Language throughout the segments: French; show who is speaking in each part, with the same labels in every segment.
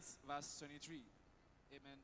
Speaker 1: 8, verse 23. Amen.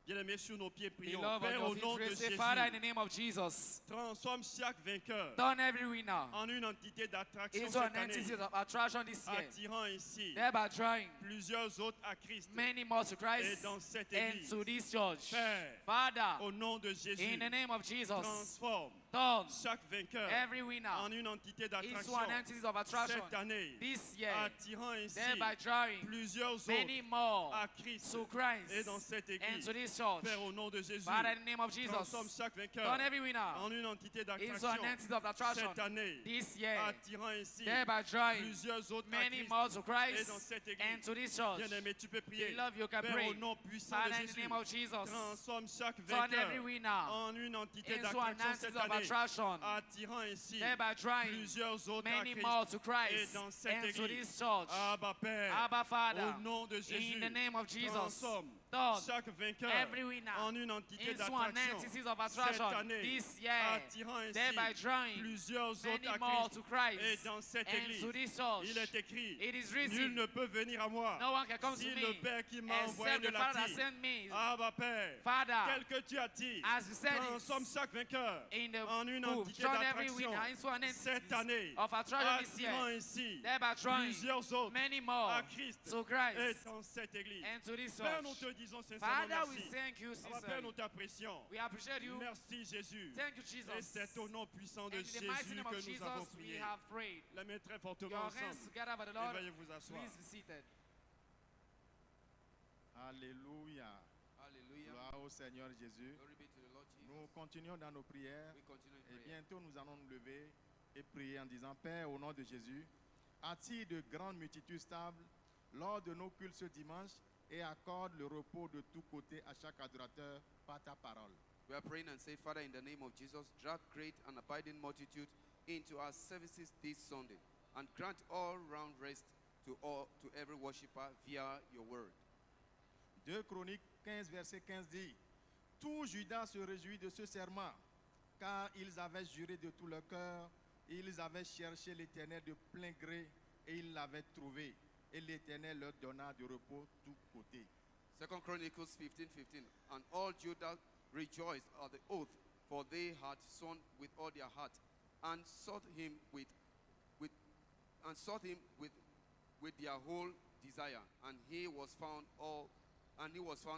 Speaker 2: Bien-aimés, sur nos pieds, prions.
Speaker 1: Beloved,
Speaker 2: Père,
Speaker 1: on
Speaker 2: au
Speaker 1: your
Speaker 2: nom
Speaker 1: feet,
Speaker 2: de
Speaker 1: say,
Speaker 2: Jésus,
Speaker 1: Father, in the name of Jesus,
Speaker 2: transforme chaque vainqueur
Speaker 1: turn every winner
Speaker 2: en une entité d'attraction
Speaker 1: into an
Speaker 2: cette année,
Speaker 1: entity of attraction this year,
Speaker 2: attirant ainsi
Speaker 1: thereby drawing
Speaker 2: plusieurs autres à Christ
Speaker 1: many more to
Speaker 2: et
Speaker 1: Christ
Speaker 2: dans cette
Speaker 1: and
Speaker 2: église.
Speaker 1: to this church.
Speaker 2: Père,
Speaker 1: Father,
Speaker 2: au nom de Jésus,
Speaker 1: in the name of Jesus,
Speaker 2: transforme
Speaker 1: turn
Speaker 2: chaque vainqueur
Speaker 1: every winner
Speaker 2: en une entité
Speaker 1: into
Speaker 2: d'attraction
Speaker 1: an entity of attraction
Speaker 2: cette année,
Speaker 1: this year,
Speaker 2: attirant ainsi
Speaker 1: thereby drawing
Speaker 2: plusieurs
Speaker 1: many
Speaker 2: autres
Speaker 1: more
Speaker 2: à Christ
Speaker 1: to Christ
Speaker 2: et dans cette
Speaker 1: and
Speaker 2: église.
Speaker 1: to this church.
Speaker 2: Père, au nom de Jésus,
Speaker 1: Father, in the name of
Speaker 2: transforme
Speaker 1: Jesus,
Speaker 2: chaque vainqueur
Speaker 1: turn every winner
Speaker 2: en une entité
Speaker 1: into an
Speaker 2: d'attraction
Speaker 1: entity of attraction
Speaker 2: cette année,
Speaker 1: this year,
Speaker 2: attirant ainsi
Speaker 1: thereby drawing
Speaker 2: plusieurs autres à
Speaker 1: many
Speaker 2: Christ
Speaker 1: more to
Speaker 2: et
Speaker 1: Christ
Speaker 2: dans cette
Speaker 1: and
Speaker 2: église.
Speaker 1: to this church.
Speaker 2: Bien-aimé, tu peux prier.
Speaker 1: Beloved, you can
Speaker 2: Père,
Speaker 1: pray.
Speaker 2: au nom puissant
Speaker 1: Father,
Speaker 2: de
Speaker 1: in the
Speaker 2: Jésus,
Speaker 1: name of Jesus,
Speaker 2: transforme chaque
Speaker 1: turn every
Speaker 2: vainqueur
Speaker 1: winner
Speaker 2: en une entité
Speaker 1: into an
Speaker 2: d'attraction
Speaker 1: entity
Speaker 2: cette
Speaker 1: of
Speaker 2: année,
Speaker 1: attraction,
Speaker 2: attirant ainsi
Speaker 1: thereby drawing
Speaker 2: plusieurs autres à
Speaker 1: many
Speaker 2: Christ
Speaker 1: more to
Speaker 2: et
Speaker 1: Christ
Speaker 2: dans cette
Speaker 1: and to
Speaker 2: église.
Speaker 1: this church.
Speaker 2: Abba Père,
Speaker 1: Abba Father,
Speaker 2: au nom de Jésus,
Speaker 1: in the name of Jesus,
Speaker 2: transforme
Speaker 1: turn
Speaker 2: chaque vainqueur
Speaker 1: every winner
Speaker 2: en une entité
Speaker 1: into an
Speaker 2: d'attraction
Speaker 1: entity of
Speaker 2: cette
Speaker 1: attraction
Speaker 2: année,
Speaker 1: this year,
Speaker 2: attirant ainsi
Speaker 1: thereby drawing
Speaker 2: plusieurs autres
Speaker 1: many
Speaker 2: à
Speaker 1: more
Speaker 2: Christ
Speaker 1: to
Speaker 2: et
Speaker 1: Christ
Speaker 2: dans cette
Speaker 1: and
Speaker 2: église.
Speaker 1: to this church.
Speaker 2: Il est écrit,
Speaker 1: It is
Speaker 2: nul
Speaker 1: written,
Speaker 2: ne peut venir à moi
Speaker 1: no one can come
Speaker 2: si
Speaker 1: to
Speaker 2: le
Speaker 1: me
Speaker 2: Père qui m'a envoyé
Speaker 1: except
Speaker 2: ne
Speaker 1: the Father that
Speaker 2: l'attire.
Speaker 1: sent me.
Speaker 2: Abba Père,
Speaker 1: Father,
Speaker 2: tel que tu attires,
Speaker 1: as you said
Speaker 2: transforme
Speaker 1: it
Speaker 2: chaque vainqueur
Speaker 1: in the
Speaker 2: en une
Speaker 1: book,
Speaker 2: entité
Speaker 1: turn every
Speaker 2: d'attraction
Speaker 1: winner into an
Speaker 2: cette
Speaker 1: entity
Speaker 2: année,
Speaker 1: of attraction this
Speaker 2: attirant
Speaker 1: year,
Speaker 2: ainsi
Speaker 1: thereby drawing
Speaker 2: plusieurs autres
Speaker 1: many more
Speaker 2: à Christ
Speaker 1: to
Speaker 2: et
Speaker 1: Christ
Speaker 2: dans cette église.
Speaker 1: and to this
Speaker 2: Père, nous
Speaker 1: church.
Speaker 2: te disons sincèrement
Speaker 1: Father, we
Speaker 2: merci.
Speaker 1: thank you,
Speaker 2: Abba Père,
Speaker 1: sincerely.
Speaker 2: nous t'apprécions.
Speaker 1: We appreciate you.
Speaker 2: Merci Jésus.
Speaker 1: Thank you,
Speaker 2: Et
Speaker 1: Jesus.
Speaker 2: c'est au nom puissant
Speaker 1: And
Speaker 2: de
Speaker 1: in the mighty
Speaker 2: Jésus
Speaker 1: name
Speaker 2: que
Speaker 1: of
Speaker 2: nous avons
Speaker 1: Jesus, we
Speaker 2: prié.
Speaker 1: have prayed.
Speaker 2: Les mains très fortement
Speaker 1: Your hands
Speaker 2: ensemble.
Speaker 1: together by the
Speaker 2: Et
Speaker 1: Lord.
Speaker 2: veuillez vous asseoir.
Speaker 1: Please be seated.
Speaker 3: Alléluia.
Speaker 1: Hallelujah.
Speaker 3: Gloire au Seigneur Jésus.
Speaker 1: Glory be to the Lord Jesus.
Speaker 3: Nous continuons dans nos prières
Speaker 1: We continue in
Speaker 3: et
Speaker 1: prayer.
Speaker 3: bientôt nous allons nous lever et prier en disant: Père, au nom de Jésus, attire de grandes multitudes stables lors de nos cultes ce dimanche et accorde le repos de tous côtés à chaque adorateur par ta parole.
Speaker 4: We are praying and say, Father, in the name of Jesus, draft great and abiding multitude into our services this Sunday, and grant all-round rest to every worshipper via your word.
Speaker 3: 2 Chroniques 15, verset 15 dit: Tout Judas se réjouit de ce serment, car ils avaient juré de tout leur cœur, et ils avaient cherché l'Éternel de plein gré, et ils l'avaient trouvé, et l'Éternel leur donna de repos tous côtés.
Speaker 4: 2 Chronicles 15:15. And all Judah rejoiced at the oath, for they had sworn with all their heart, and sought him with their whole desire, and he was found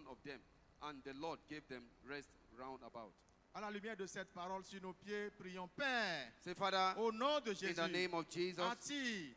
Speaker 4: of them, and the Lord gave them rest round about.
Speaker 3: À la lumière de cette parole sur nos pieds, prions: Père,
Speaker 4: Say, Father,
Speaker 3: au nom de
Speaker 4: in
Speaker 3: Jésus,
Speaker 4: the name of Jesus,
Speaker 3: attire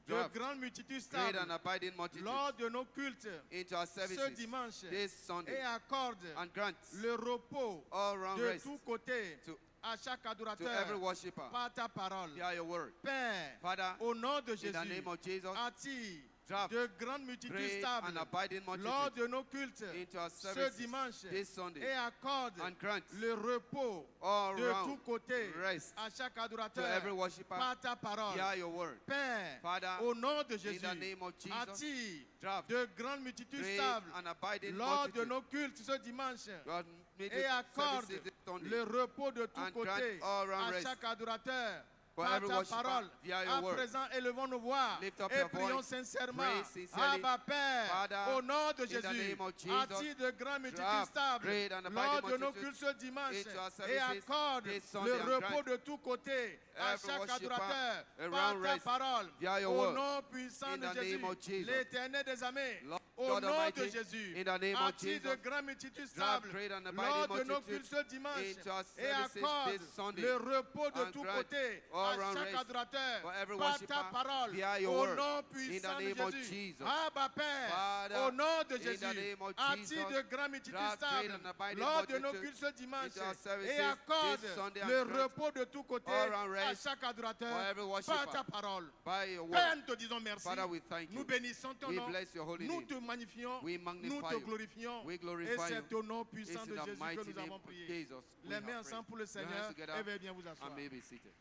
Speaker 3: de
Speaker 4: draft
Speaker 3: grandes multitudes
Speaker 4: great
Speaker 3: stables
Speaker 4: and abiding multitude
Speaker 3: lors de nos cultes
Speaker 4: into our
Speaker 3: ce
Speaker 4: services
Speaker 3: dimanche
Speaker 4: this
Speaker 3: et
Speaker 4: Sunday,
Speaker 3: accorde
Speaker 4: and grant
Speaker 3: le repos
Speaker 4: all-round
Speaker 3: de
Speaker 4: rest
Speaker 3: tous côtés
Speaker 4: to
Speaker 3: à chaque
Speaker 4: every
Speaker 3: adorateur
Speaker 4: worshipper
Speaker 3: par ta parole.
Speaker 4: via your word.
Speaker 3: Père,
Speaker 4: Father,
Speaker 3: au nom de
Speaker 4: in
Speaker 3: Jésus,
Speaker 4: the name of Jesus,
Speaker 3: attire
Speaker 4: draft
Speaker 3: de grandes multitudes
Speaker 4: great
Speaker 3: stables
Speaker 4: and abiding
Speaker 3: lors
Speaker 4: multitude
Speaker 3: de nos cultes
Speaker 4: into our
Speaker 3: ce
Speaker 4: services
Speaker 3: dimanche
Speaker 4: this Sunday,
Speaker 3: et accorde
Speaker 4: and grant
Speaker 3: le repos de
Speaker 4: all-round
Speaker 3: tous côtés
Speaker 4: rest
Speaker 3: à chaque
Speaker 4: to
Speaker 3: adorateur
Speaker 4: every worshipper
Speaker 3: par ta parole.
Speaker 4: via your word.
Speaker 3: Père,
Speaker 4: Father,
Speaker 3: au nom de
Speaker 4: in
Speaker 3: Jésus,
Speaker 4: the name of Jesus,
Speaker 3: attire
Speaker 4: draft
Speaker 3: de grandes multitudes
Speaker 4: great
Speaker 3: stables
Speaker 4: and abiding
Speaker 3: lors de
Speaker 4: multitude
Speaker 3: nos cultes ce dimanche
Speaker 4: God made
Speaker 3: et
Speaker 4: it
Speaker 3: accorde
Speaker 4: services this Sunday
Speaker 3: le repos de tous
Speaker 4: and grant
Speaker 3: côtés
Speaker 4: all-round
Speaker 3: à
Speaker 4: rest
Speaker 3: chaque adorateur
Speaker 4: for
Speaker 3: par
Speaker 4: every
Speaker 3: ta
Speaker 4: worshipper
Speaker 3: parole.
Speaker 4: via your
Speaker 3: À
Speaker 4: word.
Speaker 3: présent, élevons nos voix
Speaker 4: Lift up
Speaker 3: et
Speaker 4: your
Speaker 3: prions
Speaker 4: voice.
Speaker 3: sincèrement.
Speaker 4: Pray sincerely.
Speaker 3: Abba Père,
Speaker 4: Father,
Speaker 3: au nom de
Speaker 4: in the
Speaker 3: Jésus,
Speaker 4: name of Jesus,
Speaker 3: attire de grandes multitudes
Speaker 4: draft
Speaker 3: stables
Speaker 4: great and
Speaker 3: lors
Speaker 4: abiding
Speaker 3: de nos
Speaker 4: multitudes
Speaker 3: cultes ce dimanche
Speaker 4: into our
Speaker 3: et
Speaker 4: services
Speaker 3: accorde
Speaker 4: this Sunday
Speaker 3: le
Speaker 4: and
Speaker 3: repos
Speaker 4: grant
Speaker 3: de tous côtés à
Speaker 4: every
Speaker 3: chaque
Speaker 4: worshipper
Speaker 3: adorateur par
Speaker 4: around
Speaker 3: ta
Speaker 4: rest
Speaker 3: parole.
Speaker 4: via your
Speaker 3: Au
Speaker 4: word.
Speaker 3: nom puissant
Speaker 4: In
Speaker 3: de
Speaker 4: the name of
Speaker 3: Jésus,
Speaker 4: Jesus.
Speaker 3: l'Éternel des armées,
Speaker 4: Lord
Speaker 3: au
Speaker 4: God
Speaker 3: nom de
Speaker 4: Almighty,
Speaker 3: Jésus,
Speaker 4: in the name of
Speaker 3: attire de
Speaker 4: Jesus,
Speaker 3: grandes multitudes
Speaker 4: draft
Speaker 3: stables
Speaker 4: great and
Speaker 3: lors
Speaker 4: abiding
Speaker 3: de nos
Speaker 4: multitudes
Speaker 3: cultes ce dimanche
Speaker 4: into our
Speaker 3: et
Speaker 4: services
Speaker 3: accorde
Speaker 4: this Sunday
Speaker 3: le repos de
Speaker 4: and
Speaker 3: tous
Speaker 4: grant
Speaker 3: côtés à
Speaker 4: all-round
Speaker 3: chaque
Speaker 4: rest
Speaker 3: adorateur
Speaker 4: for every
Speaker 3: par
Speaker 4: worshipper
Speaker 3: ta parole.
Speaker 4: via your
Speaker 3: Au
Speaker 4: word.
Speaker 3: nom
Speaker 4: In
Speaker 3: puissant
Speaker 4: the
Speaker 3: de
Speaker 4: name of
Speaker 3: Jésus.
Speaker 4: Jesus.
Speaker 3: Abba Père,
Speaker 4: Father,
Speaker 3: au nom de
Speaker 4: in the
Speaker 3: Jésus,
Speaker 4: name of
Speaker 3: attire
Speaker 4: Jesus,
Speaker 3: de grandes multitudes
Speaker 4: draft great
Speaker 3: stables
Speaker 4: and abiding
Speaker 3: lors de nos
Speaker 4: multitudes
Speaker 3: cultes ce dimanche
Speaker 4: into our services
Speaker 3: et accorde
Speaker 4: this Sunday and
Speaker 3: le
Speaker 4: grant
Speaker 3: repos de tous côtés
Speaker 4: all-round
Speaker 3: à
Speaker 4: rest
Speaker 3: chaque
Speaker 4: for
Speaker 3: adorateur
Speaker 4: every
Speaker 3: par
Speaker 4: worshipper
Speaker 3: ta parole.
Speaker 4: by your
Speaker 3: Père,
Speaker 4: word.
Speaker 3: nous te disons merci.
Speaker 4: Father, we thank
Speaker 3: Nous
Speaker 4: you.
Speaker 3: bénissons ton
Speaker 4: We
Speaker 3: nom.
Speaker 4: bless your holy
Speaker 3: Nous
Speaker 4: name.
Speaker 3: te magnifions.
Speaker 4: We
Speaker 3: Nous
Speaker 4: magnify
Speaker 3: te
Speaker 4: you.
Speaker 3: glorifions.
Speaker 4: We
Speaker 3: Et
Speaker 4: glorify you.
Speaker 3: c'est au nom
Speaker 4: It's
Speaker 3: puissant
Speaker 4: in
Speaker 3: de
Speaker 4: the
Speaker 3: Jésus que
Speaker 4: mighty
Speaker 3: nous
Speaker 4: name
Speaker 3: avons
Speaker 4: of
Speaker 3: prié.
Speaker 4: Jesus we
Speaker 3: Les
Speaker 4: have
Speaker 3: mains
Speaker 4: prayed.
Speaker 3: ensemble pour le
Speaker 4: Your hands
Speaker 3: Seigneur
Speaker 4: together
Speaker 3: et veuillez bien vous asseoir.
Speaker 4: and may be seated.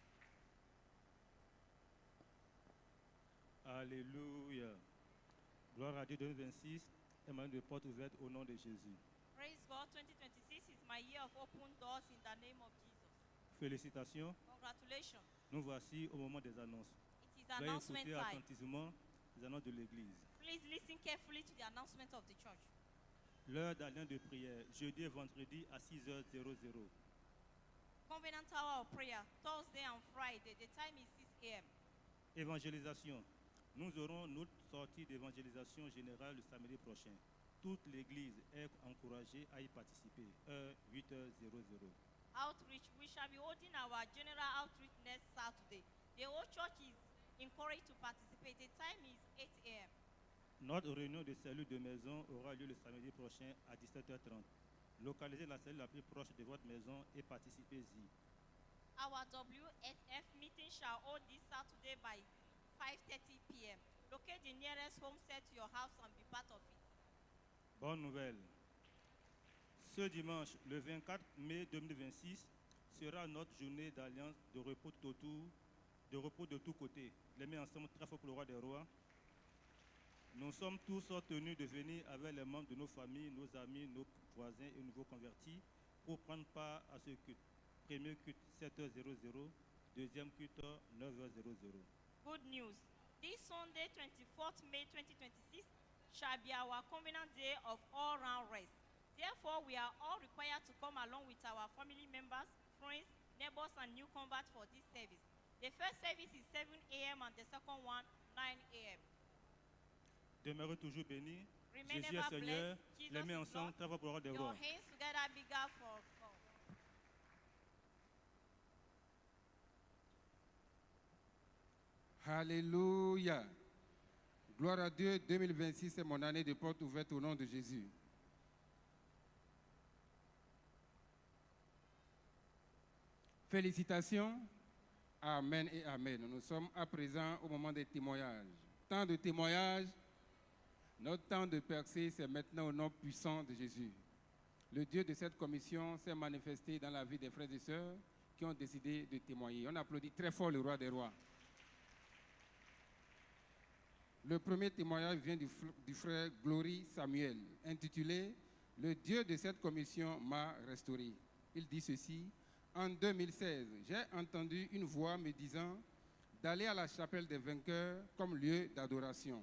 Speaker 5: Alléluia. Gloire à Dieu 2026 et ma de porte ouverte au nom de Jésus.
Speaker 6: Praise God, 2026 is my year of open doors in the name of Jesus.
Speaker 5: Félicitations.
Speaker 6: Congratulations.
Speaker 5: Nous voici au moment des annonces.
Speaker 6: It is
Speaker 5: Veuillez
Speaker 6: announcement
Speaker 5: écouter
Speaker 6: time.
Speaker 5: attentivement les annonces de l'Église.
Speaker 6: Please listen carefully to the announcement. establishment of the church.
Speaker 5: L'heure d'alliance de prière, jeudi et vendredi à 6h00.
Speaker 6: Covenant hour of prayer, Thursday and Friday. The time is 6 a.m.
Speaker 5: Évangélisation. Nous aurons notre sortie d'évangélisation générale le samedi prochain. Toute l'église est encouragée à y participer. Heure 8h00.
Speaker 6: Outreach. We shall be holding our general outreach next Saturday. The whole church is encouraged to participate. The time is 8 a.m.
Speaker 5: Notre réunion de cellule de maison aura lieu le samedi prochain à 17h30. Localisez la cellule la plus proche de votre maison et participez-y.
Speaker 6: Our WSF meeting shall hold this Saturday by 5:30 p.m. Locate the nearest home set to your house and be part of it.
Speaker 5: Bonne nouvelle. Ce dimanche, le 24 mai 2026, sera notre journée d'alliance de repos tout autour, de repos de tous côtés. Les mets ensemble très fort pour le roi des rois. Nous sommes tous tenus de venir avec les membres de nos familles, nos amis, nos voisins et nouveaux convertis pour prendre part à ce culte. Premier culte 7h00, deuxième culte 9h00.
Speaker 6: Good news. This Sunday, 24th May 2026, shall be our covenant day of all-round rest. Therefore, we are all required to come along with our family members, friends, neighbors, and new converts for this service. The first service is 7 a.m. and the second one 9 a.m.
Speaker 5: Demeurez toujours bénis.
Speaker 6: Remain
Speaker 5: Jésus est
Speaker 6: ever
Speaker 5: Seigneur.
Speaker 6: blessed. Jesus
Speaker 5: Les mains
Speaker 6: is
Speaker 5: ensemble,
Speaker 6: Lord.
Speaker 5: très fort pour le roi des
Speaker 6: Your
Speaker 5: rois.
Speaker 6: hands together bigger for God.
Speaker 7: Alléluia. Gloire à Dieu, 2026 est mon année de porte ouverte au nom de Jésus. Félicitations. Amen et Amen. Nous sommes à présent au moment des témoignages. Temps de témoignages, notre temps de percer, c'est maintenant au nom puissant de Jésus. Le Dieu de cette commission s'est manifesté dans la vie des frères et sœurs qui ont décidé de témoigner. On applaudit très fort le roi des rois. Le premier témoignage vient du frère Glory Samuel, intitulé « Le Dieu de cette commission m'a restauré ». Il dit ceci: « En 2016, j'ai entendu une voix me disant d'aller à la chapelle des vainqueurs comme lieu d'adoration.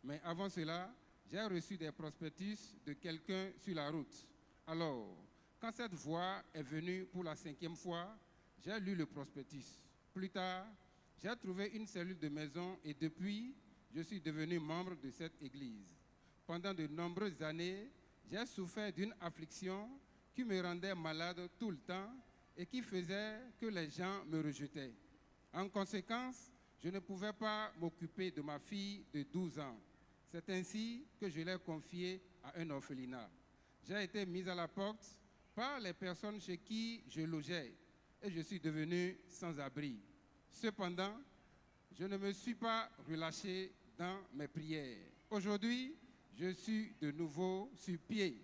Speaker 7: Mais avant cela, j'ai reçu des prospectus de quelqu'un sur la route. Alors, quand cette voix est venue pour la 5e fois, j'ai lu le prospectus. Plus tard, j'ai trouvé une cellule de maison et depuis, je suis devenu membre de cette église. Pendant de nombreuses années, j'ai souffert d'une affliction qui me rendait malade tout le temps et qui faisait que les gens me rejetaient. En conséquence, je ne pouvais pas m'occuper de ma fille de 12 ans. C'est ainsi que je l'ai confiée à un orphelinat. J'ai été mis à la porte par les personnes chez qui je logeais et je suis devenu sans abri. Cependant, je ne me suis pas relâché dans mes prières. Aujourd'hui, je suis de nouveau sur pied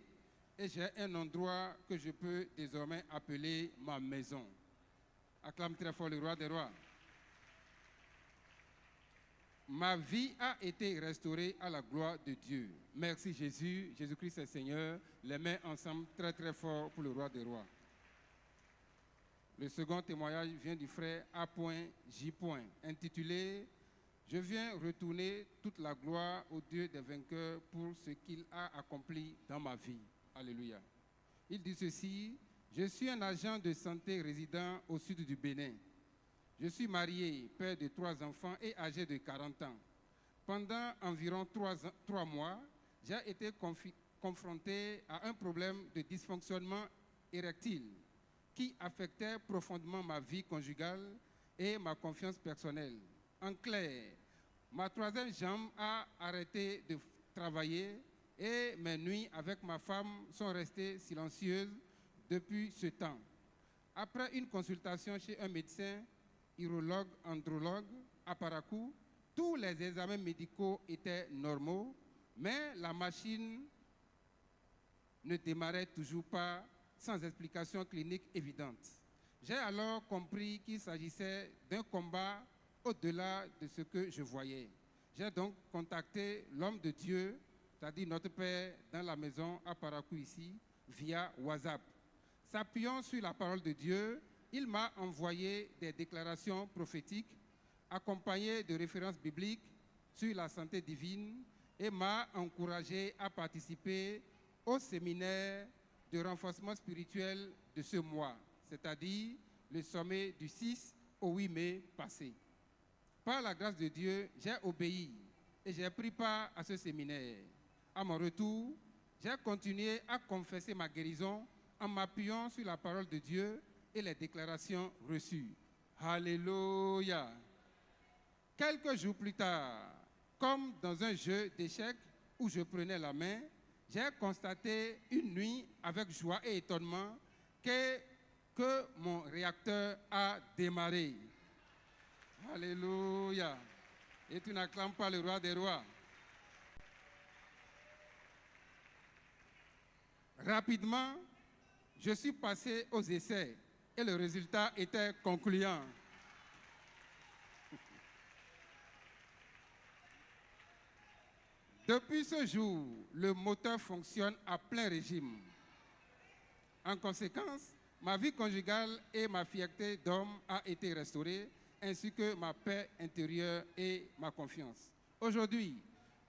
Speaker 7: et j'ai un endroit que je peux désormais appeler ma maison. Acclame très fort le roi des rois. Ma vie a été restaurée à la gloire de Dieu. Merci Jésus. Jésus-Christ est Seigneur. Les mains ensemble très très fort pour le roi des rois. Le second témoignage vient du frère A.J. intitulé « Je viens retourner toute la gloire au Dieu des vainqueurs pour ce qu'il a accompli dans ma vie. » Alléluia. Il dit ceci: « Je suis un agent de santé résident au sud du Bénin. Je suis marié, père de 3 enfants et âgé de 40 ans. Pendant environ 3 mois, j'ai été confronté à un problème de dysfonctionnement érectile qui affectait profondément ma vie conjugale et ma confiance personnelle. En clair, ma 3e jambe a arrêté de travailler et mes nuits avec ma femme sont restées silencieuses depuis ce temps. Après une consultation chez un médecin, urologue, andrologue à Parakou, tous les examens médicaux étaient normaux, mais la machine ne démarrait toujours pas sans explication clinique évidente. J'ai alors compris qu'il s'agissait d'un combat au-delà de ce que je voyais. J'ai donc contacté l'homme de Dieu, c'est-à-dire notre Père dans la maison à Parakou ici, via WhatsApp. S'appuyant sur la parole de Dieu, il m'a envoyé des déclarations prophétiques accompagnées de références bibliques sur la santé divine et m'a encouragé à participer au séminaire de renforcement spirituel de ce mois, c'est-à-dire le sommet du 6 au 8 mai passé. Par la grâce de Dieu, j'ai obéi et j'ai pris part à ce séminaire. À mon retour, j'ai continué à confesser ma guérison en m'appuyant sur la parole de Dieu et les déclarations reçues. Alléluia. Quelques jours plus tard, comme dans un jeu d'échecs où je prenais la main, j'ai constaté une nuit avec joie et étonnement que mon réacteur a démarré. Alléluia. Et tu n'acclames pas le roi des rois. Rapidement, je suis passé aux essais et le résultat était concluant. Depuis ce jour, le moteur fonctionne à plein régime. En conséquence, ma vie conjugale et ma fierté d'homme a été restaurée, ainsi que ma paix intérieure et ma confiance. Aujourd'hui,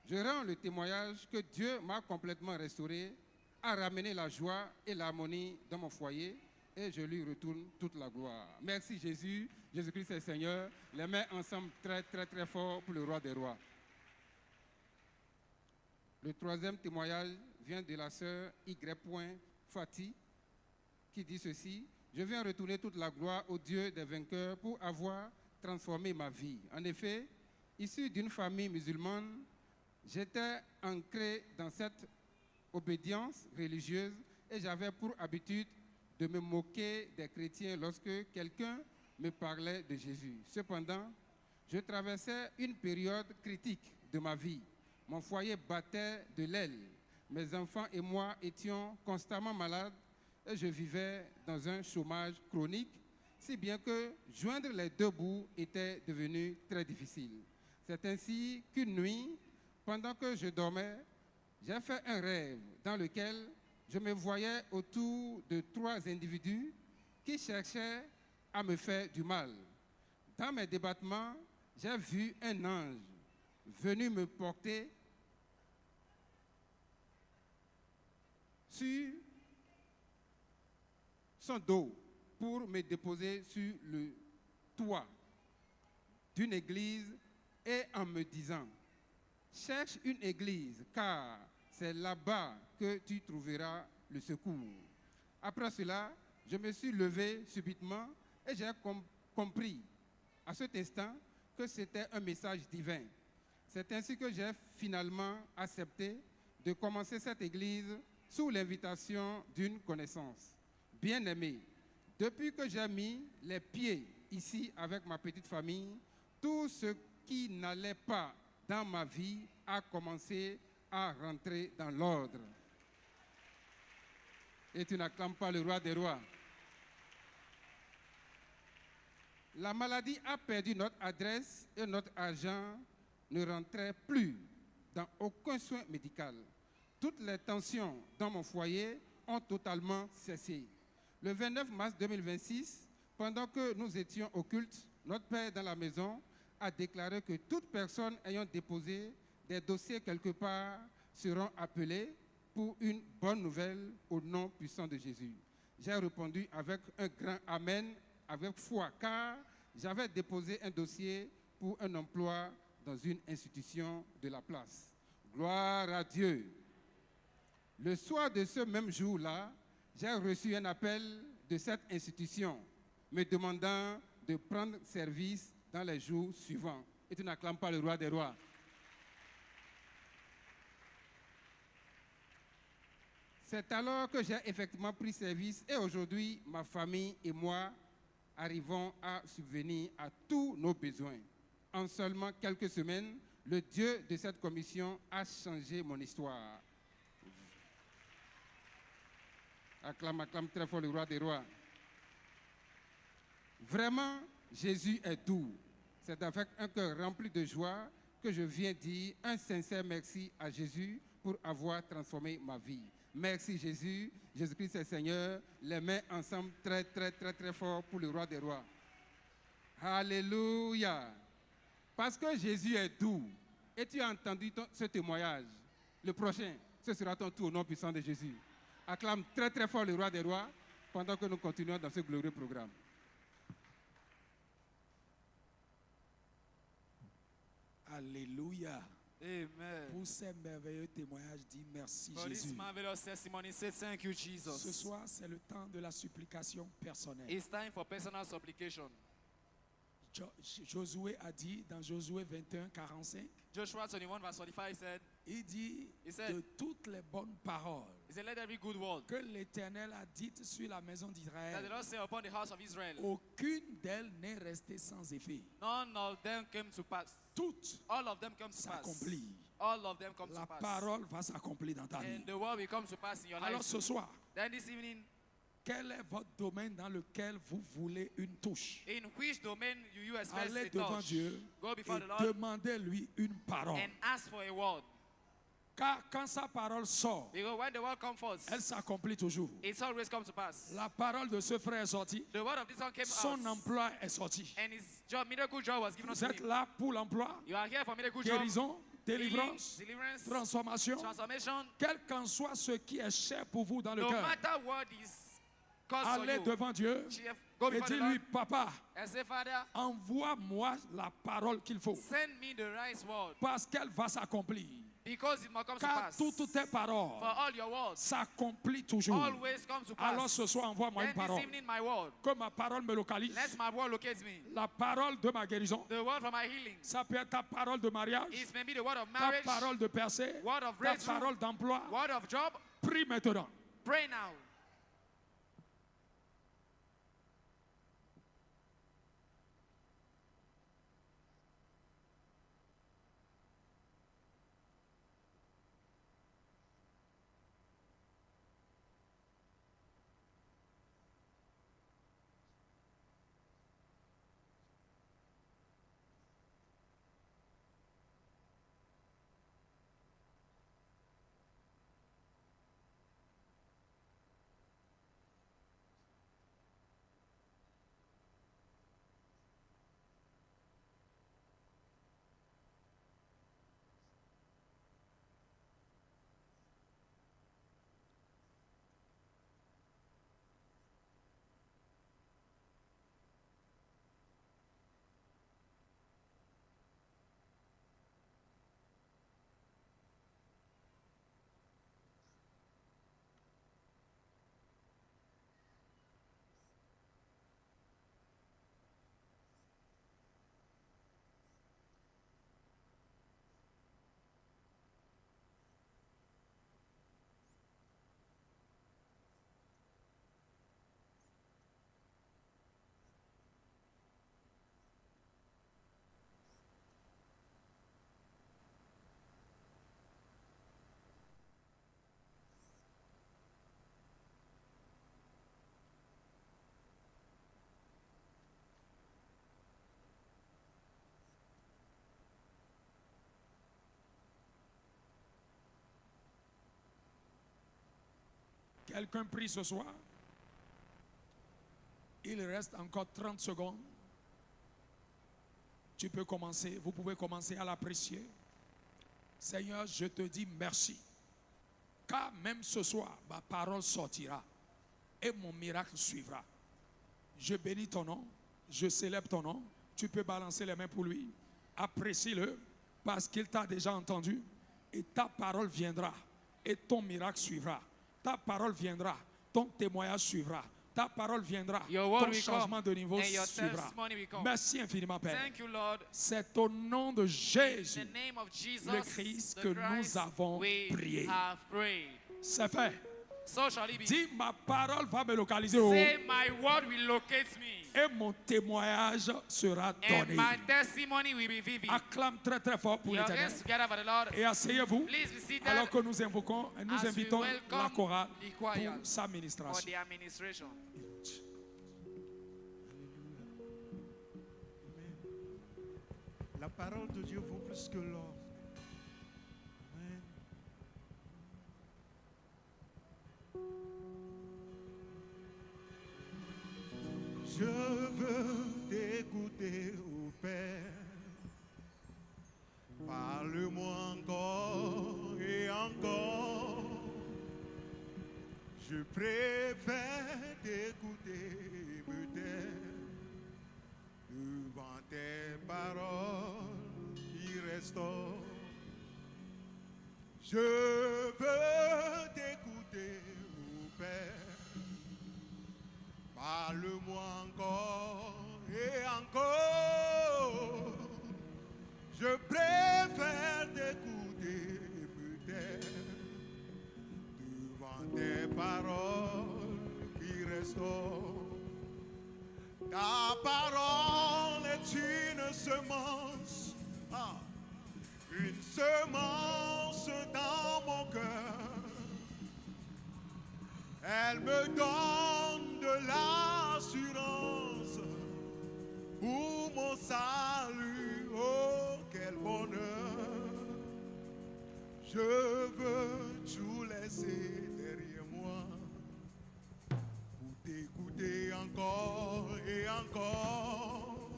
Speaker 7: je rends le témoignage que Dieu m'a complètement restauré, a ramené la joie et l'harmonie dans mon foyer et je lui retourne toute la gloire. Merci Jésus, Jésus-Christ est Seigneur. Les mains ensemble très très très fort pour le roi des rois. Le troisième témoignage vient de la sœur Y. Fati qui dit ceci: je viens retourner toute la gloire au Dieu des vainqueurs pour avoir transformé ma vie. En effet, issu d'une famille musulmane, j'étais ancré dans cette obédience religieuse et j'avais pour habitude de me moquer des chrétiens lorsque quelqu'un me parlait de Jésus. Cependant, je traversais une période critique de ma vie. Mon foyer battait de l'aile. Mes enfants et moi étions constamment malades et je vivais dans un chômage chronique, si bien que joindre les deux bouts était devenu très difficile. C'est ainsi qu'une nuit, pendant que je dormais, j'ai fait un rêve dans lequel je me voyais autour de 3 individus qui cherchaient à me faire du mal. Dans mes débattements, j'ai vu un ange venu me porter sur son dos pour me déposer sur le toit d'une église et en me disant: cherche une église car c'est là-bas que tu trouveras le secours. Après cela, je me suis levé subitement et j'ai compris à cet instant que c'était un message divin. C'est ainsi que j'ai finalement accepté de commencer cette église sous l'invitation d'une connaissance. Bien-aimé, depuis que j'ai mis les pieds ici avec ma petite famille, tout ce qui n'allait pas dans ma vie a commencé à rentrer dans l'ordre. Et tu n'acclames pas le roi des rois. La maladie a perdu notre adresse et notre argent ne rentrait plus dans aucun soin médical. Toutes les tensions dans mon foyer ont totalement cessé. Le 29 mars 2026, pendant que nous étions au culte, notre père dans la maison a déclaré que toute personne ayant déposé des dossiers quelque part seront appelés pour une bonne nouvelle au nom puissant de Jésus. J'ai répondu avec un grand amen, avec foi, car j'avais déposé un dossier pour un emploi dans une institution de la place. Gloire à Dieu. Le soir de ce même jour-là, j'ai reçu un appel de cette institution me demandant de prendre service dans les jours suivants. Et tu n'acclames pas le roi des rois. C'est alors que j'ai effectivement pris service et aujourd'hui, ma famille et moi arrivons à subvenir à tous nos besoins. En seulement quelques semaines, le Dieu de cette commission a changé mon histoire. Acclame, acclame très fort le roi des rois. Vraiment, Jésus est doux. C'est avec un cœur rempli de joie que je viens dire un sincère merci à Jésus pour avoir transformé ma vie. Merci Jésus, Jésus-Christ est Seigneur. Les mains ensemble très très très très fort pour le roi des rois. Alléluia. Parce que Jésus est doux et tu as entendu ce témoignage, le prochain, ce sera ton tour au nom puissant de Jésus. Acclame très très fort le roi des rois pendant que nous continuons dans ce glorieux programme.
Speaker 8: Alléluia.
Speaker 1: Amen.
Speaker 8: Pour ces merveilleux témoignages, dis merci
Speaker 1: For this
Speaker 8: Jésus.
Speaker 1: marvelous testimony, say thank you,
Speaker 8: Ce
Speaker 1: Jesus.
Speaker 8: soir, c'est le temps de la supplication personnelle.
Speaker 1: It's time for personal supplication.
Speaker 8: Josué a dit dans Josué 21, 45,
Speaker 1: Joshua 21, verse 45 said,
Speaker 8: il dit
Speaker 1: He said-
Speaker 8: de toutes les bonnes paroles
Speaker 1: He said, let every good word
Speaker 8: que l'Éternel a dites sur la maison
Speaker 1: that the
Speaker 8: d'Israël,
Speaker 1: Lord say upon the house of Israel,
Speaker 8: aucune d'elles n'est restée sans effet.
Speaker 1: none of them came to pass.
Speaker 8: Toutes
Speaker 1: All of them come to pass.
Speaker 8: s'accomplissent.
Speaker 1: All of them come
Speaker 8: La
Speaker 1: to pass.
Speaker 8: parole va s'accomplir dans ta vie.
Speaker 1: And the word will come to pass in your
Speaker 8: Alors
Speaker 1: life.
Speaker 8: ce soir,
Speaker 1: Then this evening,
Speaker 8: quel est votre domaine dans lequel vous voulez une touche?
Speaker 1: in which domain you expect
Speaker 8: Allez
Speaker 1: a
Speaker 8: devant
Speaker 1: touch?
Speaker 8: Dieu
Speaker 1: Go before
Speaker 8: et
Speaker 1: the Lord
Speaker 8: demandez-lui une parole.
Speaker 1: and ask for a word.
Speaker 8: Car quand sa parole sort,
Speaker 1: Because when the word comes forth,
Speaker 8: elle s'accomplit toujours.
Speaker 1: it's always come to pass.
Speaker 8: La parole de ce frère est sortie,
Speaker 1: The word of this one came
Speaker 8: son
Speaker 1: out,
Speaker 8: emploi est sorti.
Speaker 1: and his job, miracle job was given
Speaker 8: Vous
Speaker 1: unto
Speaker 8: êtes
Speaker 1: him.
Speaker 8: là pour l'emploi,
Speaker 1: You are here for miracle job,
Speaker 8: guérison,
Speaker 1: healing,
Speaker 8: délivrance,
Speaker 1: deliverance,
Speaker 8: transformation,
Speaker 1: transformation.
Speaker 8: quel qu'en soit ce qui est cher pour vous dans le
Speaker 1: No
Speaker 8: cœur.
Speaker 1: matter what is cost for
Speaker 8: Allez
Speaker 1: you,
Speaker 8: devant Dieu
Speaker 1: go
Speaker 8: et
Speaker 1: before the
Speaker 8: dis-lui,
Speaker 1: Lord
Speaker 8: papa,
Speaker 1: and say, Father,
Speaker 8: envoie-moi la parole qu'il faut,
Speaker 1: send me the right word,
Speaker 8: parce qu'elle va s'accomplir.
Speaker 1: because it must come to
Speaker 8: Car
Speaker 1: pass.
Speaker 8: toutes tes
Speaker 1: For
Speaker 8: paroles
Speaker 1: all your words
Speaker 8: s'accomplissent toujours.
Speaker 1: always come to
Speaker 8: Alors
Speaker 1: pass.
Speaker 8: ce soir, envoie-moi une
Speaker 1: Then this
Speaker 8: parole.
Speaker 1: evening, my word,
Speaker 8: Que ma parole me localise.
Speaker 1: let my word locate me.
Speaker 8: La parole de ma guérison.
Speaker 1: The word for my healing
Speaker 8: Ça peut être ta parole de mariage,
Speaker 1: is maybe the word of
Speaker 8: ta
Speaker 1: marriage,
Speaker 8: parole de percée,
Speaker 1: word of
Speaker 8: ta
Speaker 1: breakthrough,
Speaker 8: parole d'emploi.
Speaker 1: word of job.
Speaker 8: Prie maintenant.
Speaker 1: Pray now.
Speaker 8: Quelqu'un prie ce soir. Il reste encore 30 secondes. Tu peux commencer, vous pouvez commencer à l'apprécier. Seigneur, je te dis merci. Car même ce soir, ma parole sortira et mon miracle suivra. Je bénis ton nom, je célèbre ton nom. Tu peux balancer les mains pour lui. Apprécie-le parce qu'il t'a déjà entendu. Et ta parole viendra et ton miracle suivra. Ta parole viendra, ton témoignage suivra. Ta parole viendra,
Speaker 1: Your word
Speaker 8: ton
Speaker 1: will
Speaker 8: changement
Speaker 1: come
Speaker 8: de niveau
Speaker 1: and your
Speaker 8: suivra.
Speaker 1: testimony will come.
Speaker 8: Merci infiniment, Père.
Speaker 1: Thank you, Lord.
Speaker 8: C'est au nom de
Speaker 1: In
Speaker 8: Jésus,
Speaker 1: the name of Jesus,
Speaker 8: le Christ,
Speaker 1: the
Speaker 8: que
Speaker 1: Christ,
Speaker 8: nous avons
Speaker 1: we
Speaker 8: prié.
Speaker 1: have prayed.
Speaker 8: C'est fait.
Speaker 1: So shall it be.
Speaker 8: Dis, ma parole va me localiser au
Speaker 1: Say, my word will locate me,
Speaker 8: et mon témoignage sera
Speaker 1: and
Speaker 8: donné.
Speaker 1: my testimony will be vivid.
Speaker 8: Acclame très très fort pour
Speaker 1: Your
Speaker 8: l'Éternel.
Speaker 1: hands together for the Lord.
Speaker 8: Et asseyez-vous
Speaker 1: Please be seated
Speaker 8: alors que nous invoquons et nous
Speaker 1: as we
Speaker 8: invitons
Speaker 1: welcome
Speaker 8: la chorale
Speaker 1: the
Speaker 8: pour
Speaker 1: choir
Speaker 8: sa
Speaker 1: for
Speaker 8: ministration.
Speaker 1: the administration.
Speaker 2: La parole de Dieu vaut plus que l'or. Amen. Je veux t'écouter, ô Père. Parle-moi. Je préfère t'écouter et me taire devant tes paroles qui restaurent. Je veux t'écouter, ô Père. Parle-moi encore et encore. Je préfère t'écouter et me taire devant tes paroles qui restaurent. Ta parole est une semence, une semence dans mon cœur. Elle me donne de l'assurance pour mon salut. Oh, quel bonheur! Je veux tout laisser derrière moi pour t'écouter encore et encore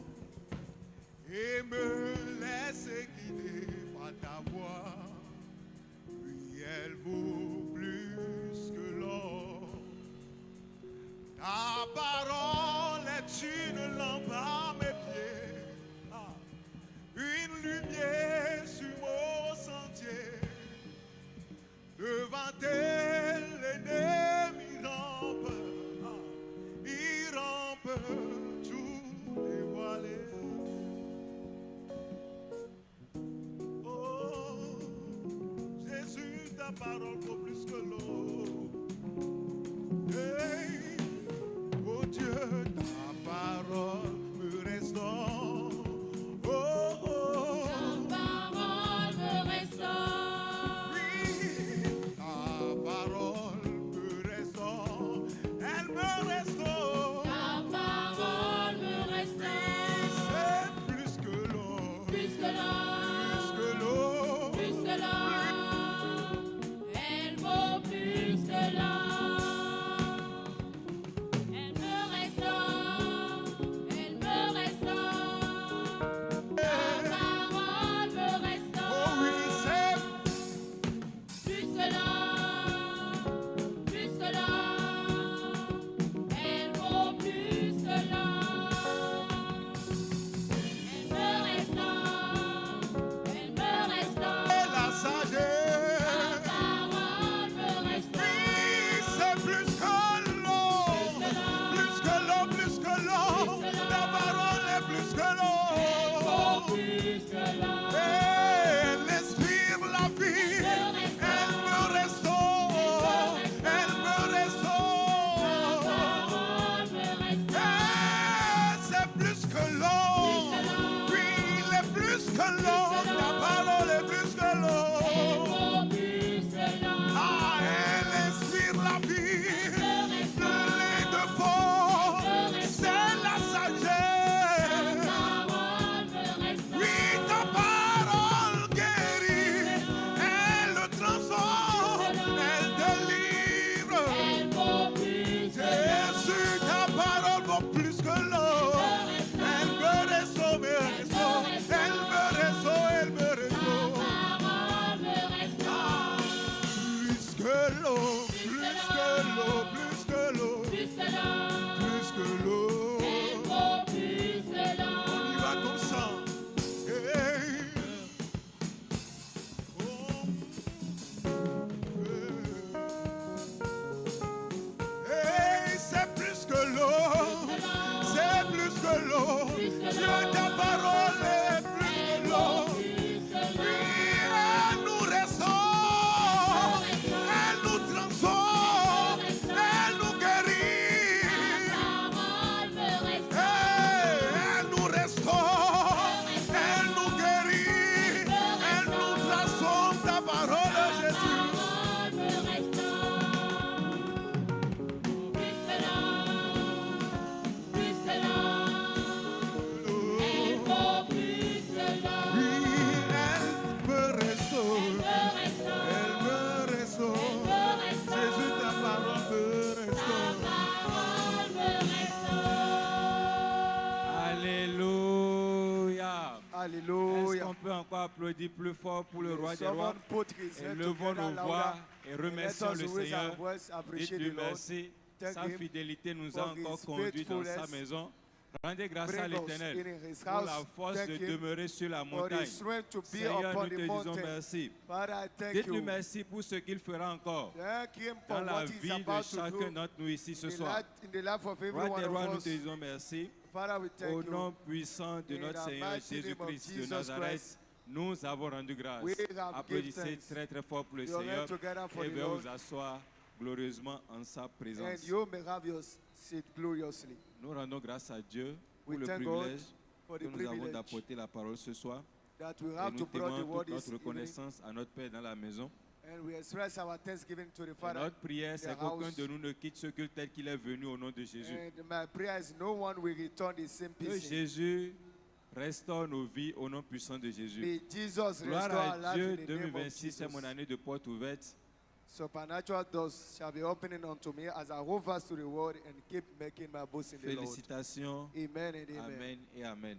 Speaker 2: et me laisser guider par ta voix. Oui, elle vaut plus que l'or. Ta parole est une lampe à mes pieds, une lumière sur mon sentier. Devant elle, l'ennemi rampe, il rampe tout dévoilé. Oh, Jésus, ta parole vaut plus que l'eau. Hey, oh Dieu, ta parole me restaure. Oh, oh.
Speaker 9: Ta parole me restaure.
Speaker 2: Oui, ta parole me restaure. Elle me restaure.
Speaker 9: Ta parole me restaure.
Speaker 2: C'est plus que l'eau.
Speaker 9: Plus que l'or.
Speaker 2: Plus que l'eau.
Speaker 9: Plus que l'or. Elle vaut plus que l'or. Elle me restaure. Elle me restaure. Ta parole me
Speaker 2: Oh
Speaker 9: restaure.
Speaker 2: oui, c'est
Speaker 9: Plus que l'or, plus que l'or, elle vaut plus que l'or. Elle me restaure,
Speaker 2: la sagesse.
Speaker 9: ta parole me
Speaker 2: Oui,
Speaker 9: restaure.
Speaker 2: c'est plus que l'eau. Plus que l'eau, plus que l'eau. Ta parole est plus que l'eau.
Speaker 9: Plus que l'or,
Speaker 2: Elle inspire la vie. Elle me restaure. Elle me restaure.
Speaker 9: parole me restaure.
Speaker 2: C'est plus que l'eau. Oui, il est plus que l'eau. Ta parole est plus que l'eau.
Speaker 9: Plus que l'or,
Speaker 2: Ah, elle inspire la vie. Les deux forts, c'est la sagesse.
Speaker 9: parole me restaure.
Speaker 2: Oui, ta parole guérit. Elle transforme, elle délivre.
Speaker 9: Elle vaut plus que l'or.
Speaker 2: Jésus, ta parole vaut plus que l'eau. Elle me restaure, me restaure. Elle me restaure, elle me restaure.
Speaker 9: Parole me restaure.
Speaker 2: Plus que l'eau, plus que l'eau, plus que l'eau,
Speaker 9: Plus que l'or,
Speaker 2: plus que l'eau.
Speaker 9: elle vaut plus que l'or.
Speaker 2: On y va comme ça. Hey. Oh. Hey, c'est plus que l'eau. C'est plus que l'eau. Dieu, ta parole est plus que l'eau. Oui, elle nous restaure. Elle nous transforme.
Speaker 10: encore applaudi plus fort pour le roi des rois.
Speaker 11: Someone put his
Speaker 10: Et
Speaker 11: hand
Speaker 10: levons
Speaker 11: together
Speaker 10: nos voix
Speaker 11: louder.
Speaker 10: et
Speaker 11: And let
Speaker 10: remercions
Speaker 11: us
Speaker 10: le
Speaker 11: raise our
Speaker 10: Seigneur.
Speaker 11: voice, appreciate
Speaker 10: Dites-lui
Speaker 11: the Lord.
Speaker 10: merci.
Speaker 11: Thank
Speaker 10: Sa
Speaker 11: him
Speaker 10: fidélité nous
Speaker 11: for
Speaker 10: a encore
Speaker 11: his
Speaker 10: conduits dans sa
Speaker 11: faithfulness.
Speaker 10: maison. Rendez grâce à
Speaker 11: Bring us
Speaker 10: l'Éternel
Speaker 11: in his
Speaker 10: pour
Speaker 11: house.
Speaker 10: la force
Speaker 11: Thank
Speaker 10: de
Speaker 11: him
Speaker 10: demeurer sur la
Speaker 11: for
Speaker 10: montagne.
Speaker 11: his strength to be
Speaker 10: Seigneur,
Speaker 11: upon
Speaker 10: nous
Speaker 11: the
Speaker 10: te disons
Speaker 11: mountain.
Speaker 10: merci.
Speaker 11: Father, I thank
Speaker 10: Dites-lui
Speaker 11: you.
Speaker 10: merci pour ce qu'il fera encore
Speaker 11: Thank him
Speaker 10: dans
Speaker 11: for
Speaker 10: la
Speaker 11: what he's
Speaker 10: vie de
Speaker 11: about to
Speaker 10: chacun
Speaker 11: do
Speaker 10: d'entre nous ici ce
Speaker 11: in the
Speaker 10: soir.
Speaker 11: life of every
Speaker 10: Roi
Speaker 11: one
Speaker 10: des rois,
Speaker 11: of
Speaker 10: nous
Speaker 11: us.
Speaker 10: te disons merci.
Speaker 11: Father, we thank
Speaker 10: Au
Speaker 11: you.
Speaker 10: nom puissant de
Speaker 11: In
Speaker 10: notre
Speaker 11: the
Speaker 10: Seigneur
Speaker 11: mighty name of
Speaker 10: Jésus-Christ de
Speaker 11: Jesus
Speaker 10: Nazareth,
Speaker 11: Christ,
Speaker 10: nous avons rendu grâce.
Speaker 11: we have
Speaker 10: Applaudissez
Speaker 11: given thanks.
Speaker 10: très très fort pour le
Speaker 11: Your
Speaker 10: Seigneur
Speaker 11: hands together for
Speaker 10: et
Speaker 11: the
Speaker 10: veuillez
Speaker 11: Lord.
Speaker 10: vous asseoir glorieusement en sa
Speaker 11: And
Speaker 10: présence.
Speaker 11: you may have your seat gloriously.
Speaker 10: Nous rendons grâce à Dieu pour
Speaker 11: We
Speaker 10: le
Speaker 11: thank God
Speaker 10: privilège
Speaker 11: for
Speaker 10: que
Speaker 11: the
Speaker 10: nous avons
Speaker 11: privilege
Speaker 10: d'apporter la parole ce soir.
Speaker 11: that we
Speaker 10: Et
Speaker 11: have
Speaker 10: nous
Speaker 11: to bring the
Speaker 10: témoignons
Speaker 11: word
Speaker 10: toute
Speaker 11: this
Speaker 10: notre
Speaker 11: evening.
Speaker 10: reconnaissance à notre Père dans la maison.
Speaker 11: And we express our thanksgiving to the
Speaker 10: Et
Speaker 11: Father.
Speaker 10: notre prière,
Speaker 11: in
Speaker 10: c'est
Speaker 11: the
Speaker 10: qu'aucun
Speaker 11: house.
Speaker 10: de nous ne quitte ce culte tel qu'il est venu au nom de Jésus.
Speaker 11: And my prayer is no one will return the same
Speaker 10: Que
Speaker 11: peace.
Speaker 10: Jésus restaure nos vies au nom puissant de Jésus.
Speaker 11: May Jesus
Speaker 10: Gloire
Speaker 11: restore our
Speaker 10: à
Speaker 11: life
Speaker 10: Dieu,
Speaker 11: in the name of
Speaker 10: 2026 c'est
Speaker 11: Jesus.
Speaker 10: mon année de porte ouverte.
Speaker 11: Supernatural doors shall be opening unto me as I hold fast to the word and keep making my boast in the Lord.
Speaker 10: Félicitations.
Speaker 11: Amen and amen.
Speaker 10: Amen et Amen.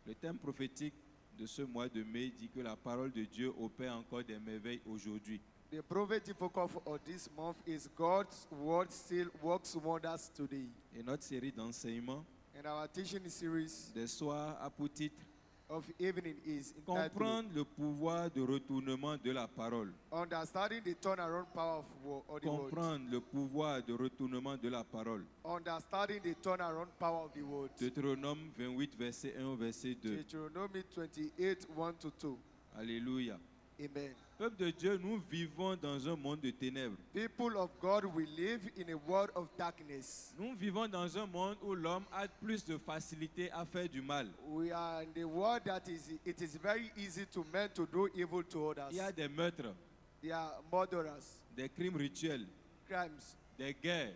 Speaker 10: Le thème prophétique de ce mois de mai dit que la parole de Dieu opère encore des merveilles aujourd'hui.
Speaker 11: The prophetic focus of this month is God's word still works wonders today.
Speaker 10: Et notre série d'enseignements
Speaker 11: And our teaching series
Speaker 10: des soirs a pour titre
Speaker 11: of evening is entitled
Speaker 10: Comprendre le pouvoir de retournement de la parole.
Speaker 11: Understanding the turnaround power of the word.
Speaker 10: Comprendre le pouvoir de retournement de la parole.
Speaker 11: Understanding the turnaround power of the word.
Speaker 10: Deutéronome 28, verset 1 au verset 2.
Speaker 11: Deuteronomy 28, 1 to 2.
Speaker 10: Alléluia.
Speaker 11: Amen.
Speaker 10: Peuple de Dieu, nous vivons dans un monde de ténèbres.
Speaker 11: People of God, we live in a world of darkness.
Speaker 10: Nous vivons dans un monde où l'homme a plus de facilité à faire du mal.
Speaker 11: We are in the world that it is very easy to men to do evil to others.
Speaker 10: Il y a des meurtres,
Speaker 11: They are murderers,
Speaker 10: des crimes rituels,
Speaker 11: crimes,
Speaker 10: des guerres,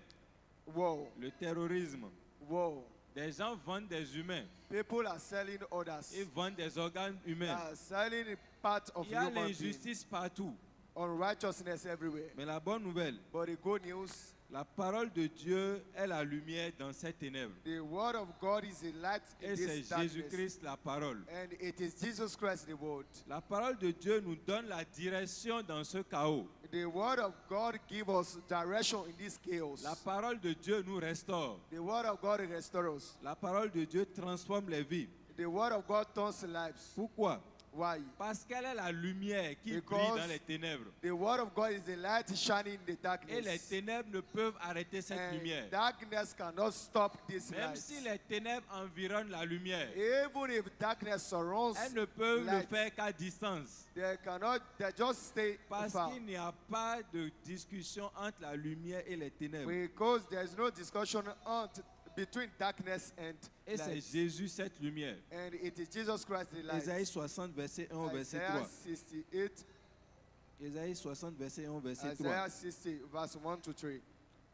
Speaker 11: war,
Speaker 10: le terrorisme.
Speaker 11: war.
Speaker 10: Des gens vendent des humains.
Speaker 11: People are selling others.
Speaker 10: Ils vendent des organes
Speaker 11: They
Speaker 10: humains.
Speaker 11: are selling part of
Speaker 10: Il y a
Speaker 11: human being.
Speaker 10: l'injustice partout.
Speaker 11: Unrighteousness everywhere.
Speaker 10: Mais la bonne nouvelle,
Speaker 11: But the good news,
Speaker 10: la parole de Dieu est la lumière dans ces ténèbres.
Speaker 11: the word of God is a light in
Speaker 10: Et c'est
Speaker 11: this darkness.
Speaker 10: Jésus-Christ la parole.
Speaker 11: And it is Jesus Christ the word.
Speaker 10: La parole de Dieu nous donne la direction dans ce chaos.
Speaker 11: The word of God gives us direction in this chaos.
Speaker 10: La parole de Dieu nous restaure.
Speaker 11: The word of God restores us.
Speaker 10: La parole de Dieu transforme les vies.
Speaker 11: The word of God turns lives.
Speaker 10: Pourquoi?
Speaker 11: Why?
Speaker 10: Parce qu'elle est la lumière qui
Speaker 11: Because
Speaker 10: brille dans les ténèbres.
Speaker 11: the word of God is the light shining in the
Speaker 10: Et
Speaker 11: darkness.
Speaker 10: les ténèbres ne peuvent arrêter cette
Speaker 11: And
Speaker 10: lumière.
Speaker 11: darkness cannot stop this
Speaker 10: Même
Speaker 11: light.
Speaker 10: si les ténèbres environnent la lumière,
Speaker 11: Even if darkness surrounds,
Speaker 10: elles ne peuvent le
Speaker 11: light,
Speaker 10: faire qu'à distance.
Speaker 11: they just stay
Speaker 10: Parce
Speaker 11: far.
Speaker 10: qu'il n'y a pas de discussion entre la lumière et les ténèbres.
Speaker 11: Because there is no discussion between darkness and
Speaker 10: Et c'est
Speaker 11: light.
Speaker 10: Jésus cette lumière.
Speaker 11: And it is Jesus Christ the light.
Speaker 10: Ésaïe 60, verset 1 au verset
Speaker 11: Isaiah
Speaker 10: 3.
Speaker 11: 68,
Speaker 10: Ésaïe 60, verset 1 au verset 3.
Speaker 11: Isaiah 60, verse 1 to 3.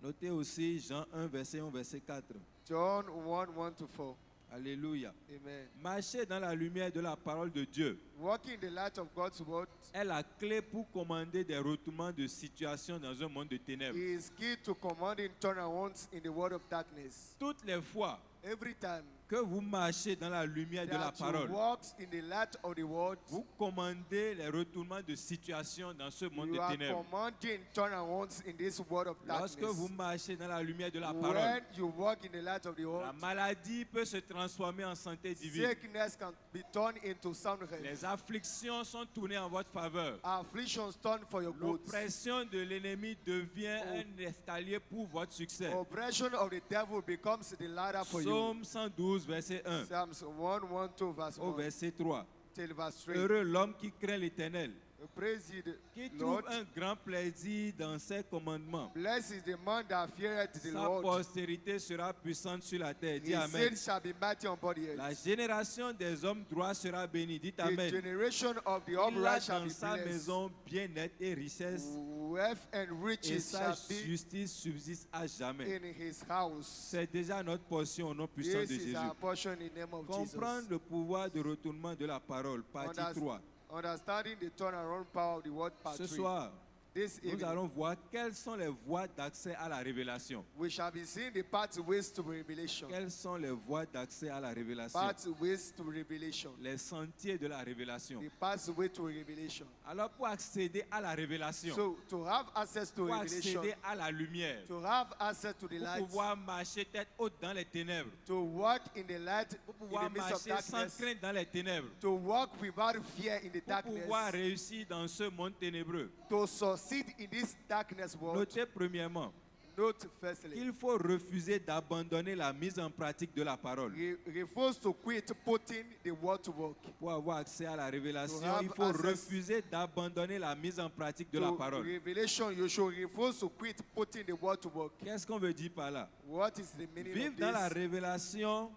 Speaker 10: Notez aussi Jean 1, verset 1 au verset 4.
Speaker 11: John 1, 1 to 4.
Speaker 10: Alléluia.
Speaker 11: Amen.
Speaker 10: Marcher dans la lumière de la parole de Dieu
Speaker 11: Walking in the light of God's word
Speaker 10: est la clé pour commander des retournements de situation dans un monde de ténèbres.
Speaker 11: is key to commanding turnarounds in the world of darkness.
Speaker 10: Toutes les fois
Speaker 11: Every time
Speaker 10: que vous marchez dans la lumière de la
Speaker 11: that you
Speaker 10: parole,
Speaker 11: walk in the light of the word,
Speaker 10: vous commandez les retournements de situation dans ce monde
Speaker 11: you
Speaker 10: de
Speaker 11: are
Speaker 10: ténèbres.
Speaker 11: commanding turnarounds in this world of
Speaker 10: Lorsque
Speaker 11: darkness.
Speaker 10: vous marchez dans la lumière de la parole,
Speaker 11: When you walk in the light of the
Speaker 10: la
Speaker 11: word,
Speaker 10: maladie peut se transformer en santé divine.
Speaker 11: sickness can be turned into sound health.
Speaker 10: Les afflictions sont tournées en votre faveur.
Speaker 11: Afflictions turn for your good.
Speaker 10: L'oppression de l'ennemi devient un escalier pour votre succès.
Speaker 11: Oppression of the devil becomes the ladder for you.
Speaker 10: Psaume 112, verset 1
Speaker 11: Psalms 112, verse
Speaker 10: au
Speaker 11: 1
Speaker 10: verset 3.
Speaker 11: till verse 3.
Speaker 10: Heureux l'homme qui craint l'Éternel,
Speaker 11: Praise ye the
Speaker 10: qui
Speaker 11: Lord.
Speaker 10: trouve un grand plaisir dans ses commandements.
Speaker 11: Blessed is the man that feareth the
Speaker 10: Sa
Speaker 11: Lord.
Speaker 10: postérité sera puissante sur la terre. Dis
Speaker 11: His
Speaker 10: Amen.
Speaker 11: seed shall be mighty on body.
Speaker 10: La génération des hommes droits sera bénie. Dites
Speaker 11: The
Speaker 10: Amen.
Speaker 11: generation of the
Speaker 10: Il a
Speaker 11: upright shall
Speaker 10: dans
Speaker 11: be
Speaker 10: sa
Speaker 11: blessed.
Speaker 10: maison bien-être et richesse,
Speaker 11: Wealth and
Speaker 10: et
Speaker 11: riches
Speaker 10: sa
Speaker 11: shall be
Speaker 10: justice subsiste à jamais.
Speaker 11: in his house.
Speaker 10: C'est déjà notre portion au nom puissant
Speaker 11: This
Speaker 10: de
Speaker 11: is
Speaker 10: Jésus.
Speaker 11: our portion in the name of
Speaker 10: Comprendre
Speaker 11: Jesus.
Speaker 10: le pouvoir de retournement de la parole, partie 3.
Speaker 11: Understanding the turnaround power of the word part
Speaker 10: Ce
Speaker 11: 3.
Speaker 10: soir,
Speaker 11: This
Speaker 10: nous
Speaker 11: evening,
Speaker 10: allons voir quelles sont les voies d'accès à la révélation.
Speaker 11: we shall be seeing the pathways to revelation.
Speaker 10: Quelles sont les voies d'accès à la révélation?
Speaker 11: Pathways to revelation.
Speaker 10: Les sentiers de la révélation.
Speaker 11: The pathway to revelation.
Speaker 10: Alors pour accéder à la révélation,
Speaker 11: So to have access to
Speaker 10: pour
Speaker 11: revelation,
Speaker 10: accéder à la lumière,
Speaker 11: to have access to the
Speaker 10: pour
Speaker 11: light,
Speaker 10: pouvoir marcher tête haute dans les ténèbres,
Speaker 11: to walk in the light
Speaker 10: pour
Speaker 11: in
Speaker 10: pouvoir
Speaker 11: the midst of
Speaker 10: marcher sans
Speaker 11: darkness,
Speaker 10: crainte dans les ténèbres,
Speaker 11: to walk without fear in the
Speaker 10: pour pouvoir
Speaker 11: darkness,
Speaker 10: réussir dans ce monde ténébreux.
Speaker 11: to succeed in this darkness world.
Speaker 10: Notez premièrement
Speaker 11: Note firstly,
Speaker 10: qu'il faut refuser d'abandonner la mise en pratique de la parole.
Speaker 11: refuse to quit putting the word to work.
Speaker 10: Pour avoir accès à la révélation,
Speaker 11: To have
Speaker 10: il faut
Speaker 11: access
Speaker 10: refuser d'abandonner la mise en pratique de la
Speaker 11: To
Speaker 10: parole.
Speaker 11: revelation, you should refuse to quit putting the word to work.
Speaker 10: Qu'est-ce qu'on veut dire par là?
Speaker 11: What is the meaning
Speaker 10: Vivre
Speaker 11: of
Speaker 10: dans la
Speaker 11: this?
Speaker 10: révélation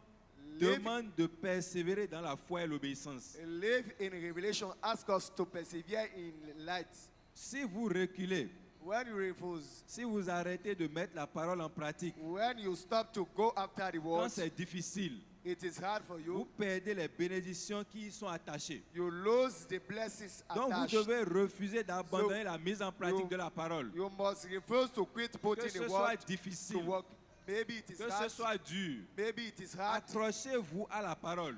Speaker 11: Live-
Speaker 10: demande de persévérer dans la foi et l'obéissance.
Speaker 11: Live in revelation asks us to persevere in light.
Speaker 10: Si vous reculez,
Speaker 11: When you refuse,
Speaker 10: si vous arrêtez de mettre la parole en pratique,
Speaker 11: when you stop to go after the
Speaker 10: quand
Speaker 11: word,
Speaker 10: c'est difficile,
Speaker 11: it is hard for
Speaker 10: vous
Speaker 11: you.
Speaker 10: perdez les bénédictions qui y sont attachées.
Speaker 11: You lose the blessings
Speaker 10: Donc vous
Speaker 11: attached.
Speaker 10: devez refuser d'abandonner
Speaker 11: So,
Speaker 10: la mise en pratique
Speaker 11: you-
Speaker 10: de la parole.
Speaker 11: You must refuse to quit
Speaker 10: Que
Speaker 11: putting
Speaker 10: ce
Speaker 11: the
Speaker 10: soit
Speaker 11: word to
Speaker 10: difficile,
Speaker 11: work. Maybe it is
Speaker 10: que ce
Speaker 11: hard.
Speaker 10: soit dur,
Speaker 11: Maybe it is hard.
Speaker 10: accrochez-vous à la parole.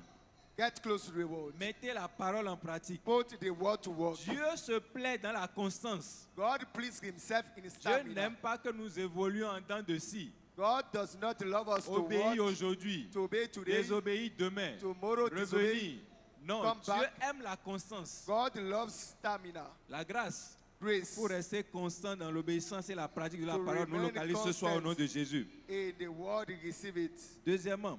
Speaker 11: Get close to the word.
Speaker 10: Mettez la parole en pratique.
Speaker 11: Put the word to work.
Speaker 10: Dieu se plaît dans la constance.
Speaker 11: God pleases himself in his
Speaker 10: Dieu
Speaker 11: stamina.
Speaker 10: n'aime pas que nous évoluions en dents de scie.
Speaker 11: God does not love us to
Speaker 10: Obéis
Speaker 11: walk,
Speaker 10: aujourd'hui,
Speaker 11: to obey today,
Speaker 10: désobéis demain,
Speaker 11: tomorrow disobey.
Speaker 10: revenir. Non,
Speaker 11: Come
Speaker 10: Dieu
Speaker 11: back.
Speaker 10: aime la constance,
Speaker 11: God loves stamina,
Speaker 10: la grâce.
Speaker 11: grace,
Speaker 10: Pour rester constant dans l'obéissance et la pratique de la
Speaker 11: To
Speaker 10: parole, nous
Speaker 11: remain
Speaker 10: localisons ce soir au nom de Jésus.
Speaker 11: in the word, receive it.
Speaker 10: Deuxièmement,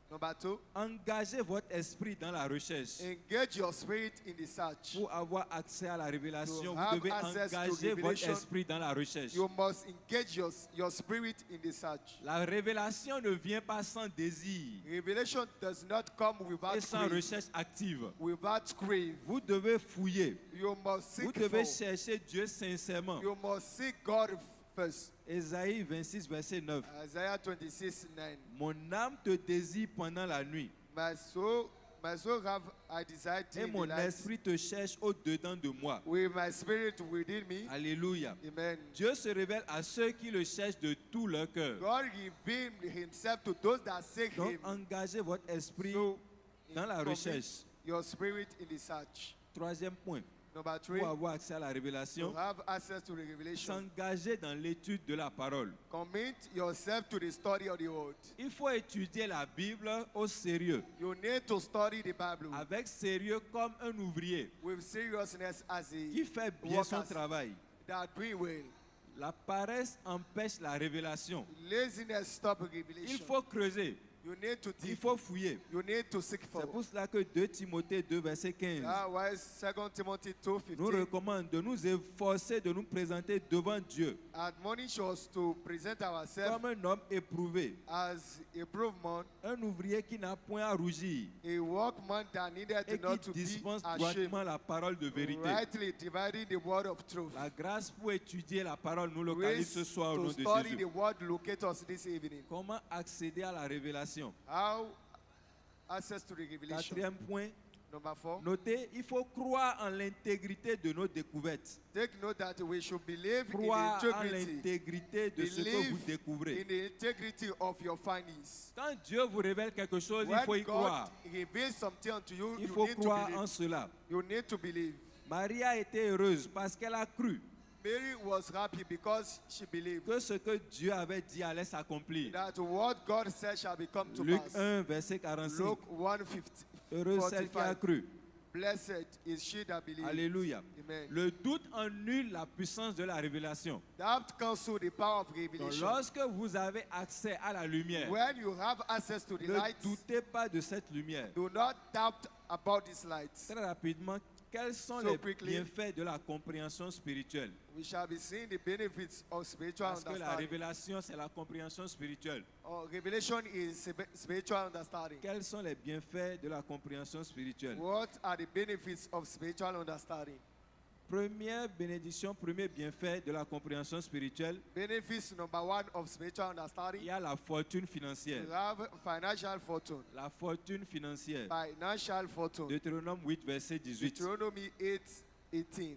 Speaker 11: Number 2,
Speaker 10: engagez votre esprit dans la recherche.
Speaker 11: engage your spirit in the search.
Speaker 10: Pour avoir accès à la révélation,
Speaker 11: To
Speaker 10: vous
Speaker 11: have
Speaker 10: devez
Speaker 11: access to
Speaker 10: engager votre
Speaker 11: revelation,
Speaker 10: esprit dans la recherche.
Speaker 11: You must engage your spirit in the search.
Speaker 10: La révélation ne vient pas sans désir
Speaker 11: Revelation does not come without
Speaker 10: et sans
Speaker 11: crave.
Speaker 10: recherche active.
Speaker 11: Without crave.
Speaker 10: Vous devez fouiller.
Speaker 11: You must
Speaker 10: Vous
Speaker 11: seek
Speaker 10: devez
Speaker 11: for.
Speaker 10: chercher Dieu sincèrement.
Speaker 11: You must seek God first.
Speaker 10: Ésaïe 26, verset 9.
Speaker 11: Isaiah 26:9.
Speaker 10: Mon âme te désire pendant la nuit
Speaker 11: My soul have I desired thee
Speaker 10: et
Speaker 11: in the
Speaker 10: mon
Speaker 11: light.
Speaker 10: esprit te cherche au-dedans de moi.
Speaker 11: With my spirit within me.
Speaker 10: Alléluia.
Speaker 11: Amen.
Speaker 10: Dieu se révèle à ceux qui le cherchent de tout leur cœur.
Speaker 11: God revealed himself to those that seek
Speaker 10: Donc
Speaker 11: him.
Speaker 10: engagez votre esprit
Speaker 11: So,
Speaker 10: dans la
Speaker 11: commit
Speaker 10: recherche.
Speaker 11: your spirit in the search.
Speaker 10: Troisième point,
Speaker 11: Number 3,
Speaker 10: pour avoir accès à la révélation,
Speaker 11: to have access to the revelation.
Speaker 10: s'engager dans l'étude de la parole.
Speaker 11: Commit yourself to the study of the word.
Speaker 10: Il faut étudier la Bible au sérieux,
Speaker 11: You need to study the Bible
Speaker 10: avec sérieux comme un ouvrier
Speaker 11: with seriousness as
Speaker 10: qui
Speaker 11: a
Speaker 10: fait bien son
Speaker 11: worker
Speaker 10: travail.
Speaker 11: that doing well.
Speaker 10: La paresse empêche la révélation.
Speaker 11: Laziness stop
Speaker 10: Il
Speaker 11: revelation.
Speaker 10: faut creuser,
Speaker 11: You need to
Speaker 10: il
Speaker 11: dig.
Speaker 10: faut fouiller.
Speaker 11: You need to seek for.
Speaker 10: C'est pour cela que 2 Timothée 2, verset 15
Speaker 11: That's why 2 Timothy
Speaker 10: nous
Speaker 11: 2:15
Speaker 10: recommande de nous efforcer de nous présenter devant Dieu
Speaker 11: admonish us to present ourselves
Speaker 10: comme un homme éprouvé,
Speaker 11: as a proof man,
Speaker 10: un ouvrier qui n'a point à rougir
Speaker 11: a workman that needed
Speaker 10: et
Speaker 11: not
Speaker 10: qui
Speaker 11: to be
Speaker 10: dispense
Speaker 11: ashamed,
Speaker 10: droitement la parole de vérité.
Speaker 11: rightly dividing the word of truth.
Speaker 10: La grâce pour étudier la parole nous localise ce
Speaker 11: Grace
Speaker 10: soir au
Speaker 11: to
Speaker 10: nom de
Speaker 11: study
Speaker 10: Jésus.
Speaker 11: the word locate us this evening.
Speaker 10: Comment accéder à la révélation?
Speaker 11: How access to the revelation.
Speaker 10: Quatrième point,
Speaker 11: Number 4.
Speaker 10: notez, il faut croire en l'intégrité de nos découvertes.
Speaker 11: Take note that we should believe in
Speaker 10: Croire
Speaker 11: the
Speaker 10: en
Speaker 11: integrity.
Speaker 10: l'intégrité de ce que
Speaker 11: Believe
Speaker 10: vous découvrez.
Speaker 11: in the integrity of your findings.
Speaker 10: Quand Dieu vous révèle quelque chose, il faut
Speaker 11: When
Speaker 10: y
Speaker 11: God
Speaker 10: croire.
Speaker 11: reveals something unto you,
Speaker 10: Il
Speaker 11: you
Speaker 10: faut
Speaker 11: need to
Speaker 10: croire en
Speaker 11: believe.
Speaker 10: cela.
Speaker 11: You need to believe.
Speaker 10: Marie a été heureuse parce qu'elle a cru
Speaker 11: Mary was happy because she believed
Speaker 10: que ce que Dieu avait dit allait s'accomplir.
Speaker 11: that what God said shall become to
Speaker 10: Luc
Speaker 11: pass.
Speaker 10: 1, verset 45.
Speaker 11: Luke 1:50.
Speaker 10: Heureuse celle qui a
Speaker 11: 45.
Speaker 10: cru.
Speaker 11: Blessed is she that believes.
Speaker 10: Alléluia.
Speaker 11: Amen.
Speaker 10: Le doute annule la puissance de la révélation.
Speaker 11: Doubt cancels the power of
Speaker 10: Donc,
Speaker 11: revelation.
Speaker 10: lorsque vous avez accès à la lumière,
Speaker 11: When you have access to the
Speaker 10: ne
Speaker 11: light,
Speaker 10: doutez pas de cette lumière.
Speaker 11: do not doubt about this light.
Speaker 10: Très rapidement, quels sont
Speaker 11: So
Speaker 10: les
Speaker 11: quickly,
Speaker 10: bienfaits de la compréhension spirituelle?
Speaker 11: We shall be seeing the benefits of spiritual
Speaker 10: Parce que la
Speaker 11: understanding.
Speaker 10: révélation, c'est la compréhension spirituelle.
Speaker 11: Revelation is spiritual understanding.
Speaker 10: Quels sont les bienfaits de la compréhension spirituelle?
Speaker 11: What are the benefits of spiritual understanding?
Speaker 10: Première bénédiction, premier bienfait de la compréhension spirituelle,
Speaker 11: Benefits number 1 of spiritual
Speaker 10: il
Speaker 11: understanding.
Speaker 10: y a la fortune financière.
Speaker 11: You have financial fortune.
Speaker 10: La fortune financière.
Speaker 11: Financial fortune.
Speaker 10: Deutéronome 8, verset 18.
Speaker 11: Deuteronomy 8:18.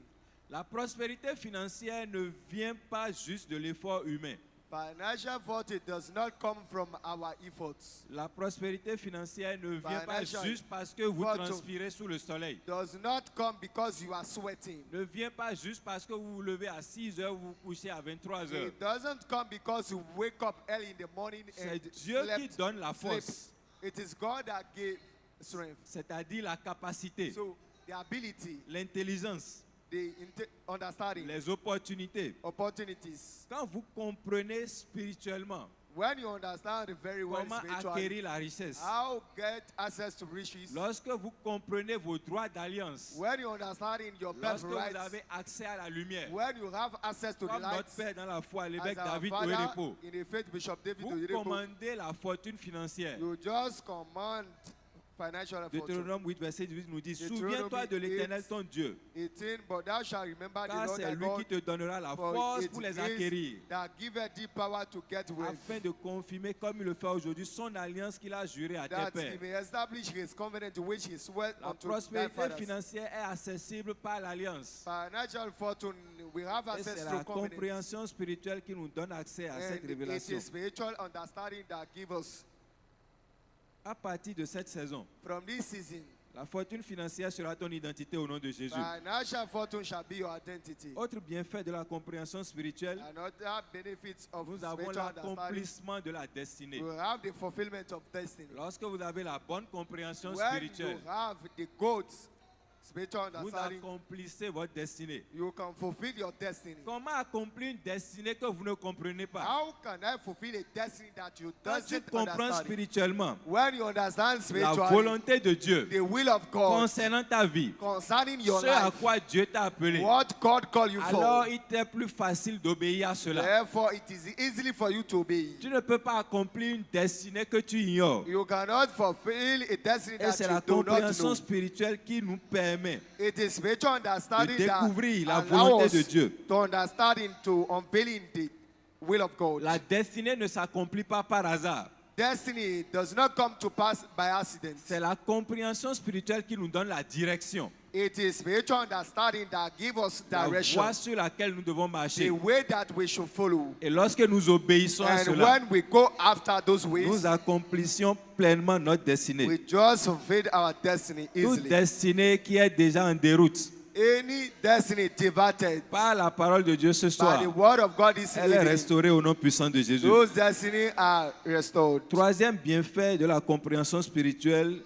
Speaker 10: La prospérité financière ne vient pas juste de l'effort humain.
Speaker 11: Financial fortune does not come from our efforts.
Speaker 10: La prospérité financière ne vient pas
Speaker 11: Financial
Speaker 10: juste parce que vous
Speaker 11: fortune
Speaker 10: transpirez sous le soleil.
Speaker 11: Does not come because you are sweating.
Speaker 10: Ne vient pas juste parce que vous vous levez à 6 heures, vous vous couchez à 23 heures.
Speaker 11: It doesn't come because you wake up early in the morning and
Speaker 10: C'est Dieu qui
Speaker 11: slept,
Speaker 10: donne la
Speaker 11: sleep.
Speaker 10: force,
Speaker 11: It is God that gave strength.
Speaker 10: c'est-à-dire la capacité,
Speaker 11: So the ability,
Speaker 10: l'intelligence,
Speaker 11: the understanding,
Speaker 10: les opportunités.
Speaker 11: opportunities.
Speaker 10: Quand vous comprenez spirituellement
Speaker 11: When you understand very well
Speaker 10: comment
Speaker 11: spiritually,
Speaker 10: acquérir la richesse,
Speaker 11: how get access to riches,
Speaker 10: lorsque vous comprenez vos droits d'alliance,
Speaker 11: when you understand in your
Speaker 10: lorsque vous
Speaker 11: birthright,
Speaker 10: avez accès à la lumière,
Speaker 11: when you have access to the
Speaker 10: comme notre
Speaker 11: lights,
Speaker 10: Père dans la foi,
Speaker 11: as
Speaker 10: l'évêque
Speaker 11: our
Speaker 10: David
Speaker 11: father
Speaker 10: Oyedepo,
Speaker 11: in the faith, Bishop David
Speaker 10: vous
Speaker 11: Oyedepo,
Speaker 10: commandez la fortune financière.
Speaker 11: you just command financial fortune.
Speaker 10: Deutéronome 8, verset 18 nous dit,
Speaker 11: Deutéronome
Speaker 10: souviens-toi de l'Éternel
Speaker 11: 8,
Speaker 10: ton Dieu,
Speaker 11: 18, but thou shalt remember the
Speaker 10: car
Speaker 11: Lord
Speaker 10: c'est
Speaker 11: thy
Speaker 10: lui
Speaker 11: God,
Speaker 10: qui te donnera la
Speaker 11: for
Speaker 10: force
Speaker 11: it
Speaker 10: pour les
Speaker 11: is
Speaker 10: acquérir,
Speaker 11: that giveth thee power to get wealth,
Speaker 10: afin de confirmer comme il le fait aujourd'hui son alliance qu'il a jurée à tes
Speaker 11: that he
Speaker 10: pères.
Speaker 11: may establish his covenant which he swore
Speaker 10: La
Speaker 11: unto thy
Speaker 10: prospérité
Speaker 11: fathers.
Speaker 10: financière est accessible par l'alliance.
Speaker 11: Financial fortune, we have
Speaker 10: Et
Speaker 11: access
Speaker 10: c'est
Speaker 11: through
Speaker 10: la
Speaker 11: covenant.
Speaker 10: compréhension spirituelle qui nous donne accès à cette
Speaker 11: And it
Speaker 10: révélation.
Speaker 11: is spiritual understanding that gives us
Speaker 10: À partir de cette saison,
Speaker 11: from this season.
Speaker 10: la fortune financière sera ton identité au nom de Jésus.
Speaker 11: Financial fortune shall be your identity.
Speaker 10: Autre bienfait de la compréhension spirituelle,
Speaker 11: Another benefits of
Speaker 10: nous avons
Speaker 11: spiritual understanding,
Speaker 10: l'accomplissement de la destinée.
Speaker 11: we have the fulfillment of destiny.
Speaker 10: Lorsque vous avez la bonne compréhension
Speaker 11: When you
Speaker 10: spirituelle,
Speaker 11: have the good spiritual
Speaker 10: vous
Speaker 11: understanding,
Speaker 10: accomplissez votre destinée.
Speaker 11: you can fulfill your destiny.
Speaker 10: Comment accomplir une destinée que vous ne comprenez pas?
Speaker 11: How can I fulfill a destiny that you
Speaker 10: Quand tu
Speaker 11: doesn't
Speaker 10: comprends
Speaker 11: understand?
Speaker 10: spirituellement
Speaker 11: When you understand
Speaker 10: la
Speaker 11: spiritually,
Speaker 10: volonté de Dieu
Speaker 11: the will of God
Speaker 10: concernant ta vie,
Speaker 11: concerning your
Speaker 10: ce à
Speaker 11: life,
Speaker 10: quoi Dieu t'a appelé,
Speaker 11: what God called you
Speaker 10: alors
Speaker 11: for,
Speaker 10: il t'est plus facile d'obéir à cela.
Speaker 11: therefore it is easily for you to obey.
Speaker 10: Tu ne peux pas accomplir une destinée que tu ignores.
Speaker 11: You cannot fulfill a destiny
Speaker 10: Et
Speaker 11: that
Speaker 10: c'est
Speaker 11: you
Speaker 10: la
Speaker 11: do not
Speaker 10: compréhension
Speaker 11: know.
Speaker 10: spirituelle qui nous permet
Speaker 11: It is spiritual understanding
Speaker 10: de
Speaker 11: that
Speaker 10: découvrir la
Speaker 11: allows
Speaker 10: volonté
Speaker 11: us
Speaker 10: de Dieu.
Speaker 11: to understanding, to unveiling the will of God.
Speaker 10: La destinée ne s'accomplit pas par hasard.
Speaker 11: Destiny does not come to pass by accident.
Speaker 10: C'est la compréhension spirituelle qui nous donne la direction,
Speaker 11: It is spiritual understanding that gives us
Speaker 10: la
Speaker 11: direction,
Speaker 10: voie sur laquelle nous devons
Speaker 11: the
Speaker 10: marcher.
Speaker 11: way that we should follow.
Speaker 10: Et lorsque nous obéissons à
Speaker 11: And
Speaker 10: cela,
Speaker 11: when we go after those ways,
Speaker 10: nous accomplissons pleinement notre destinée.
Speaker 11: we just fulfill our destiny
Speaker 10: Toute
Speaker 11: easily.
Speaker 10: destinée qui est déjà en déroute
Speaker 11: Any destiny diverted
Speaker 10: par la parole de Dieu ce
Speaker 11: by
Speaker 10: soir,
Speaker 11: the word of God this
Speaker 10: elle est
Speaker 11: evening,
Speaker 10: restaurée au nom puissant de Jésus.
Speaker 11: those destiny are restored.
Speaker 10: Troisième bienfait de la compréhension spirituelle,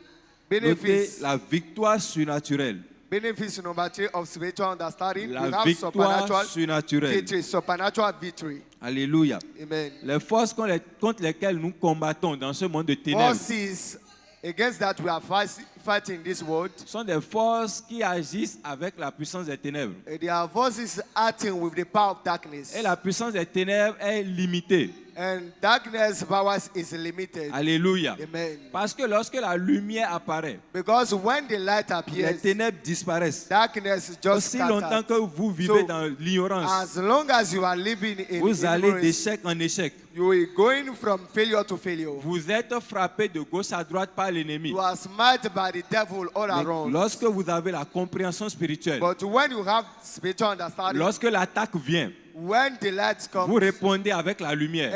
Speaker 10: notez
Speaker 11: Benefits.
Speaker 10: la victoire surnaturelle.
Speaker 11: Benefits number 3 of spiritual understanding.
Speaker 10: La
Speaker 11: we have
Speaker 10: victoire
Speaker 11: supernatural
Speaker 10: surnaturelle.
Speaker 11: victory. Supernatural victory.
Speaker 10: Alléluia.
Speaker 11: Amen.
Speaker 10: Les forces contre lesquelles nous combattons dans ce monde de ténèbres
Speaker 11: Forces against that we are fighting this world.
Speaker 10: sont des forces qui agissent avec la puissance des ténèbres.
Speaker 11: They are forces acting with the power of darkness.
Speaker 10: Et la puissance des ténèbres est limitée.
Speaker 11: And darkness powers is limited.
Speaker 10: Alléluia.
Speaker 11: Amen.
Speaker 10: Parce que lorsque la lumière apparaît,
Speaker 11: Because when the light
Speaker 10: les
Speaker 11: appears,
Speaker 10: ténèbres disparaissent.
Speaker 11: darkness just
Speaker 10: Aussi longtemps
Speaker 11: scatters.
Speaker 10: que vous vivez
Speaker 11: So,
Speaker 10: dans l'ignorance,
Speaker 11: as long as you are living in
Speaker 10: vous allez
Speaker 11: ignorance,
Speaker 10: d'échec en échec.
Speaker 11: you are going from failure to failure.
Speaker 10: Vous êtes frappé de gauche à droite par l'ennemi.
Speaker 11: You are smite by the devil all
Speaker 10: Mais
Speaker 11: around.
Speaker 10: lorsque vous avez la compréhension spirituelle,
Speaker 11: But when you have spiritual understanding,
Speaker 10: lorsque l'attaque vient,
Speaker 11: when the light comes,
Speaker 10: vous répondez avec la lumière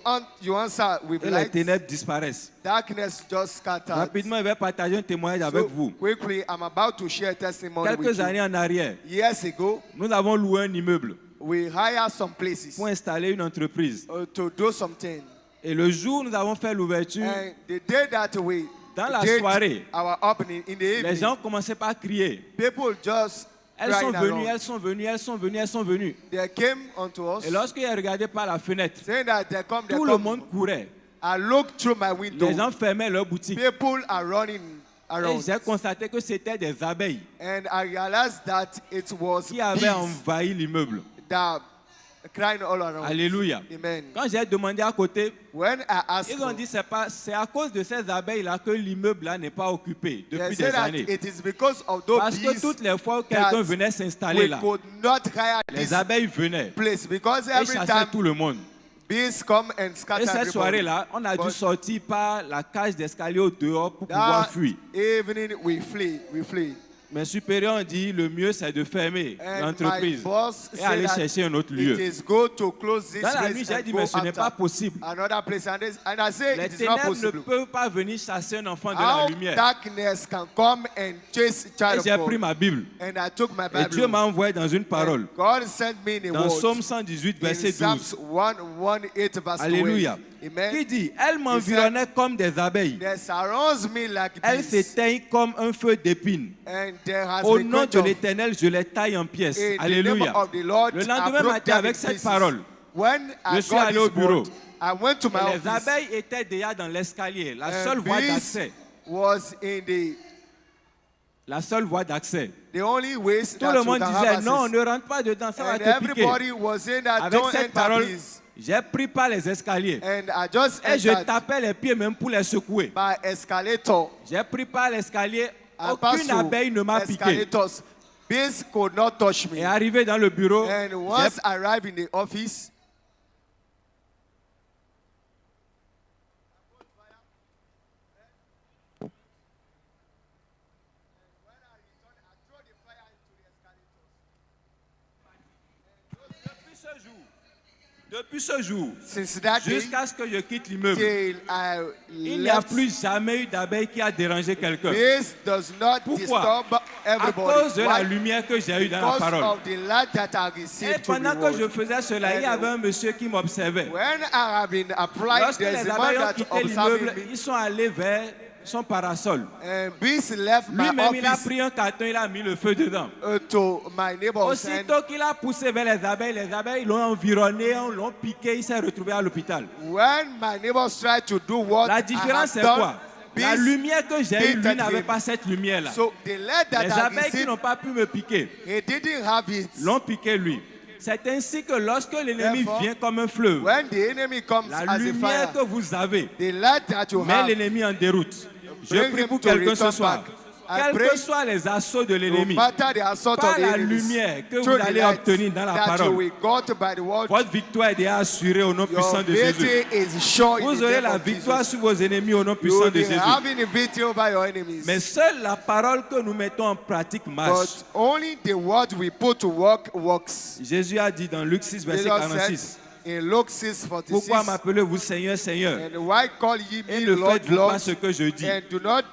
Speaker 11: and you answer with
Speaker 10: et les
Speaker 11: light,
Speaker 10: ténèbres disparaissent.
Speaker 11: darkness just scatters.
Speaker 10: Rapidement, je vais partager un témoignage avec vous.
Speaker 11: Quickly, I'm about to share a testimony with
Speaker 10: Quelques
Speaker 11: you.
Speaker 10: années en arrière,
Speaker 11: Years ago,
Speaker 10: nous avons loué un immeuble
Speaker 11: we hired some places
Speaker 10: pour installer une entreprise.
Speaker 11: to do something.
Speaker 10: Et le jour où nous avons fait l'ouverture,
Speaker 11: And the day that we
Speaker 10: dans la
Speaker 11: did
Speaker 10: soirée,
Speaker 11: our opening, in the
Speaker 10: les
Speaker 11: evening,
Speaker 10: gens commençaient par crier.
Speaker 11: people just
Speaker 10: Elles sont
Speaker 11: crying
Speaker 10: venues,
Speaker 11: around.
Speaker 10: elles sont venues, elles sont venues, elles sont venues.
Speaker 11: They came unto us,
Speaker 10: Et lorsque j'ai regardé par la fenêtre,
Speaker 11: saying that they come.
Speaker 10: tout le monde courait.
Speaker 11: I looked through my window.
Speaker 10: Les gens fermaient leurs boutiques.
Speaker 11: People are running
Speaker 10: Et
Speaker 11: around.
Speaker 10: j'ai constaté que c'était des abeilles
Speaker 11: And I realized that it was
Speaker 10: qui avaient
Speaker 11: bees
Speaker 10: envahi l'immeuble.
Speaker 11: that crying all around.
Speaker 10: Alléluia.
Speaker 11: Amen.
Speaker 10: Quand j'ai demandé à côté,
Speaker 11: When I asked
Speaker 10: ils ont dit c'est à cause de ces abeilles-là que l'immeuble-là n'est pas occupé
Speaker 11: they
Speaker 10: depuis
Speaker 11: said
Speaker 10: des
Speaker 11: that
Speaker 10: années.
Speaker 11: it is because of those
Speaker 10: Parce que
Speaker 11: bees
Speaker 10: toutes les fois que quelqu'un
Speaker 11: that
Speaker 10: venait s'installer
Speaker 11: we
Speaker 10: là,
Speaker 11: could not hire
Speaker 10: les
Speaker 11: this
Speaker 10: abeilles venaient
Speaker 11: place because
Speaker 10: et
Speaker 11: every
Speaker 10: chassaient
Speaker 11: time
Speaker 10: tout le monde.
Speaker 11: bees come and scatter
Speaker 10: Et cette
Speaker 11: everybody.
Speaker 10: soirée-là, on a dû
Speaker 11: But
Speaker 10: sortir par la cage d'escalier au dehors pour pouvoir
Speaker 11: that
Speaker 10: fuir.
Speaker 11: evening we flee.
Speaker 10: Mes supérieurs ont dit le mieux c'est de fermer
Speaker 11: And my
Speaker 10: l'entreprise
Speaker 11: boss
Speaker 10: et
Speaker 11: said
Speaker 10: aller
Speaker 11: that
Speaker 10: chercher un autre
Speaker 11: it
Speaker 10: lieu.
Speaker 11: is good to close this
Speaker 10: Dans la nuit,
Speaker 11: place
Speaker 10: j'ai
Speaker 11: and
Speaker 10: dit,
Speaker 11: go
Speaker 10: mais ce n'est
Speaker 11: after
Speaker 10: pas possible.
Speaker 11: another place. And I say
Speaker 10: Les
Speaker 11: it is not
Speaker 10: ténèbres ne
Speaker 11: possible.
Speaker 10: peuvent pas venir chasser un enfant de la
Speaker 11: How
Speaker 10: lumière.
Speaker 11: darkness can come and chase a
Speaker 10: Et
Speaker 11: child
Speaker 10: j'ai
Speaker 11: of
Speaker 10: pris
Speaker 11: God.
Speaker 10: ma Bible.
Speaker 11: And I took my
Speaker 10: Et Dieu
Speaker 11: Bible.
Speaker 10: m'a envoyé dans une parole.
Speaker 11: And God sent me in a
Speaker 10: Dans
Speaker 11: word.
Speaker 10: Psaume 118,
Speaker 11: In
Speaker 10: verset
Speaker 11: Psalms
Speaker 10: 12.
Speaker 11: 118 verse 12.
Speaker 10: Alléluia.
Speaker 11: Amen.
Speaker 10: Qui dit, elle m'environnait comme des abeilles.
Speaker 11: They surrounds me like
Speaker 10: Elle
Speaker 11: bees.
Speaker 10: s'éteignent comme un feu d'épine.
Speaker 11: And there has
Speaker 10: Au
Speaker 11: been
Speaker 10: nom de
Speaker 11: quench of-
Speaker 10: l'Éternel, je les taille en pièces.
Speaker 11: in the
Speaker 10: Alléluia.
Speaker 11: name of the Lord,
Speaker 10: Le
Speaker 11: I
Speaker 10: lendemain
Speaker 11: broke
Speaker 10: matin,
Speaker 11: them
Speaker 10: avec
Speaker 11: in
Speaker 10: cette
Speaker 11: pieces.
Speaker 10: parole,
Speaker 11: When I
Speaker 10: je suis
Speaker 11: got
Speaker 10: allé au
Speaker 11: this word,
Speaker 10: bureau.
Speaker 11: I went to my
Speaker 10: Et les
Speaker 11: office.
Speaker 10: abeilles étaient déjà dans l'escalier. La
Speaker 11: And
Speaker 10: seule voie
Speaker 11: bees
Speaker 10: d'accès.
Speaker 11: was in
Speaker 10: La seule voie d'accès.
Speaker 11: the only ways
Speaker 10: Tout
Speaker 11: that
Speaker 10: le
Speaker 11: you
Speaker 10: monde
Speaker 11: can
Speaker 10: disait,
Speaker 11: have
Speaker 10: non,
Speaker 11: access.
Speaker 10: ne rentre pas dedans, ça va
Speaker 11: And
Speaker 10: te piquer.
Speaker 11: everybody was saying that
Speaker 10: Avec
Speaker 11: don't
Speaker 10: cette
Speaker 11: enter,
Speaker 10: parole,
Speaker 11: please.
Speaker 10: j'ai pris par les escaliers.
Speaker 11: And I just
Speaker 10: Et je
Speaker 11: entered
Speaker 10: tapais les pieds même pour les secouer.
Speaker 11: by escalator.
Speaker 10: J'ai pris par l'escalier.
Speaker 11: I passed
Speaker 10: Aucune
Speaker 11: through
Speaker 10: abeille ne m'a piqué.
Speaker 11: escalators. Bees could not touch me.
Speaker 10: Et arrivé dans le bureau,
Speaker 11: And
Speaker 10: j'ai
Speaker 11: once I arrived in the office,
Speaker 10: depuis ce jour,
Speaker 11: since that day
Speaker 10: jusqu'à ce que je quitte l'immeuble,
Speaker 11: till I
Speaker 10: il n'y a
Speaker 11: left,
Speaker 10: plus jamais eu d'abeille qui a dérangé quelqu'un.
Speaker 11: bees does not
Speaker 10: Pourquoi?
Speaker 11: disturb
Speaker 10: À
Speaker 11: everybody.
Speaker 10: cause de la
Speaker 11: Why?
Speaker 10: lumière que j'ai eue dans la
Speaker 11: Because
Speaker 10: parole.
Speaker 11: of the light that I
Speaker 10: Et
Speaker 11: received to
Speaker 10: pendant
Speaker 11: the
Speaker 10: que je
Speaker 11: world.
Speaker 10: faisais cela, il y avait un monsieur qui m'observait.
Speaker 11: When I have been applied,
Speaker 10: Lorsque
Speaker 11: there's
Speaker 10: les
Speaker 11: a man
Speaker 10: abeilles ont
Speaker 11: that
Speaker 10: quitté
Speaker 11: observing
Speaker 10: l'immeuble,
Speaker 11: me.
Speaker 10: ils sont allés vers son parasol.
Speaker 11: And bees left my
Speaker 10: Lui-même, il a
Speaker 11: office
Speaker 10: pris un carton, il a mis le feu dedans.
Speaker 11: to my neighbors. And
Speaker 10: Aussitôt qu'il a poussé vers les abeilles l'ont environné, l'ont piqué, il s'est retrouvé à l'hôpital.
Speaker 11: when my neighbors tried to do what
Speaker 10: La
Speaker 11: I
Speaker 10: différence, c'est
Speaker 11: have
Speaker 10: quoi?
Speaker 11: done,
Speaker 10: La
Speaker 11: bees
Speaker 10: lumière que j'ai eue, lui
Speaker 11: hated
Speaker 10: n'avait
Speaker 11: him.
Speaker 10: pas cette lumière-là.
Speaker 11: So the light that
Speaker 10: Les
Speaker 11: I
Speaker 10: abeilles qui
Speaker 11: received,
Speaker 10: n'ont pas pu me piquer
Speaker 11: he didn't have it.
Speaker 10: l'ont piqué lui. C'est ainsi que lorsque l'ennemi
Speaker 11: Therefore,
Speaker 10: vient comme un fleuve,
Speaker 11: When the enemy comes
Speaker 10: la
Speaker 11: as a
Speaker 10: lumière
Speaker 11: fire,
Speaker 10: que vous avez
Speaker 11: the light that you
Speaker 10: met
Speaker 11: have,
Speaker 10: l'ennemi en déroute. Je
Speaker 11: Bring
Speaker 10: prie
Speaker 11: him
Speaker 10: pour
Speaker 11: to
Speaker 10: quelqu'un ce
Speaker 11: return
Speaker 10: soir.
Speaker 11: back. I
Speaker 10: Quels
Speaker 11: pray
Speaker 10: que soient les assauts de
Speaker 11: no
Speaker 10: l'ennemi,
Speaker 11: matter the assault
Speaker 10: par
Speaker 11: of the
Speaker 10: la
Speaker 11: enemies,
Speaker 10: lumière que vous
Speaker 11: through the
Speaker 10: allez
Speaker 11: light
Speaker 10: obtenir dans la
Speaker 11: that you
Speaker 10: parole,
Speaker 11: will got by the word,
Speaker 10: votre victoire est déjà assurée au nom
Speaker 11: your
Speaker 10: puissant de Jésus.
Speaker 11: victory is sure in
Speaker 10: Vous
Speaker 11: the
Speaker 10: aurez
Speaker 11: name
Speaker 10: la
Speaker 11: of
Speaker 10: victoire
Speaker 11: Jesus.
Speaker 10: sur vos ennemis au nom
Speaker 11: You
Speaker 10: puissant
Speaker 11: will
Speaker 10: de
Speaker 11: be
Speaker 10: Jésus.
Speaker 11: having a victory over your enemies.
Speaker 10: Mais seule la parole que nous mettons en pratique marche.
Speaker 11: But only the word we put to work works.
Speaker 10: Jésus a dit dans Luc 6, verset
Speaker 11: Jesus
Speaker 10: 46,
Speaker 11: said in Luke 6:46,
Speaker 10: pourquoi m'appelez-vous Seigneur, Seigneur,
Speaker 11: and why call ye
Speaker 10: et
Speaker 11: me
Speaker 10: ne
Speaker 11: Lord,
Speaker 10: faites-vous pas
Speaker 11: Lord,
Speaker 10: ce que je dis?
Speaker 11: and do not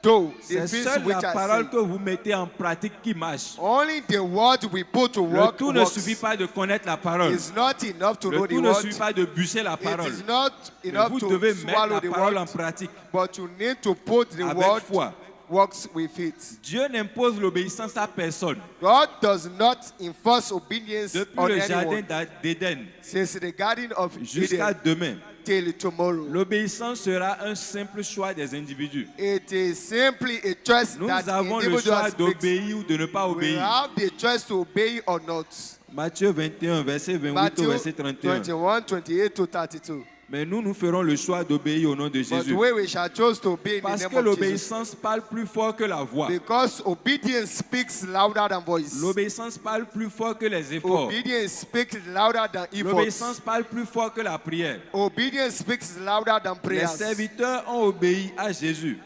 Speaker 11: do the
Speaker 10: C'est
Speaker 11: things
Speaker 10: seule
Speaker 11: which
Speaker 10: la
Speaker 11: I
Speaker 10: parole
Speaker 11: say.
Speaker 10: que vous mettez en pratique qui marche.
Speaker 11: Only the word we put to
Speaker 10: Le
Speaker 11: work
Speaker 10: tout ne
Speaker 11: works.
Speaker 10: suffit pas de connaître la parole.
Speaker 11: It's not enough to
Speaker 10: Le
Speaker 11: know the
Speaker 10: tout ne
Speaker 11: word.
Speaker 10: suffit pas de bûcher la
Speaker 11: It
Speaker 10: parole.
Speaker 11: is not
Speaker 10: Mais
Speaker 11: enough
Speaker 10: vous
Speaker 11: to
Speaker 10: devez mettre
Speaker 11: swallow
Speaker 10: la
Speaker 11: the
Speaker 10: parole en
Speaker 11: word,
Speaker 10: pratique
Speaker 11: but you need to put the
Speaker 10: avec
Speaker 11: word
Speaker 10: foi.
Speaker 11: works with it.
Speaker 10: Dieu n'impose l'obéissance à personne.
Speaker 11: God does not enforce obedience
Speaker 10: Depuis
Speaker 11: on
Speaker 10: le jardin
Speaker 11: anyone.
Speaker 10: d'Éden
Speaker 11: Since the garden of
Speaker 10: jusqu'à
Speaker 11: Eden
Speaker 10: demain,
Speaker 11: till tomorrow,
Speaker 10: l'obéissance sera un simple choix des individus.
Speaker 11: it is simply a choice
Speaker 10: Nous
Speaker 11: that
Speaker 10: avons le choix
Speaker 11: individuals make.
Speaker 10: d'obéir ou de ne pas
Speaker 11: We
Speaker 10: obéir.
Speaker 11: have the choice to obey or not.
Speaker 10: Matthieu 21, verset 28 au
Speaker 11: Matthew
Speaker 10: verset 31.
Speaker 11: 21, 28 to 32.
Speaker 10: Mais nous ferons le choix d'obéir au nom de
Speaker 11: But
Speaker 10: Jésus.
Speaker 11: we shall choose to obey in the
Speaker 10: Parce
Speaker 11: name
Speaker 10: que
Speaker 11: of Jesus.
Speaker 10: l'obéissance parle plus fort que la voix.
Speaker 11: Because obedience speaks louder than voice.
Speaker 10: L'obéissance parle plus fort que les efforts.
Speaker 11: Obedience speaks louder than efforts.
Speaker 10: L'obéissance parle plus fort que la prière.
Speaker 11: Obedience speaks louder than
Speaker 10: Les
Speaker 11: prayers.
Speaker 10: serviteurs ont obéi à Jésus.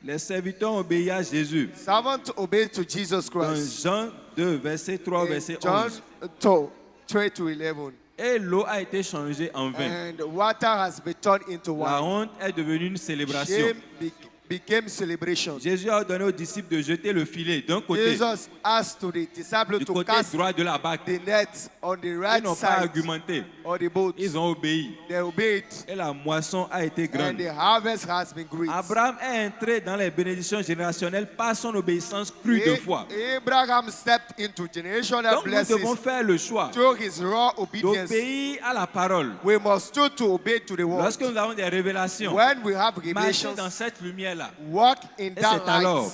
Speaker 10: Les serviteurs ont obéi à Jésus.
Speaker 11: Servants obey to Jesus
Speaker 10: Dans
Speaker 11: Christ.
Speaker 10: Jean 2, verset 3,
Speaker 11: In
Speaker 10: verset
Speaker 11: John
Speaker 10: 11.
Speaker 11: 2, 3 to 11.
Speaker 10: Et l'eau a été changée en vin.
Speaker 11: And water has been turned into
Speaker 10: La
Speaker 11: wine.
Speaker 10: honte est devenue une célébration.
Speaker 11: Shame became celebration.
Speaker 10: Jésus a ordonné aux disciples de jeter le filet d'un côté,
Speaker 11: Jesus asked to the disciples
Speaker 10: du
Speaker 11: to
Speaker 10: côté
Speaker 11: cast
Speaker 10: droit de la barque.
Speaker 11: the net on the
Speaker 10: Ils
Speaker 11: right
Speaker 10: n'ont pas
Speaker 11: side
Speaker 10: argumenté.
Speaker 11: of the boat.
Speaker 10: Ils ont obéi.
Speaker 11: They obeyed,
Speaker 10: Et la moisson a été
Speaker 11: and
Speaker 10: grande.
Speaker 11: the harvest has been great.
Speaker 10: Abraham est entré dans les bénédictions générationnelles par son obéissance crue de foi.
Speaker 11: Abraham stepped into generational
Speaker 10: Donc nous devons
Speaker 11: blessings
Speaker 10: faire le choix
Speaker 11: through his raw obedience.
Speaker 10: d'obéir à la parole.
Speaker 11: We must choose to obey to the word.
Speaker 10: Lorsque nous avons des révélations,
Speaker 11: When we have
Speaker 10: marcher
Speaker 11: revelations,
Speaker 10: dans cette lumière-là,
Speaker 11: walk in
Speaker 10: Et
Speaker 11: that
Speaker 10: c'est alors
Speaker 11: light.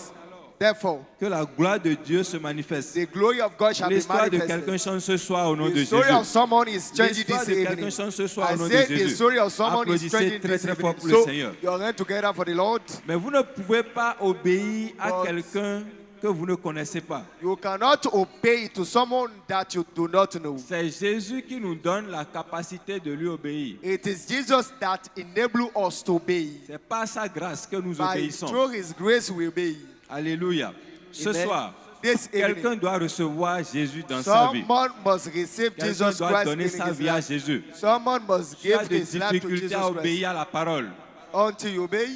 Speaker 11: Therefore,
Speaker 10: que la gloire de Dieu se manifeste.
Speaker 11: the glory of God shall be
Speaker 10: L'histoire de
Speaker 11: manifested.
Speaker 10: quelqu'un chante ce soir au nom de
Speaker 11: The story of
Speaker 10: Jésus.
Speaker 11: someone is changing
Speaker 10: L'histoire
Speaker 11: this
Speaker 10: de quelqu'un
Speaker 11: evening.
Speaker 10: chante ce soir
Speaker 11: I
Speaker 10: au nom de
Speaker 11: say the
Speaker 10: Jésus.
Speaker 11: story of someone is
Speaker 10: Applaudissez
Speaker 11: changing
Speaker 10: très
Speaker 11: this
Speaker 10: très fort
Speaker 11: evening.
Speaker 10: pour le
Speaker 11: So,
Speaker 10: Seigneur.
Speaker 11: you're hand together for the Lord.
Speaker 10: Mais vous ne pouvez pas obéir à
Speaker 11: But-
Speaker 10: quelqu'un que vous ne connaissez pas.
Speaker 11: You cannot obey to someone that you do not know.
Speaker 10: C'est Jésus qui nous donne la capacité de lui obéir.
Speaker 11: It is Jesus that enables us to obey.
Speaker 10: C'est par sa grâce que nous
Speaker 11: By
Speaker 10: obéissons.
Speaker 11: through His grace we obey.
Speaker 10: Alléluia. Ce
Speaker 11: Amen.
Speaker 10: soir,
Speaker 11: This
Speaker 10: quelqu'un
Speaker 11: evening,
Speaker 10: doit recevoir Jésus dans sa vie.
Speaker 11: someone must receive
Speaker 10: Quelqu'un
Speaker 11: Jesus
Speaker 10: doit
Speaker 11: Christ
Speaker 10: donner
Speaker 11: in
Speaker 10: sa
Speaker 11: his
Speaker 10: vie à
Speaker 11: life.
Speaker 10: Jésus.
Speaker 11: Someone must
Speaker 10: Tu as
Speaker 11: give
Speaker 10: des
Speaker 11: his life to
Speaker 10: difficultés
Speaker 11: Jesus
Speaker 10: à
Speaker 11: Christ.
Speaker 10: obéir à la parole.
Speaker 11: Until you obey,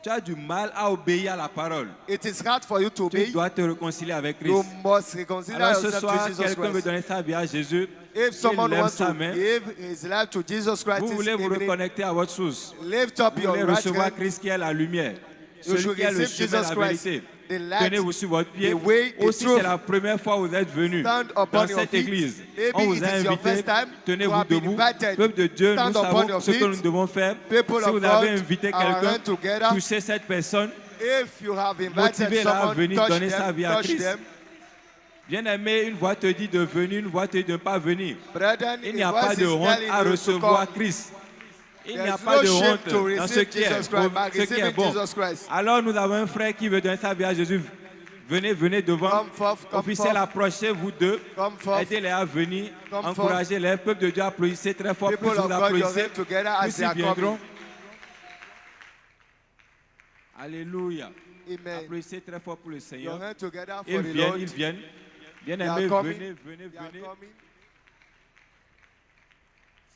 Speaker 10: Tu as du mal à obéir à la parole.
Speaker 11: it is hard for you to
Speaker 10: Tu
Speaker 11: obey.
Speaker 10: dois te réconcilier avec
Speaker 11: You
Speaker 10: Christ.
Speaker 11: must reconcile
Speaker 10: Alors ce
Speaker 11: yourself
Speaker 10: soir,
Speaker 11: to Jesus
Speaker 10: quelqu'un veut
Speaker 11: Christ.
Speaker 10: donner sa vie à Jésus.
Speaker 11: If someone
Speaker 10: lève
Speaker 11: wants
Speaker 10: sa
Speaker 11: to
Speaker 10: main.
Speaker 11: give his life to Jesus Christ
Speaker 10: Vous
Speaker 11: this
Speaker 10: voulez vous
Speaker 11: evening,
Speaker 10: reconnecter à votre source.
Speaker 11: lift up
Speaker 10: Vous
Speaker 11: your
Speaker 10: voulez
Speaker 11: right
Speaker 10: recevoir
Speaker 11: hand.
Speaker 10: Christ qui est la lumière.
Speaker 11: You
Speaker 10: Celui
Speaker 11: should
Speaker 10: qui est le
Speaker 11: receive
Speaker 10: chemin,
Speaker 11: Jesus
Speaker 10: la
Speaker 11: Christ,
Speaker 10: vérité.
Speaker 11: the light,
Speaker 10: Tenez-vous sur votre pied.
Speaker 11: the way, the
Speaker 10: Aussi,
Speaker 11: truth.
Speaker 10: c'est la première fois que vous êtes venu
Speaker 11: Stand
Speaker 10: dans
Speaker 11: upon your
Speaker 10: cette
Speaker 11: feet.
Speaker 10: église.
Speaker 11: Maybe
Speaker 10: On vous
Speaker 11: it
Speaker 10: a
Speaker 11: is your
Speaker 10: invité.
Speaker 11: first time to
Speaker 10: Tenez-vous
Speaker 11: have been
Speaker 10: debout.
Speaker 11: invited.
Speaker 10: Peuple de Dieu, nous
Speaker 11: Stand upon
Speaker 10: savons
Speaker 11: your
Speaker 10: ce que
Speaker 11: feet.
Speaker 10: nous devons faire.
Speaker 11: People
Speaker 10: Si
Speaker 11: of
Speaker 10: vous avez
Speaker 11: God,
Speaker 10: invité
Speaker 11: our
Speaker 10: quelqu'un,
Speaker 11: hand together.
Speaker 10: touchez cette personne.
Speaker 11: If you have invited
Speaker 10: Motivez-la à
Speaker 11: someone,
Speaker 10: venir
Speaker 11: touch
Speaker 10: donner sa
Speaker 11: them,
Speaker 10: vie à
Speaker 11: touch
Speaker 10: Christ.
Speaker 11: them.
Speaker 10: Bien-aimé, une voix te dit de venir, une voix te dit de ne pas venir.
Speaker 11: Brethren,
Speaker 10: Il n'y
Speaker 11: a
Speaker 10: a pas
Speaker 11: voice
Speaker 10: de
Speaker 11: is
Speaker 10: honte
Speaker 11: telling
Speaker 10: à
Speaker 11: you to
Speaker 10: recevoir
Speaker 11: come.
Speaker 10: Christ. Il n'y a
Speaker 11: There's
Speaker 10: pas
Speaker 11: no
Speaker 10: de
Speaker 11: shame
Speaker 10: honte
Speaker 11: to
Speaker 10: dans ce
Speaker 11: receive
Speaker 10: qui est,
Speaker 11: Jesus Christ by
Speaker 10: ce qui est
Speaker 11: receiving
Speaker 10: bon.
Speaker 11: Jesus Christ.
Speaker 10: Alors nous avons un frère qui veut donner sa vie à Jésus. Venez devant.
Speaker 11: Come forth, come
Speaker 10: Officiel,
Speaker 11: forth.
Speaker 10: approchez-vous d'eux.
Speaker 11: Come forth.
Speaker 10: Aidez-les à venir.
Speaker 11: Come
Speaker 10: Encouragez-les. Peuple de Dieu, applaudissez très fort. Plus
Speaker 11: People
Speaker 10: vous
Speaker 11: of God, your
Speaker 10: applaudissez,
Speaker 11: hand together as
Speaker 10: plus
Speaker 11: they
Speaker 10: ils
Speaker 11: are
Speaker 10: viendront.
Speaker 11: coming.
Speaker 10: Alléluia.
Speaker 11: Amen.
Speaker 10: Applaudissez très fort pour le
Speaker 11: Your
Speaker 10: Seigneur.
Speaker 11: hand together for
Speaker 10: Ils
Speaker 11: the
Speaker 10: viennent,
Speaker 11: Lord.
Speaker 10: ils viennent. Bien
Speaker 11: They are
Speaker 10: aimés,
Speaker 11: coming.
Speaker 10: venez.
Speaker 11: They are coming.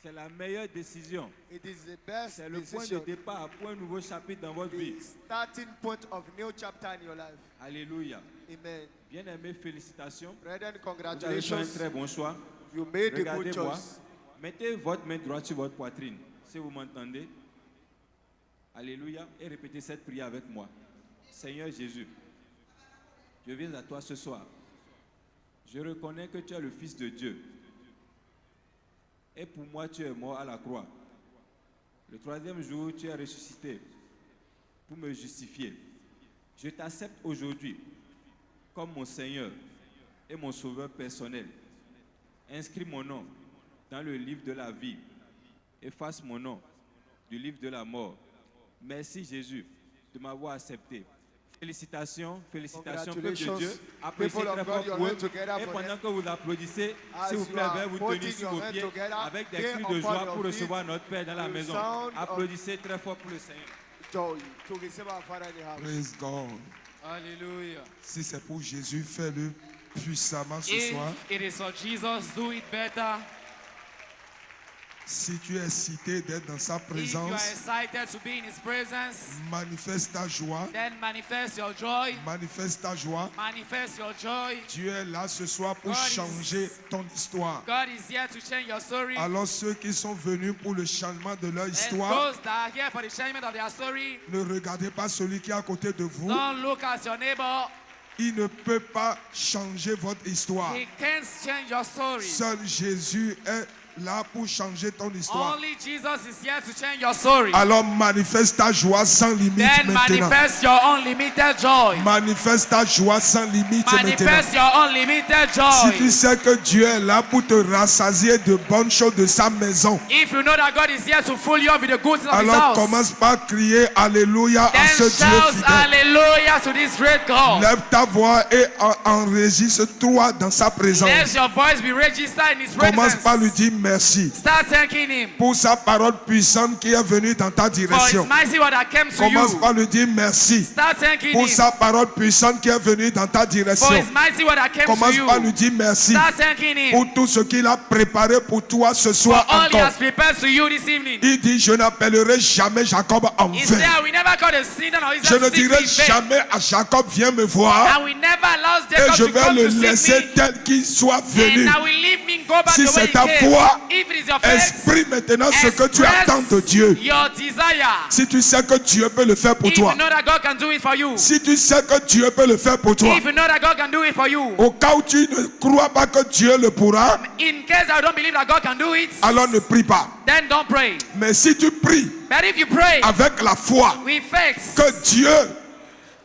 Speaker 10: C'est la meilleure décision.
Speaker 11: It is the best
Speaker 10: C'est le point de
Speaker 11: decision.
Speaker 10: départ pour un nouveau chapitre dans votre vie.
Speaker 11: The starting point of new chapter in your life.
Speaker 10: Alléluia.
Speaker 11: Amen.
Speaker 10: Bien aimé, félicitations.
Speaker 11: Brethren,
Speaker 10: Vous avez fait un
Speaker 11: congratulations.
Speaker 10: très bon choix.
Speaker 11: You made a good
Speaker 10: Regardez-moi.
Speaker 11: choice.
Speaker 10: Mettez votre main droite sur votre poitrine, si vous m'entendez. Alléluia. Et répétez cette prière avec moi. Seigneur Jésus, je viens à toi ce soir. Je reconnais que tu es le Fils de Dieu. Et pour moi, tu es mort à la croix. Le troisième jour, tu es ressuscité pour me justifier. Je t'accepte aujourd'hui comme mon Seigneur et mon Sauveur personnel. Inscris mon nom dans le livre de la vie. Efface mon nom du livre de la mort. Merci Jésus de m'avoir accepté. Félicitations, félicitations, peuple de
Speaker 11: Congratulations.
Speaker 10: Dieu. Applaudissez
Speaker 11: People of
Speaker 10: très
Speaker 11: God,
Speaker 10: fort
Speaker 11: your
Speaker 10: pour
Speaker 11: hand
Speaker 10: eux.
Speaker 11: together
Speaker 10: Et
Speaker 11: for
Speaker 10: pendant
Speaker 11: them.
Speaker 10: que vous applaudissez,
Speaker 11: As
Speaker 10: s'il vous
Speaker 11: you
Speaker 10: plaît,
Speaker 11: are
Speaker 10: veuillez vous
Speaker 11: putting
Speaker 10: tenir sur
Speaker 11: your
Speaker 10: vos
Speaker 11: hand
Speaker 10: pieds
Speaker 11: together,
Speaker 10: avec des
Speaker 11: lay
Speaker 10: cris de
Speaker 11: upon
Speaker 10: joie
Speaker 11: your
Speaker 10: pour
Speaker 11: feet
Speaker 10: recevoir notre Père dans la
Speaker 11: the
Speaker 10: maison.
Speaker 11: sound of-
Speaker 10: Applaudissez très fort pour le Seigneur.
Speaker 11: Joy to receive our Father in the house.
Speaker 2: Praise God.
Speaker 1: Hallelujah.
Speaker 2: Si c'est pour Jésus, fais-le puissamment ce
Speaker 1: If
Speaker 2: soir.
Speaker 1: it is for Jesus, do it better.
Speaker 2: Si tu es excité d'être dans sa
Speaker 1: If you are
Speaker 2: présence,
Speaker 1: excited to be in His presence,
Speaker 2: manifeste ta joie.
Speaker 1: then manifest your joy.
Speaker 2: Manifeste ta joie.
Speaker 1: Manifest your joy.
Speaker 2: Dieu est là ce soir pour
Speaker 1: God is-
Speaker 2: changer ton histoire.
Speaker 1: God is here to change your story.
Speaker 2: Alors ceux qui sont venus pour le changement de leur
Speaker 1: And
Speaker 2: histoire,
Speaker 1: those that are here for the changement of their story,
Speaker 2: ne regardez pas celui qui est à côté de vous.
Speaker 1: don't look at your neighbor.
Speaker 2: Il ne peut pas changer votre histoire.
Speaker 1: He can't change your story.
Speaker 2: Seul Jésus est là pour changer ton histoire.
Speaker 1: Only Jesus is here to change your story.
Speaker 2: Alors manifeste ta joie sans limite
Speaker 1: Then
Speaker 2: maintenant.
Speaker 1: manifest your unlimited joy.
Speaker 2: Manifeste ta joie sans limite maintenant.
Speaker 1: Manifest your unlimited
Speaker 2: Si tu
Speaker 1: joy.
Speaker 2: sais que Dieu est là pour te rassasier de bonnes choses de sa maison,
Speaker 1: If you know that God is here to fill you up with the good things of His
Speaker 2: alors
Speaker 1: house,
Speaker 2: commence par crier Alléluia à
Speaker 1: then
Speaker 2: ce Dieu
Speaker 1: shout
Speaker 2: fidèle.
Speaker 1: hallelujah to this great God.
Speaker 2: Lève ta voix et enregistre-toi dans sa présence.
Speaker 1: Let your voice be registered in His
Speaker 2: Commence par lui
Speaker 1: presence.
Speaker 2: dire merci
Speaker 1: Start thanking Him
Speaker 2: pour sa parole puissante qui est venue dans ta
Speaker 1: for His
Speaker 2: direction.
Speaker 1: mighty word that came to
Speaker 2: Commence
Speaker 1: you.
Speaker 2: par lui dire merci
Speaker 1: Start thanking
Speaker 2: pour
Speaker 1: Him
Speaker 2: sa parole puissante qui est venue dans ta
Speaker 1: for
Speaker 2: direction.
Speaker 1: His mighty word that came to
Speaker 2: Commence
Speaker 1: you.
Speaker 2: par lui dire merci
Speaker 1: Start thanking Him
Speaker 2: pour tout ce qu'il a préparé pour toi ce
Speaker 1: for
Speaker 2: soir
Speaker 1: all He
Speaker 2: encore.
Speaker 1: has prepared to you this evening.
Speaker 2: Il dit, je n'appellerai jamais Jacob en
Speaker 1: He said,
Speaker 2: vain.
Speaker 1: I will never call the sinner or
Speaker 2: Je
Speaker 1: Israel
Speaker 2: ne
Speaker 1: to seek me
Speaker 2: dirai
Speaker 1: in vain.
Speaker 2: jamais à Jacob, viens me voir.
Speaker 1: I will never allow
Speaker 2: Et
Speaker 1: Jacob
Speaker 2: je
Speaker 1: to
Speaker 2: vais
Speaker 1: come
Speaker 2: le
Speaker 1: to seek
Speaker 2: laisser
Speaker 1: me.
Speaker 2: tel qu'il soit venu.
Speaker 1: And I will leave me go back
Speaker 2: Si
Speaker 1: the way
Speaker 2: c'est
Speaker 1: he
Speaker 2: ta
Speaker 1: came.
Speaker 2: foi,
Speaker 1: If it is your faith,
Speaker 2: exprime maintenant ce que tu
Speaker 1: express
Speaker 2: attends de Dieu.
Speaker 1: your desire.
Speaker 2: Si tu sais que Dieu peut le faire pour
Speaker 1: If
Speaker 2: toi.
Speaker 1: you know that God can do it for you.
Speaker 2: Si tu sais que Dieu peut le faire pour toi.
Speaker 1: If you know that God can do it for you.
Speaker 2: Au cas où tu ne crois pas que Dieu le pourra,
Speaker 1: In case I don't believe that God can do it,
Speaker 2: alors ne prie pas.
Speaker 1: then don't pray.
Speaker 2: Mais si tu pries
Speaker 1: But if you pray
Speaker 2: avec la foi
Speaker 1: with faith
Speaker 2: que Dieu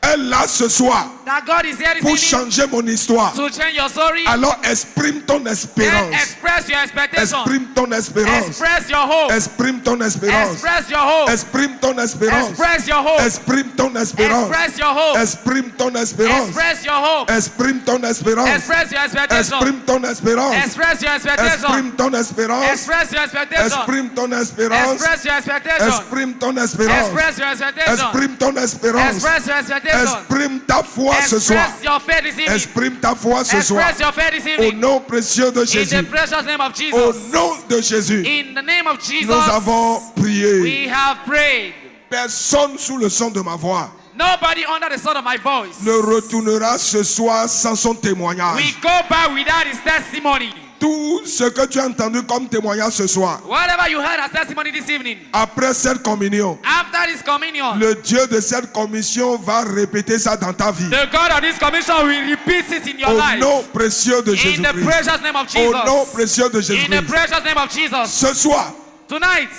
Speaker 2: est là ce soir
Speaker 1: that God is here
Speaker 2: pour
Speaker 1: this evening
Speaker 2: changer mon histoire,
Speaker 1: to change your story,
Speaker 2: alors exprime ton
Speaker 1: then
Speaker 2: espérance.
Speaker 1: express your expectation.
Speaker 2: Exprime ton espérance.
Speaker 1: Express your hope.
Speaker 2: Exprime ton espérance.
Speaker 1: Express your hope.
Speaker 2: Exprime ton espérance.
Speaker 1: Express your hope.
Speaker 2: Exprime ton espérance.
Speaker 1: Express your hope.
Speaker 2: Exprime ton espérance.
Speaker 1: Express your hope.
Speaker 2: Exprime ton espérance.
Speaker 1: Express your expectation.
Speaker 2: Exprime ton espérance.
Speaker 1: Express your expectation.
Speaker 2: Exprime ton espérance.
Speaker 1: Express your expectation.
Speaker 2: Exprime ton espérance.
Speaker 1: Express your expectation.
Speaker 2: Exprime ton espérance.
Speaker 1: Express your expectation.
Speaker 2: Exprime ton espérance.
Speaker 1: Express your expectation.
Speaker 2: Exprime ta foi. foi ce soir.
Speaker 1: Express your faith this evening.
Speaker 2: Exprime ta foi ce soir.
Speaker 1: Express your faith this
Speaker 2: Au
Speaker 1: evening.
Speaker 2: nom précieux de
Speaker 1: In
Speaker 2: Jésus.
Speaker 1: the precious name of
Speaker 2: Au
Speaker 1: Jesus.
Speaker 2: nom de Jésus.
Speaker 1: In the name of Jesus.
Speaker 2: Nous avons prié.
Speaker 1: We have prayed.
Speaker 2: Personne sous le son de ma voix
Speaker 1: Nobody under the sound of my voice
Speaker 2: ne retournera ce soir sans son
Speaker 1: we
Speaker 2: témoignage.
Speaker 1: go back without his testimony.
Speaker 2: Tout ce que tu as entendu comme témoignage ce soir,
Speaker 1: Whatever you heard as testimony this evening,
Speaker 2: après cette communion,
Speaker 1: after this communion,
Speaker 2: le Dieu de cette commission va répéter ça dans ta vie.
Speaker 1: the God of this commission will repeat it in your
Speaker 2: Au
Speaker 1: life.
Speaker 2: nom précieux de
Speaker 1: In the
Speaker 2: Jésus-Christ.
Speaker 1: precious name of
Speaker 2: Au nom
Speaker 1: Jesus.
Speaker 2: précieux de
Speaker 1: In the
Speaker 2: Jésus-Christ.
Speaker 1: precious name of Jesus.
Speaker 2: Ce soir,
Speaker 1: Tonight,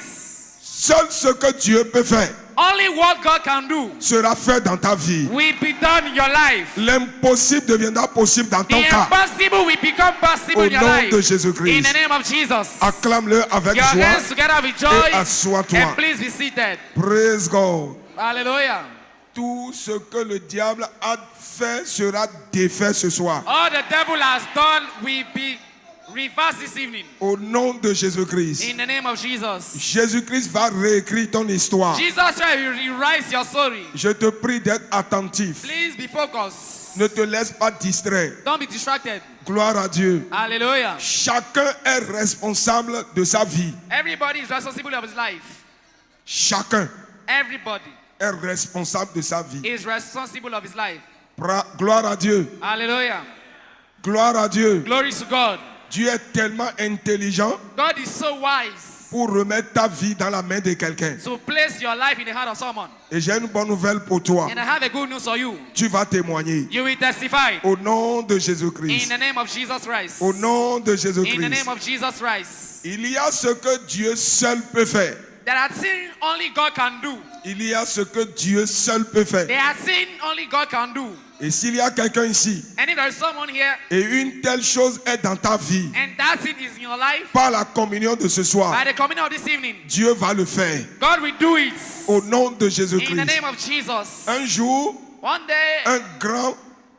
Speaker 2: seul ce que Dieu peut faire
Speaker 1: only what God can do
Speaker 2: sera fait dans ta vie.
Speaker 1: will be done in your life.
Speaker 2: L'impossible deviendra possible dans
Speaker 1: The
Speaker 2: ton cas.
Speaker 1: impossible will become possible
Speaker 2: Au
Speaker 1: in your
Speaker 2: nom
Speaker 1: life.
Speaker 2: de
Speaker 1: In
Speaker 2: Jésus-Christ.
Speaker 1: the name of Jesus.
Speaker 2: Acclame-le avec
Speaker 1: Your
Speaker 2: joie
Speaker 1: hands together with joy
Speaker 2: et assois-toi.
Speaker 1: and please be seated.
Speaker 2: Praise God.
Speaker 1: Hallelujah.
Speaker 2: Tout ce que le diable a fait sera défait ce soir.
Speaker 1: All the devil has done will be reversed this evening.
Speaker 2: Au nom de Jésus-Christ.
Speaker 1: In the name of Jesus.
Speaker 2: Jésus-Christ va réécrire ton histoire.
Speaker 1: Jesus Christ will rewrite your story.
Speaker 2: Je te prie d'être attentif.
Speaker 1: Please be focused.
Speaker 2: Ne te laisse pas distraire.
Speaker 1: Don't be distracted.
Speaker 2: Gloire à Dieu.
Speaker 1: Hallelujah.
Speaker 2: Chacun est responsable de sa vie.
Speaker 1: Everybody is responsible of his life.
Speaker 2: Chacun
Speaker 1: Everybody
Speaker 2: est responsable de sa vie.
Speaker 1: is responsible of his life.
Speaker 2: Gloire à Dieu.
Speaker 1: Hallelujah.
Speaker 2: Gloire à Dieu.
Speaker 1: Glory to God.
Speaker 2: Dieu est tellement intelligent
Speaker 1: God is so wise
Speaker 2: pour remettre ta vie dans la main de quelqu'un.
Speaker 1: to place your life in the heart of someone.
Speaker 2: Et j'ai une bonne nouvelle pour toi.
Speaker 1: And I have a good news for you.
Speaker 2: Tu vas témoigner.
Speaker 1: You will testify.
Speaker 2: Au nom de
Speaker 1: In
Speaker 2: Jésus-Christ.
Speaker 1: the name of Jesus Christ.
Speaker 2: Au nom de
Speaker 1: In the
Speaker 2: Jésus-Christ.
Speaker 1: name of Jesus Christ.
Speaker 2: Il y a ce que Dieu seul peut faire.
Speaker 1: There are things only God can do.
Speaker 2: Il y a ce que Dieu seul peut faire.
Speaker 1: There are things only God can do.
Speaker 2: Et s'il y a quelqu'un ici,
Speaker 1: And if there is someone here
Speaker 2: et une telle chose est dans ta vie,
Speaker 1: and that thing is in your life,
Speaker 2: par la communion de ce soir,
Speaker 1: by the communion of this evening,
Speaker 2: Dieu va le faire.
Speaker 1: God will do it.
Speaker 2: Au nom de
Speaker 1: In the
Speaker 2: Jésus-Christ.
Speaker 1: name of Jesus.
Speaker 2: Un jour,
Speaker 1: One day,
Speaker 2: un grand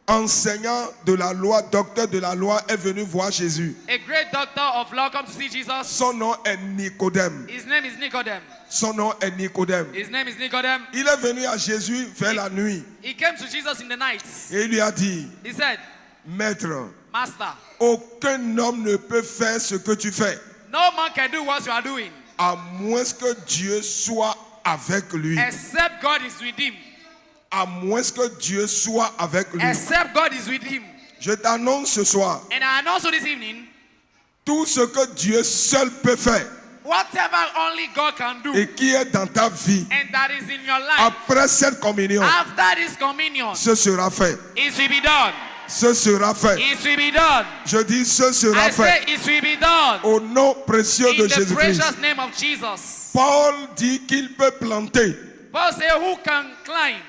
Speaker 2: enseignant de la loi, docteur de la loi, est venu voir Jésus.
Speaker 1: a great doctor of law come to see Jesus.
Speaker 2: Son nom est Nicodème.
Speaker 1: His name is Nicodemus.
Speaker 2: Son nom est Nicodème.
Speaker 1: His name is Nicodemus.
Speaker 2: Il est venu à Jésus vers la nuit
Speaker 1: He came to Jesus in the night.
Speaker 2: et il lui a dit,
Speaker 1: He said,
Speaker 2: Maître,
Speaker 1: Master,
Speaker 2: aucun homme ne peut faire ce que tu fais,
Speaker 1: no man can do what you are doing
Speaker 2: à moins que Dieu soit avec lui.
Speaker 1: except God is with him.
Speaker 2: À moins que Dieu soit avec lui.
Speaker 1: Except God is with him.
Speaker 2: Je t'annonce ce soir,
Speaker 1: And I announce you this evening,
Speaker 2: tout ce que Dieu seul peut faire
Speaker 1: whatever only God can do
Speaker 2: et qui est dans ta vie,
Speaker 1: and that is in your life,
Speaker 2: après cette communion,
Speaker 1: after this communion,
Speaker 2: ce sera fait.
Speaker 1: it will be done.
Speaker 2: Ce sera fait.
Speaker 1: It will be done.
Speaker 2: Je dis ce sera
Speaker 1: I say
Speaker 2: fait.
Speaker 1: it will be done.
Speaker 2: Au nom précieux
Speaker 1: In
Speaker 2: de
Speaker 1: the
Speaker 2: Jésus-Christ.
Speaker 1: precious name of Jesus.
Speaker 2: Paul dit qu'il peut planter.
Speaker 1: Paul said, who can climb?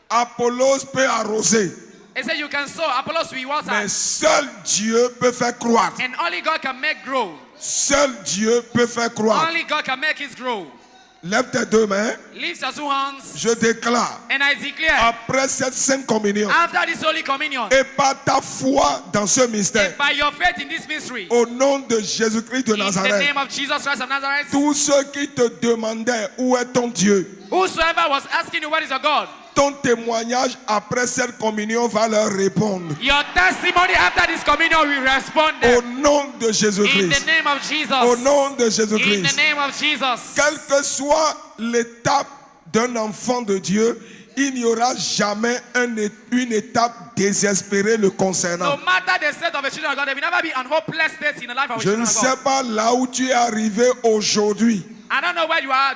Speaker 2: Apollos peut arroser.
Speaker 1: He said, you can sow. Apollos will water.
Speaker 2: Mais seul Dieu peut faire croître.
Speaker 1: And only God can make grow.
Speaker 2: Seul Dieu peut faire croître.
Speaker 1: Only God can make it grow.
Speaker 2: Lève tes deux mains.
Speaker 1: Lift your two hands.
Speaker 2: Je déclare,
Speaker 1: And I declare,
Speaker 2: après cette sainte communion,
Speaker 1: after this holy communion,
Speaker 2: et par ta foi dans ce mystère,
Speaker 1: and by your faith in this mystery,
Speaker 2: au nom de Jésus-Christ de
Speaker 1: in the
Speaker 2: Nazareth,
Speaker 1: name of Jesus Christ of Nazareth,
Speaker 2: tous ceux qui te demandaient où est ton Dieu,
Speaker 1: whosoever was asking you, what is your God?
Speaker 2: ton témoignage après cette communion va leur répondre.
Speaker 1: Your testimony after this communion will respond
Speaker 2: Au
Speaker 1: them.
Speaker 2: nom de
Speaker 1: In the
Speaker 2: Jésus-Christ.
Speaker 1: name of Jesus.
Speaker 2: Au nom de
Speaker 1: In the
Speaker 2: Jésus-Christ.
Speaker 1: name of Jesus.
Speaker 2: Quelle que soit l'étape d'un enfant de Dieu, il n'y aura jamais une étape désespérée le
Speaker 1: No
Speaker 2: concernant.
Speaker 1: matter the state of a children of God, there will never be an hopeless state in the life of a
Speaker 2: Je
Speaker 1: children
Speaker 2: ne
Speaker 1: of
Speaker 2: sais
Speaker 1: God.
Speaker 2: pas là où tu es arrivé aujourd'hui
Speaker 1: I don't know where you are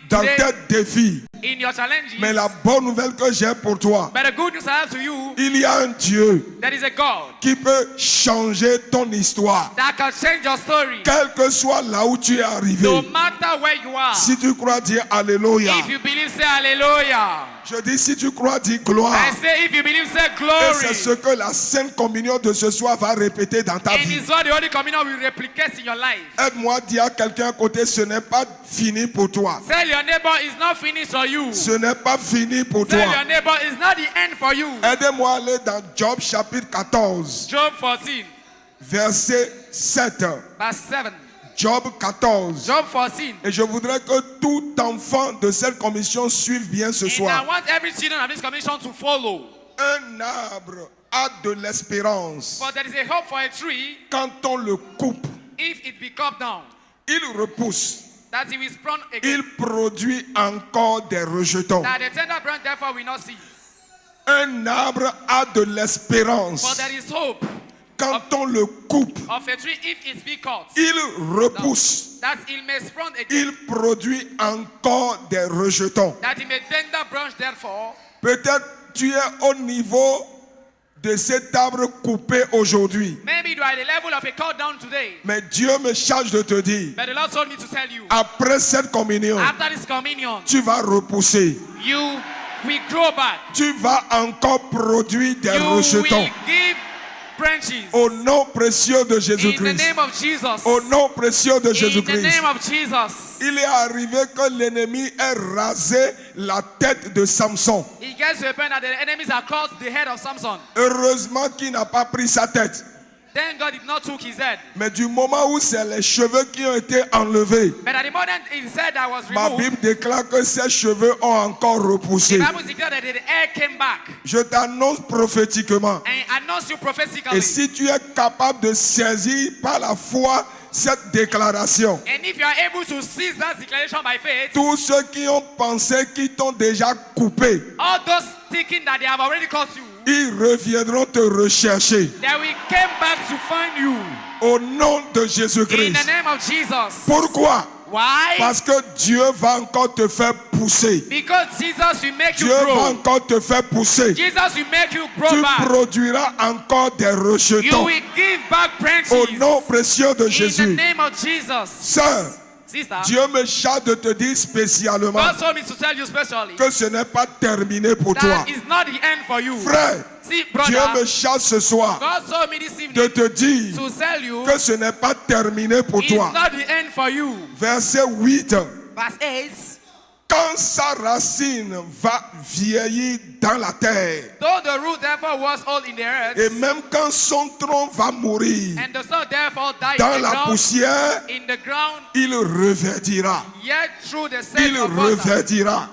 Speaker 2: dans
Speaker 1: today
Speaker 2: tes défis,
Speaker 1: in your challenges,
Speaker 2: mais la bonne nouvelle que j'ai pour toi,
Speaker 1: but the good news I have to you,
Speaker 2: il y a un Dieu
Speaker 1: there is a God
Speaker 2: qui peut changer ton histoire.
Speaker 1: that can change your story.
Speaker 2: Quel que soit là où tu es arrivé,
Speaker 1: No matter where you are,
Speaker 2: si tu crois, dis Alléluia.
Speaker 1: if you believe, say hallelujah.
Speaker 2: Je dis si tu crois, dis gloire.
Speaker 1: I say if you believe, say
Speaker 2: Et
Speaker 1: glory.
Speaker 2: c'est ce que la Sainte Communion de ce soir va répéter dans ta
Speaker 1: And
Speaker 2: vie.
Speaker 1: it's what the Holy Communion will replicate in your life.
Speaker 2: Aide-moi à dire à quelqu'un à côté, ce n'est pas fini pour toi.
Speaker 1: Tell your neighbor it's not finished for you.
Speaker 2: Ce n'est pas fini pour
Speaker 1: Tell
Speaker 2: toi.
Speaker 1: your neighbor it's not the end for you.
Speaker 2: Aidez-moi à aller dans Job chapitre 14,
Speaker 1: Job 14,
Speaker 2: verset 7.
Speaker 1: verse 7.
Speaker 2: Job 14.
Speaker 1: Job 14.
Speaker 2: Et je voudrais que tout enfant de cette commission suive bien ce
Speaker 1: And I
Speaker 2: soir.
Speaker 1: want every children of this commission to follow.
Speaker 2: un arbre a de l'espérance,
Speaker 1: For there is a hope for a tree
Speaker 2: quand on le coupe,
Speaker 1: if it be cut down,
Speaker 2: il repousse,
Speaker 1: that it will sprout again.
Speaker 2: il produit encore des rejetons.
Speaker 1: That the tender branch therefore will not cease.
Speaker 2: Un arbre a de
Speaker 1: For
Speaker 2: l'espérance,
Speaker 1: there is hope
Speaker 2: quand on le coupe,
Speaker 1: of a tree if it be cut.
Speaker 2: il repousse,
Speaker 1: That it may sprout again.
Speaker 2: il produit encore des rejetons.
Speaker 1: That it may tender branch therefore.
Speaker 2: Peut-être tu es au niveau de cet arbre coupé aujourd'hui.
Speaker 1: Maybe you are at the level of a cut down today.
Speaker 2: Mais Dieu me charge de te dire,
Speaker 1: But the Lord told me to tell you,
Speaker 2: après cette communion,
Speaker 1: after this communion,
Speaker 2: tu vas repousser.
Speaker 1: you will grow back.
Speaker 2: Tu vas encore produire des
Speaker 1: You
Speaker 2: rejetons.
Speaker 1: will give branches.
Speaker 2: Au nom précieux de
Speaker 1: In the
Speaker 2: Jésus-Christ.
Speaker 1: name of Jesus.
Speaker 2: Au nom précieux de
Speaker 1: In the
Speaker 2: Jésus-Christ.
Speaker 1: name of Jesus.
Speaker 2: Il est arrivé que l'ennemi ait rasé la tête de Samson.
Speaker 1: It gets to a point that the enemies are cut the head of Samson.
Speaker 2: Heureusement qu'il n'a pas pris sa tête.
Speaker 1: Then God did not took his head.
Speaker 2: Mais du moment où c'est les cheveux qui ont été enlevés,
Speaker 1: But at the moment his head that was
Speaker 2: ma
Speaker 1: removed,
Speaker 2: Bible déclare que ces cheveux ont encore
Speaker 1: the
Speaker 2: repoussé.
Speaker 1: Bible declared that the hair came back.
Speaker 2: Je t'annonce prophétiquement.
Speaker 1: And announced you prophetically.
Speaker 2: Et si tu es capable de saisir par la foi cette déclaration,
Speaker 1: And if you are able to seize that declaration by faith,
Speaker 2: tous ceux qui ont pensé qu'ils t'ont déjà coupé,
Speaker 1: all those thinking that they have already cut you,
Speaker 2: ils reviendront te rechercher.
Speaker 1: they will come back to find you.
Speaker 2: Au nom de
Speaker 1: In
Speaker 2: Jésus-Christ.
Speaker 1: the name of Jesus.
Speaker 2: Pourquoi?
Speaker 1: Why?
Speaker 2: Parce que Dieu va encore te faire pousser.
Speaker 1: Because Jesus will make you
Speaker 2: Dieu va
Speaker 1: grow.
Speaker 2: encore te faire pousser.
Speaker 1: Jesus will make you grow
Speaker 2: Tu
Speaker 1: back.
Speaker 2: produiras encore des
Speaker 1: You
Speaker 2: rejetons.
Speaker 1: will give back branches.
Speaker 2: Au nom précieux de
Speaker 1: In the
Speaker 2: Jésus.
Speaker 1: name of Jesus.
Speaker 2: Sœur,
Speaker 1: Sister,
Speaker 2: Dieu me charge de te dire spécialement
Speaker 1: God told me to tell you specially
Speaker 2: que ce n'est pas terminé pour toi.
Speaker 1: that is not the end for you.
Speaker 2: Frère,
Speaker 1: See,
Speaker 2: Dieu me
Speaker 1: brother,
Speaker 2: charge ce soir
Speaker 1: God told me this
Speaker 2: de
Speaker 1: evening
Speaker 2: te dire
Speaker 1: to tell you
Speaker 2: que ce n'est pas terminé pour
Speaker 1: it's
Speaker 2: toi.
Speaker 1: not the end for you.
Speaker 2: Verset 8.
Speaker 1: Verse 8.
Speaker 2: Quand sa racine va vieillir dans la terre,
Speaker 1: Though the root therefore was old in the earth,
Speaker 2: et même quand son tronc va mourir
Speaker 1: and the soul therefore died
Speaker 2: dans
Speaker 1: in the
Speaker 2: la
Speaker 1: ground,
Speaker 2: poussière,
Speaker 1: in the ground,
Speaker 2: il reverdira.
Speaker 1: yet through the
Speaker 2: Il
Speaker 1: sense of water,
Speaker 2: reverdira.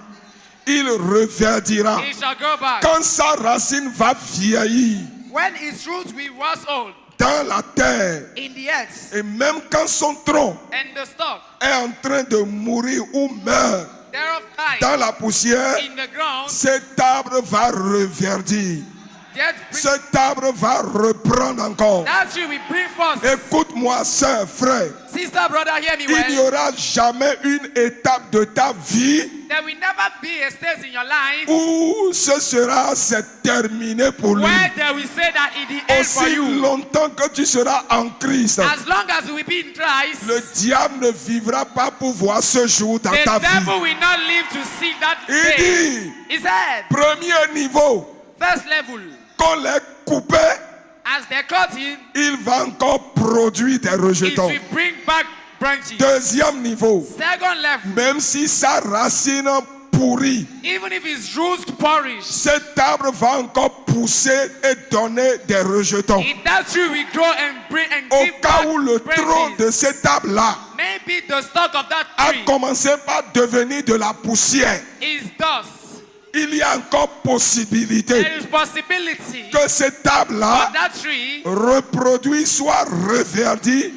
Speaker 2: Il reverdira.
Speaker 1: it shall go back.
Speaker 2: Quand sa racine va vieillir
Speaker 1: When its root will was old
Speaker 2: dans la terre,
Speaker 1: in the earth,
Speaker 2: et même quand son tronc
Speaker 1: and the stalk
Speaker 2: est en train de mourir ou meurt
Speaker 1: thereof died
Speaker 2: dans la poussière,
Speaker 1: in the ground,
Speaker 2: cet arbre va reverdir.
Speaker 1: yet
Speaker 2: Cet arbre va reprendre encore.
Speaker 1: that tree will bring forth.
Speaker 2: Écoute-moi, sœur, frère.
Speaker 1: Sister, brother, hear me
Speaker 2: Il n'y
Speaker 1: well.
Speaker 2: aura jamais une étape de ta vie
Speaker 1: There will never be a stage in your life
Speaker 2: où ce sera c'est terminé pour lui.
Speaker 1: where they will say that it is the end for
Speaker 2: Aussi
Speaker 1: you.
Speaker 2: longtemps que tu seras en Christ,
Speaker 1: As long as you will be in Christ,
Speaker 2: le diable ne vivra pas pour voir ce jour dans
Speaker 1: the
Speaker 2: ta vie.
Speaker 1: devil will not live to see that
Speaker 2: Il
Speaker 1: day.
Speaker 2: dit,
Speaker 1: He said,
Speaker 2: premier niveau,
Speaker 1: first level,
Speaker 2: qu'on les coupé,
Speaker 1: as they cut him,
Speaker 2: il va encore produire des
Speaker 1: it
Speaker 2: rejetons.
Speaker 1: will bring back branches.
Speaker 2: Deuxième niveau,
Speaker 1: Second level,
Speaker 2: même si sa racine pourrit,
Speaker 1: even if his roots perish,
Speaker 2: cet arbre va encore pousser et donner des rejetons.
Speaker 1: in that tree will grow and bring and
Speaker 2: Au
Speaker 1: give
Speaker 2: cas
Speaker 1: back
Speaker 2: où le tronc de
Speaker 1: branches.
Speaker 2: cet arbre-là
Speaker 1: Maybe the stalk of that
Speaker 2: a
Speaker 1: tree
Speaker 2: commencé par devenir de la poussière,
Speaker 1: is dust.
Speaker 2: il y a encore possibilité
Speaker 1: There is possibility
Speaker 2: que cet arbre-là
Speaker 1: for that tree
Speaker 2: reproduit, soit reverdi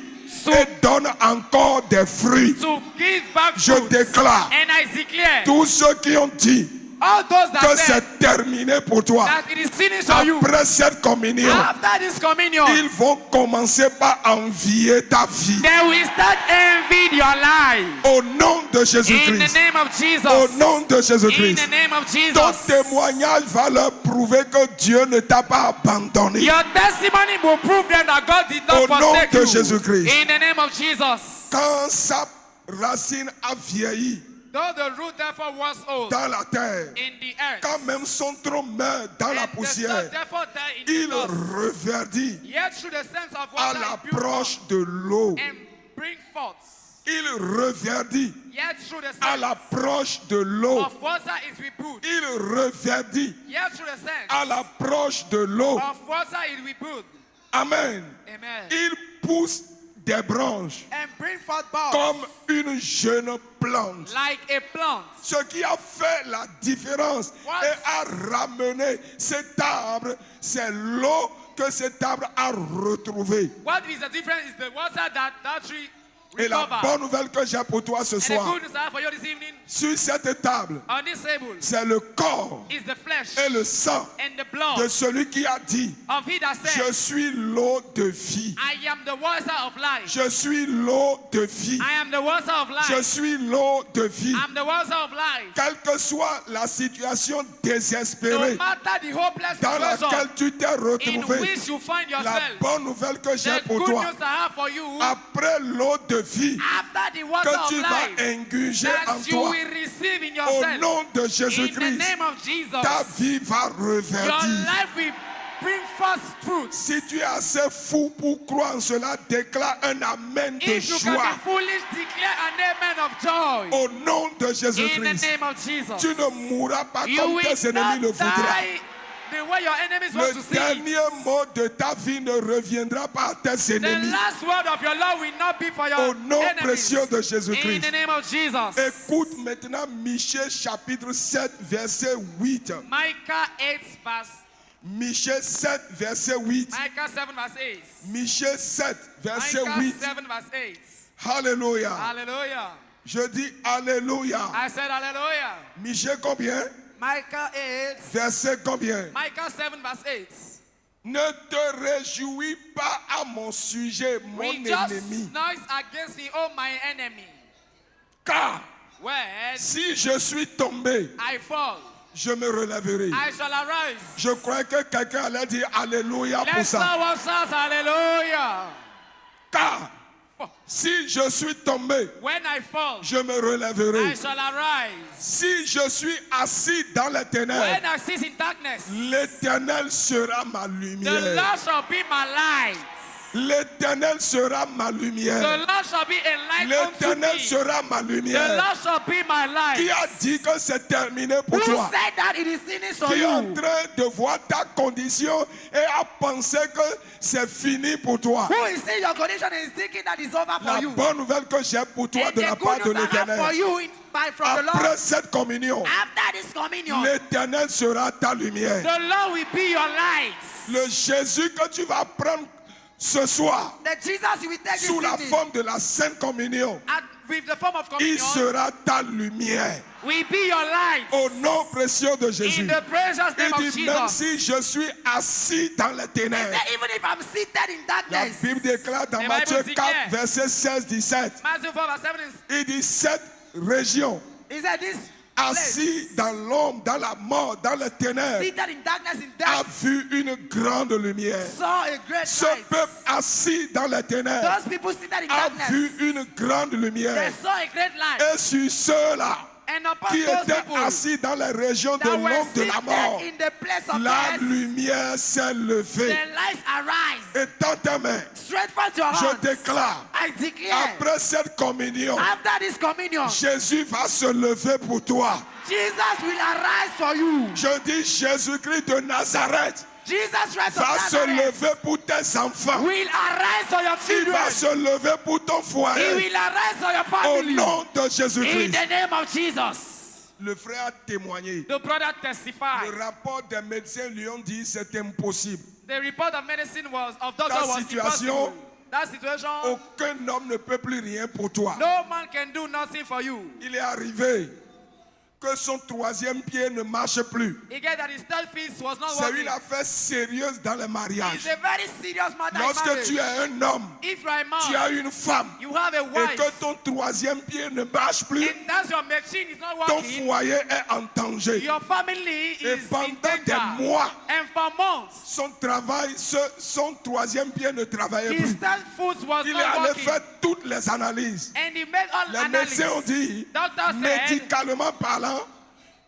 Speaker 2: et donne encore des fruits.
Speaker 1: to give back
Speaker 2: Je
Speaker 1: fruits.
Speaker 2: déclare,
Speaker 1: And I declare,
Speaker 2: tous ceux qui ont dit
Speaker 1: all those that
Speaker 2: que
Speaker 1: said
Speaker 2: c'est terminé pour toi,
Speaker 1: that it is finished for you,
Speaker 2: après cette communion,
Speaker 1: after this communion,
Speaker 2: ils vont commencer par envier ta vie.
Speaker 1: they will start envying your life.
Speaker 2: Au nom de
Speaker 1: In the
Speaker 2: Jésus-Christ.
Speaker 1: name of Jesus.
Speaker 2: Au nom de
Speaker 1: In
Speaker 2: Jésus-Christ.
Speaker 1: the name of
Speaker 2: Ton
Speaker 1: Jesus.
Speaker 2: témoignage va leur prouver que Dieu ne t'a pas abandonné.
Speaker 1: Your testimony will prove them that God did
Speaker 2: Au
Speaker 1: not
Speaker 2: nom
Speaker 1: forsake
Speaker 2: de
Speaker 1: you.
Speaker 2: Jésus-Christ.
Speaker 1: In the name of Jesus.
Speaker 2: Quand sa racine a vieilli
Speaker 1: Though the root therefore was old
Speaker 2: dans la terre,
Speaker 1: in the earth,
Speaker 2: quand même son tronc meurt dans la
Speaker 1: and the
Speaker 2: poussière,
Speaker 1: stalk therefore died in
Speaker 2: il
Speaker 1: the dust,
Speaker 2: reverdit
Speaker 1: yet through the sense of
Speaker 2: à
Speaker 1: water it built
Speaker 2: l'approche
Speaker 1: forth
Speaker 2: de l'eau.
Speaker 1: and bring forth.
Speaker 2: Il reverdit
Speaker 1: Yet through the
Speaker 2: à
Speaker 1: sense
Speaker 2: l'approche de l'eau.
Speaker 1: of water is rebuilt.
Speaker 2: Il reverdit
Speaker 1: Yet through the sense
Speaker 2: à l'approche de l'eau.
Speaker 1: of water is rebuilt.
Speaker 2: Amen.
Speaker 1: Amen.
Speaker 2: Il pousse des branches
Speaker 3: and bring forth boughs.
Speaker 2: comme une jeune plante.
Speaker 1: like a plant.
Speaker 2: Ce qui a fait la différence
Speaker 1: What?
Speaker 2: et a ramené cet arbre, c'est l'eau que cet arbre a retrouvée.
Speaker 1: What is the difference is the water that that tree
Speaker 2: Et la
Speaker 1: recovered.
Speaker 2: bonne nouvelle que j'ai pour toi ce
Speaker 1: And the
Speaker 2: soir,
Speaker 1: good news I have for you this evening,
Speaker 2: sur cette table,
Speaker 1: on this table,
Speaker 2: c'est le corps
Speaker 1: is the flesh
Speaker 2: et le sang
Speaker 1: and the blood
Speaker 2: de celui qui a dit,
Speaker 1: of he that
Speaker 2: je
Speaker 1: said,
Speaker 2: suis l'eau de vie.
Speaker 1: I am the water of life.
Speaker 2: Je suis l'eau de vie.
Speaker 1: I am the water of
Speaker 2: Je
Speaker 1: life.
Speaker 2: suis l'eau de vie.
Speaker 1: I'm the water of life.
Speaker 2: Quelle que soit la situation
Speaker 1: No
Speaker 2: désespérée
Speaker 1: matter the hopeless
Speaker 2: dans
Speaker 1: situation
Speaker 2: laquelle tu t'es
Speaker 1: in
Speaker 2: retrouvé,
Speaker 1: which you find
Speaker 2: la
Speaker 1: yourself,
Speaker 2: bonne nouvelle que j'ai
Speaker 1: the
Speaker 2: pour
Speaker 1: good
Speaker 2: toi,
Speaker 1: news I have for you,
Speaker 2: après l'eau de vie
Speaker 1: after the water
Speaker 2: que
Speaker 1: of
Speaker 2: tu vas
Speaker 1: life,
Speaker 2: ingurger en
Speaker 1: that you
Speaker 2: toi,
Speaker 1: will receive in
Speaker 2: au
Speaker 1: yourself,
Speaker 2: nom de
Speaker 1: in the
Speaker 2: Jésus-Christ,
Speaker 1: name of Jesus,
Speaker 2: ta vie va
Speaker 1: your
Speaker 2: reverdir.
Speaker 1: life will bring forth fruit.
Speaker 2: Si tu es assez fou pour croire en cela, déclare un amen de
Speaker 1: If you can
Speaker 2: joie.
Speaker 1: be foolish, declare an amen of joy.
Speaker 2: Au nom de
Speaker 1: In the
Speaker 2: Jésus-Christ,
Speaker 1: name of Jesus.
Speaker 2: tu ne mourras pas
Speaker 1: You
Speaker 2: comme
Speaker 1: will
Speaker 2: tes ennemis le
Speaker 1: not
Speaker 2: voudraient.
Speaker 1: die the way your enemies want to
Speaker 2: Le
Speaker 1: see it.
Speaker 2: dernier mot de ta vie ne reviendra pas à tes
Speaker 1: The
Speaker 2: ennemis.
Speaker 1: last word of your Lord will not be for your
Speaker 2: Au nom
Speaker 1: enemies.
Speaker 2: précieux de
Speaker 1: In
Speaker 2: Jésus-Christ.
Speaker 1: the name of Jesus.
Speaker 2: Écoute maintenant Michée chapitre 7 verset 8.
Speaker 1: Micah 8 verse
Speaker 2: Michée 7 verset 8.
Speaker 1: Micah 7 verse 8.
Speaker 2: Michée 7 verset
Speaker 1: Micah
Speaker 2: 8.
Speaker 1: 7 verse 8.
Speaker 2: Alléluia.
Speaker 1: Hallelujah.
Speaker 2: Je dis Alléluia.
Speaker 1: I said hallelujah.
Speaker 2: Michée combien?
Speaker 3: Micah 8.
Speaker 2: Verset combien?
Speaker 1: Micah 7 verse 8.
Speaker 2: Ne te réjouis pas à mon sujet, mon
Speaker 1: Rejoice
Speaker 2: ennemi.
Speaker 1: not against me, oh my enemy.
Speaker 2: Car
Speaker 1: When
Speaker 2: si je suis tombé,
Speaker 1: I fall,
Speaker 2: je me relèverai.
Speaker 1: I shall arise.
Speaker 2: Je crois que quelqu'un allait dire Alléluia pour
Speaker 1: Let's
Speaker 2: ça.
Speaker 1: someone shout hallelujah.
Speaker 2: Car si je suis tombé,
Speaker 1: When I fall,
Speaker 2: je me relèverai.
Speaker 1: I shall arise.
Speaker 2: Si je suis assis dans les ténèbres,
Speaker 1: When I sit in darkness,
Speaker 2: l'Éternel sera ma
Speaker 1: the
Speaker 2: lumière.
Speaker 1: Lord shall be my light.
Speaker 2: L'Éternel sera ma
Speaker 1: The
Speaker 2: lumière.
Speaker 1: Lord shall be a light unto
Speaker 2: L'Éternel
Speaker 1: me.
Speaker 2: sera ma
Speaker 1: The
Speaker 2: lumière.
Speaker 1: Lord shall be my light.
Speaker 2: Qui a dit que c'est terminé pour
Speaker 1: Who
Speaker 2: toi?
Speaker 1: said that it is finished for
Speaker 2: Qui est en
Speaker 1: you?
Speaker 2: train de voir ta condition et a pensé que c'est fini pour toi?
Speaker 1: Who is seeing your condition and is thinking that it's over
Speaker 2: La
Speaker 1: for you?
Speaker 2: bonne nouvelle que j'ai pour toi
Speaker 1: And
Speaker 2: de la
Speaker 1: the
Speaker 2: part
Speaker 1: good
Speaker 2: de
Speaker 1: news I have for
Speaker 2: l'Éternel,
Speaker 1: you from the
Speaker 2: après
Speaker 1: Lord,
Speaker 2: cette communion,
Speaker 1: after this communion,
Speaker 2: l'Éternel sera ta lumière.
Speaker 1: the Lord will be your light.
Speaker 2: Le Jésus que tu vas prendre ce soir,
Speaker 1: The Jesus you will take
Speaker 2: sous
Speaker 1: this
Speaker 2: la
Speaker 1: evening,
Speaker 2: forme de la Sainte Communion,
Speaker 1: and with the form of
Speaker 2: il
Speaker 1: communion,
Speaker 2: sera ta lumière.
Speaker 1: will be your light.
Speaker 2: Au nom précieux de Jésus.
Speaker 1: In the precious name
Speaker 2: Il
Speaker 1: of
Speaker 2: dit, même
Speaker 1: Jesus.
Speaker 2: si je suis assis dans les
Speaker 1: He
Speaker 2: ténèbres,
Speaker 1: said, even if I'm seated in
Speaker 2: la
Speaker 1: darkness,
Speaker 2: Bible déclare dans
Speaker 1: The
Speaker 2: Matthieu
Speaker 1: Bible
Speaker 2: 4,
Speaker 1: declare.
Speaker 2: verset 16-17,
Speaker 1: Matthew 4 verse 7 is,
Speaker 2: il dit, cette région,
Speaker 1: he said, this place,
Speaker 2: assis dans l'ombre, dans la mort, dans les ténèbres,
Speaker 1: seated in darkness, in
Speaker 2: a
Speaker 1: death,
Speaker 2: vu une grande lumière.
Speaker 1: saw a great
Speaker 2: Ce
Speaker 1: light.
Speaker 2: peuple assis dans les ténèbres
Speaker 1: Those people seated in
Speaker 2: a
Speaker 1: darkness,
Speaker 2: vu une grande
Speaker 1: they
Speaker 2: lumière.
Speaker 1: saw a great light.
Speaker 2: Et sur ceux-là
Speaker 1: And upon
Speaker 2: qui
Speaker 1: those
Speaker 2: étaient
Speaker 1: people
Speaker 2: assis dans les régions de
Speaker 1: that were
Speaker 2: l'ombre de la
Speaker 1: seated
Speaker 2: mort,
Speaker 1: in the place of
Speaker 2: la
Speaker 1: death,
Speaker 2: lumière s'est levée.
Speaker 1: the lights arise.
Speaker 2: Et dans tes mains,
Speaker 1: Straight forth your
Speaker 2: je
Speaker 1: hands.
Speaker 2: déclare,
Speaker 1: I declare,
Speaker 2: après cette communion,
Speaker 1: after this communion,
Speaker 2: Jésus va se lever pour toi.
Speaker 1: Jesus will arise for you.
Speaker 2: Je dis Jésus-Christ de Nazareth
Speaker 1: Jesus Christ
Speaker 2: va
Speaker 1: of
Speaker 2: se
Speaker 1: Nazareth
Speaker 2: lever pour tes enfants.
Speaker 1: will arise for your
Speaker 2: Il
Speaker 1: children.
Speaker 2: va se lever pour ton
Speaker 1: He
Speaker 2: foyer.
Speaker 1: will arise for your
Speaker 2: Au
Speaker 1: family.
Speaker 2: nom de
Speaker 1: In
Speaker 2: Jésus-Christ.
Speaker 1: the name of Jesus.
Speaker 2: Le frère a témoigné.
Speaker 1: The brother testified.
Speaker 2: Le rapport des médecins lui ont dit c'est impossible.
Speaker 1: The report of medicine was of doctor
Speaker 2: Ta
Speaker 1: was
Speaker 2: situation,
Speaker 1: impossible. That situation,
Speaker 2: aucun homme ne peut plus rien pour toi.
Speaker 1: no man can do nothing for you.
Speaker 2: Il est arrivé que son troisième pied ne marche plus.
Speaker 1: He get that his third feet was not
Speaker 2: C'est
Speaker 1: working.
Speaker 2: une affaire sérieuse dans les
Speaker 1: It's
Speaker 2: mariages.
Speaker 1: a very serious matter in
Speaker 2: Lorsque
Speaker 1: marriage.
Speaker 2: tu es un homme,
Speaker 1: If you are a
Speaker 2: tu
Speaker 1: man,
Speaker 2: as une femme,
Speaker 1: you have a
Speaker 2: et
Speaker 1: wife,
Speaker 2: que ton troisième pied ne marche plus,
Speaker 1: and that's your machine is not
Speaker 2: ton
Speaker 1: working,
Speaker 2: foyer est en danger.
Speaker 1: your family
Speaker 2: Et
Speaker 1: is in
Speaker 2: pendant
Speaker 1: danger.
Speaker 2: des mois,
Speaker 1: And for months,
Speaker 2: son travail, son troisième pied ne travaillait
Speaker 1: his
Speaker 2: plus.
Speaker 1: third foot was
Speaker 2: Il est
Speaker 1: not
Speaker 2: allé
Speaker 1: working.
Speaker 2: faire toutes les analyses.
Speaker 1: And he made all
Speaker 2: Les médecins ont
Speaker 1: analysis.
Speaker 2: dit,
Speaker 1: Doctor said,
Speaker 2: médicalement parlant,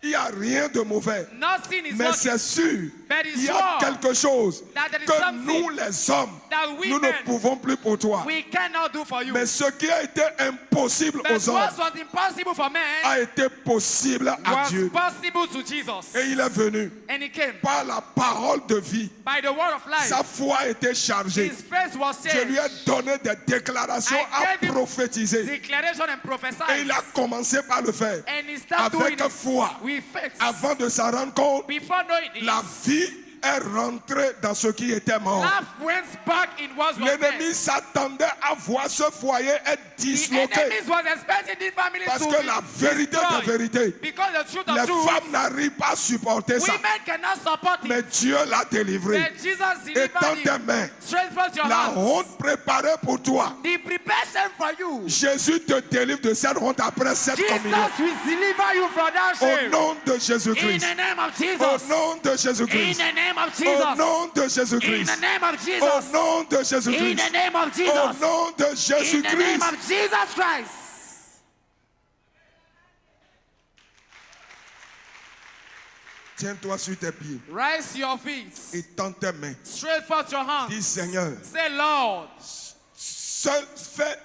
Speaker 2: il n'y a rien de mauvais.
Speaker 1: Nothing is
Speaker 2: Mais
Speaker 1: wrong.
Speaker 2: c'est sûr,
Speaker 1: But it's
Speaker 2: il y a
Speaker 1: sure
Speaker 2: quelque chose
Speaker 1: that there is
Speaker 2: que
Speaker 1: something
Speaker 2: nous les hommes,
Speaker 1: that we
Speaker 2: nous ne
Speaker 1: men,
Speaker 2: pouvons plus pour toi.
Speaker 1: we cannot do for you.
Speaker 2: Mais ce qui a été impossible
Speaker 1: But
Speaker 2: aux hommes
Speaker 1: what was impossible for man
Speaker 2: a été possible à
Speaker 1: was
Speaker 2: Dieu.
Speaker 1: possible to Jesus.
Speaker 2: Et il est venu
Speaker 1: And he came
Speaker 2: par la parole de vie.
Speaker 1: by the word of life.
Speaker 2: Sa foi a été chargée.
Speaker 1: His face was
Speaker 2: Je lui
Speaker 1: changed.
Speaker 2: ai donné des déclarations
Speaker 1: I
Speaker 2: à
Speaker 1: gave him
Speaker 2: prophétiser.
Speaker 1: declaration and
Speaker 2: Et
Speaker 1: prophesy.
Speaker 2: il a commencé par le faire.
Speaker 1: And he started doing
Speaker 2: Avec
Speaker 1: it
Speaker 2: foi.
Speaker 1: with faith.
Speaker 2: Avant de s'en rendre compte,
Speaker 1: Before knowing it,
Speaker 2: la vie est rentrée dans ce qui était mort.
Speaker 1: life went back in what was
Speaker 2: L'ennemi
Speaker 1: dead.
Speaker 2: s'attendait à voir ce foyer être
Speaker 1: The
Speaker 2: disloqué.
Speaker 1: enemies was expecting this family
Speaker 2: Parce
Speaker 1: to
Speaker 2: que
Speaker 1: be
Speaker 2: la vérité
Speaker 1: destroyed.
Speaker 2: de vérité,
Speaker 1: Because the truth of
Speaker 2: les
Speaker 1: truth,
Speaker 2: femmes n'arrivent pas à supporter ça.
Speaker 1: women cannot support
Speaker 2: Mais
Speaker 1: it.
Speaker 2: Dieu l'a délivré.
Speaker 1: But Jesus delivered
Speaker 2: Étends tes
Speaker 1: it.
Speaker 2: mains.
Speaker 1: Stretch forth your
Speaker 2: La
Speaker 1: hands.
Speaker 2: honte préparée pour toi.
Speaker 1: The preparation for you.
Speaker 2: Jésus te délivre de cette honte après cette
Speaker 1: Jesus
Speaker 2: communion.
Speaker 1: will deliver you from that
Speaker 2: Au
Speaker 1: shame.
Speaker 2: nom de
Speaker 1: In
Speaker 2: Jésus-Christ.
Speaker 1: the name of
Speaker 2: Au
Speaker 1: Jesus.
Speaker 2: nom de
Speaker 1: In
Speaker 2: Jésus-Christ.
Speaker 1: the name of
Speaker 2: Au
Speaker 1: Jesus.
Speaker 2: nom de
Speaker 1: In
Speaker 2: Jésus-Christ.
Speaker 1: the name of
Speaker 2: Au
Speaker 1: Jesus.
Speaker 2: nom de
Speaker 1: In
Speaker 2: Jésus-Christ.
Speaker 1: the name of
Speaker 2: Au
Speaker 1: Jesus.
Speaker 2: nom de
Speaker 1: In the name
Speaker 2: Jésus-Christ.
Speaker 1: of Jesus Christ.
Speaker 2: Tiens-toi sur tes pieds.
Speaker 1: Rise your feet.
Speaker 2: Et tends tes mains.
Speaker 1: Stretch forth your hands.
Speaker 2: Dis Seigneur,
Speaker 1: Say, Lord,
Speaker 2: seul fais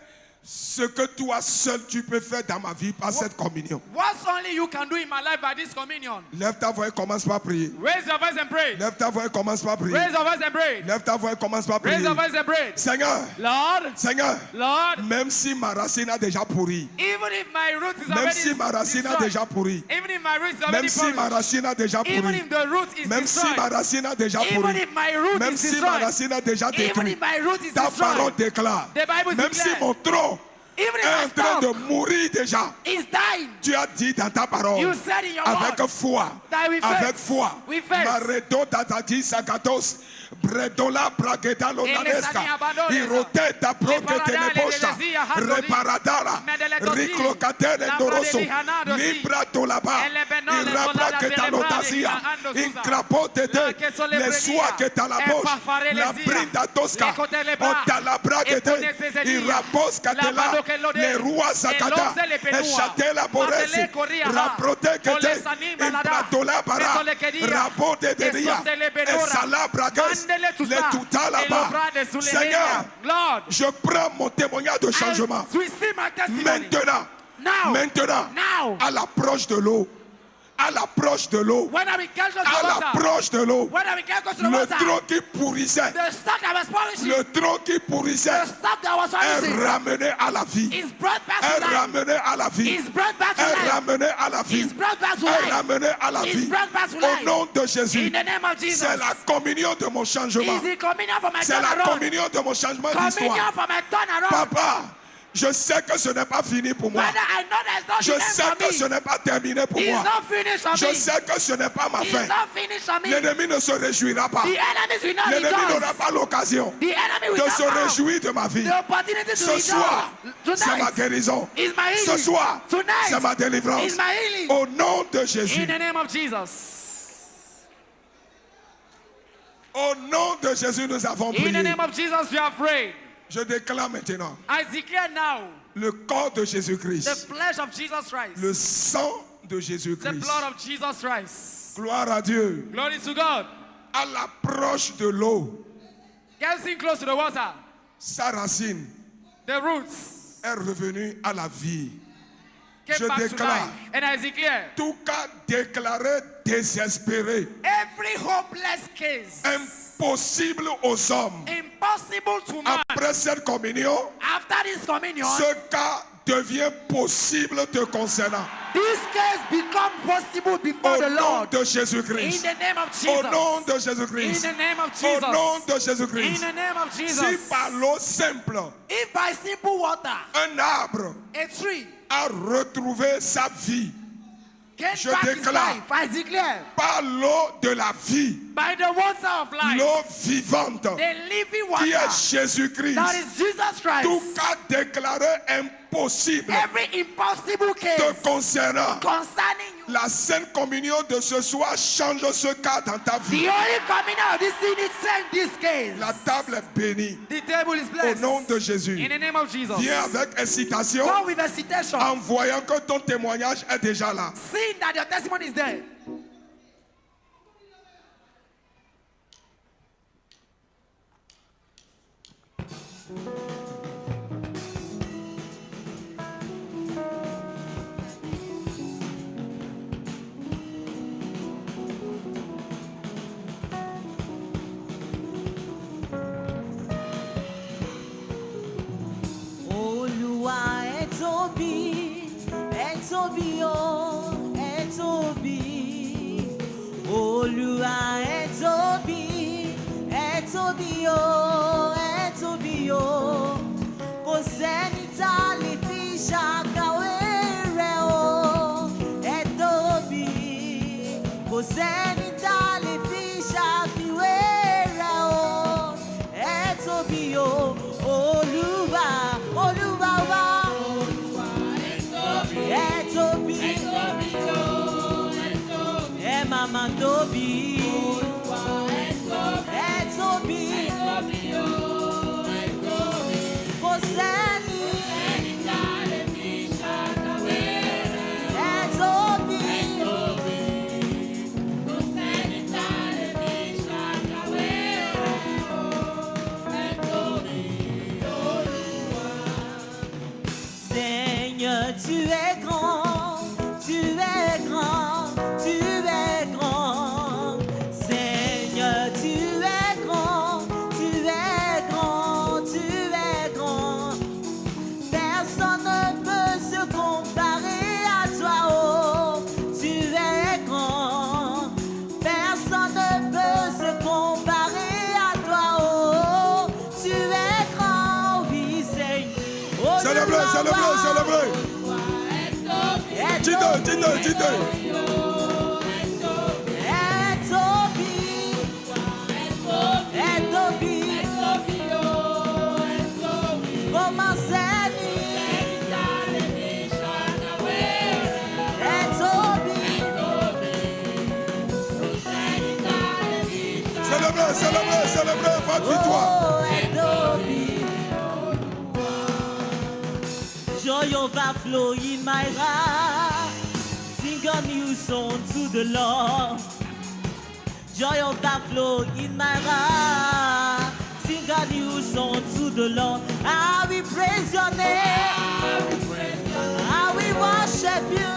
Speaker 2: ce que toi seul tu peux faire dans ma vie par cette communion.
Speaker 1: what only you can do in my life by this communion?
Speaker 2: Lève ta voix et commence par prier.
Speaker 1: Raise your voice and pray.
Speaker 2: Lève ta voix et commence par prier.
Speaker 1: Raise your voice and pray.
Speaker 2: Lève ta voix et commence par prier.
Speaker 1: Raise your voice and pray.
Speaker 2: Seigneur,
Speaker 1: Lord,
Speaker 2: Seigneur,
Speaker 1: Lord,
Speaker 2: même si ma racine a déjà pourri,
Speaker 1: even if my root is
Speaker 2: même
Speaker 1: already
Speaker 2: si ma racine a
Speaker 1: destroyed,
Speaker 2: déjà pourri,
Speaker 1: even if my root is
Speaker 2: même
Speaker 1: already
Speaker 2: si ma
Speaker 1: perished,
Speaker 2: racine a déjà
Speaker 1: even
Speaker 2: pourri,
Speaker 1: if the root is
Speaker 2: même si ma
Speaker 1: destroyed,
Speaker 2: racine a déjà
Speaker 1: even
Speaker 2: pourri,
Speaker 1: if my root
Speaker 2: même
Speaker 1: is
Speaker 2: si ma
Speaker 1: destroyed,
Speaker 2: racine a déjà
Speaker 1: even
Speaker 2: détruit,
Speaker 1: if my root is
Speaker 2: ta parole
Speaker 1: destroyed,
Speaker 2: déclare,
Speaker 1: the Bible
Speaker 2: même si
Speaker 1: declares,
Speaker 2: mon tronc
Speaker 1: even if
Speaker 2: est
Speaker 1: my
Speaker 2: en train de
Speaker 1: stomach
Speaker 2: mourir déjà,
Speaker 1: is dying,
Speaker 2: tu as dit dans ta parole,
Speaker 1: you said in your
Speaker 2: avec
Speaker 1: word,
Speaker 2: foi,
Speaker 1: that we
Speaker 2: avec
Speaker 1: face,
Speaker 2: foi,
Speaker 1: we face.
Speaker 2: Maredo Tatati Sakatos, Bredola Brageda Lonanesca, Iroteta Proketene Bosha, Reparadara, Riclocatene Doroso, Libra Tolaba, Irabra Ketalotazia, Incrapotete, les soies que t'as la bouche, la brinda tosca, Otalabra Kete, Irapos Catela, les rois Zakata, Echatela Boresi, Raprote Kete, Impratola Bara, Rabote de Dia, Esalabra les tout là-bas. Seigneur,
Speaker 1: Lord,
Speaker 2: je prends mon témoignage de changement.
Speaker 1: I receive my testimony.
Speaker 2: Maintenant,
Speaker 1: Now,
Speaker 2: à l'approche de l'eau, à l'approche de l'eau,
Speaker 1: when I became close to
Speaker 2: à
Speaker 1: the water,
Speaker 2: l'approche de l'eau,
Speaker 1: when I became close to the
Speaker 2: le
Speaker 1: water,
Speaker 2: tronc qui pourrissait,
Speaker 1: the stock that was perishing,
Speaker 2: le tronc qui pourrissait
Speaker 1: the stock that was
Speaker 2: est
Speaker 1: perishing,
Speaker 2: ramené à la vie.
Speaker 1: is brought back to
Speaker 2: Est
Speaker 1: life.
Speaker 2: ramené à la vie.
Speaker 1: Is brought back to
Speaker 2: Est
Speaker 1: life.
Speaker 2: ramené à la vie.
Speaker 1: Is brought back to
Speaker 2: Est
Speaker 1: life.
Speaker 2: ramené à la
Speaker 1: Is
Speaker 2: vie.
Speaker 1: brought back to
Speaker 2: Au
Speaker 1: life.
Speaker 2: nom de Jésus.
Speaker 1: In the name of Jesus.
Speaker 2: C'est la communion de mon changement.
Speaker 1: Is the communion for my
Speaker 2: C'est la
Speaker 1: turnaround.
Speaker 2: communion de mon changement
Speaker 1: Communion
Speaker 2: d'histoire.
Speaker 1: for my turnaround.
Speaker 2: Papa, je sais que ce n'est pas fini pour moi.
Speaker 1: Whether I know there's not
Speaker 2: Je
Speaker 1: the end
Speaker 2: sais
Speaker 1: for
Speaker 2: que
Speaker 1: me.
Speaker 2: ce n'est pas terminé pour
Speaker 1: It's
Speaker 2: moi.
Speaker 1: not finished for
Speaker 2: Je
Speaker 1: me.
Speaker 2: sais que ce n'est pas ma
Speaker 1: It's
Speaker 2: fin.
Speaker 1: not finished for me.
Speaker 2: L'ennemi ne se réjouira pas.
Speaker 1: The enemies will not
Speaker 2: L'ennemi
Speaker 1: rejoice.
Speaker 2: n'aura pas l'occasion
Speaker 1: The enemy will
Speaker 2: de
Speaker 1: not
Speaker 2: se
Speaker 1: have
Speaker 2: réjouir de ma vie.
Speaker 1: the opportunity to
Speaker 2: Ce
Speaker 1: rejoice.
Speaker 2: soir, c'est ma
Speaker 1: Tonight
Speaker 2: guérison.
Speaker 1: is my
Speaker 2: Ce
Speaker 1: healing.
Speaker 2: soir,
Speaker 1: Tonight
Speaker 2: c'est ma délivrance.
Speaker 1: is my healing.
Speaker 2: Au nom de Jésus.
Speaker 1: In the name of Jesus.
Speaker 2: Au nom de Jésus, nous avons
Speaker 1: In the
Speaker 2: prié.
Speaker 1: name of Jesus, we have prayed.
Speaker 2: Je déclare maintenant
Speaker 1: I declare now
Speaker 2: le corps de
Speaker 1: the
Speaker 2: Jésus-Christ,
Speaker 1: flesh of Jesus Christ,
Speaker 2: le sang de
Speaker 1: the
Speaker 2: Jésus-Christ.
Speaker 1: blood of Jesus Christ.
Speaker 2: Gloire à Dieu.
Speaker 1: Glory to God.
Speaker 2: À l'approche de l'eau,
Speaker 1: Getting close to the water,
Speaker 2: sa racine
Speaker 1: the roots
Speaker 2: est revenue à la vie.
Speaker 1: came
Speaker 2: Je
Speaker 1: back to
Speaker 2: déclare,
Speaker 1: life. And I declare,
Speaker 2: tout cas déclaré désespéré,
Speaker 1: every hopeless case,
Speaker 2: impossible aux hommes,
Speaker 1: impossible to man,
Speaker 2: après cette communion,
Speaker 1: after this communion,
Speaker 2: ce cas devient possible te concernant.
Speaker 1: this case become possible before
Speaker 2: Au
Speaker 1: the
Speaker 2: nom
Speaker 1: Lord.
Speaker 2: de
Speaker 1: In
Speaker 2: Jésus-Christ.
Speaker 1: the name of
Speaker 2: Au
Speaker 1: Jesus.
Speaker 2: nom de
Speaker 1: In
Speaker 2: Jésus-Christ.
Speaker 1: the name of
Speaker 2: Au nom
Speaker 1: Jesus.
Speaker 2: de
Speaker 1: In
Speaker 2: Jésus-Christ.
Speaker 1: the name of
Speaker 2: Si
Speaker 1: Jesus.
Speaker 2: par l'eau simple,
Speaker 1: If by simple water,
Speaker 2: un arbre
Speaker 1: a tree
Speaker 2: a retrouvé sa vie,
Speaker 1: get
Speaker 2: Je
Speaker 1: back his
Speaker 2: déclare.
Speaker 1: life, I declare,
Speaker 2: par l'eau de la vie,
Speaker 1: by the water of life,
Speaker 2: l'eau vivante,
Speaker 1: the living
Speaker 2: qui est
Speaker 1: water,
Speaker 2: Jésus-Christ,
Speaker 1: that is Jesus
Speaker 2: tout
Speaker 1: Christ,
Speaker 2: cas déclaré impossible
Speaker 12: every impossible
Speaker 2: te
Speaker 12: case
Speaker 2: concernant,
Speaker 12: concerning you.
Speaker 2: la Sainte Communion de ce soir change ce cas dans ta
Speaker 12: The
Speaker 2: vie.
Speaker 12: only communion of this evening change this case.
Speaker 2: La table est bénie
Speaker 12: The table is
Speaker 2: au
Speaker 12: blessed.
Speaker 2: nom de Jésus.
Speaker 12: In the name of Jesus.
Speaker 2: Viens avec incitation
Speaker 12: Go with hesitation.
Speaker 2: en voyant que ton témoignage est déjà là.
Speaker 12: Seeing that your testimony is there.
Speaker 13: Olúwa ẹ tóbi, o, ẹ tóbi. Olúwa ẹ tóbi, o, ẹ tóbi o. Kò sẹ́ni tá a lè fi ṣàkàwé rẹ̀ o, ẹ tóbi. Kò sẹ́ni tá a lè fi ṣàfiwé rẹ̀ o, ẹ tóbi o. Olúwa, Olúwa wa. Ẹ tóbi, ẹ màmá tóbi. Ẹ tóbi, kò sẹ́ni. Ẹ tóbi, Seigneur, tu es grand, tu es grand, tu es grand. Seigneur, tu es grand, tu es grand, tu es grand. Personne ne peut se comparer à toi, oh, tu es grand. Personne ne peut se comparer à toi, oh, tu es grand, oui, Seigneur.
Speaker 2: Célébrez, célébrez, célébrez. Dites-le, dites-le, dites-le. Célébrez, célébrez, célébrez votre victoire.
Speaker 13: Joy overflow in my heart. Sing a new song to the Lord. Joy overflow in my heart. Sing a new song to the Lord. I will praise your name. I will worship you.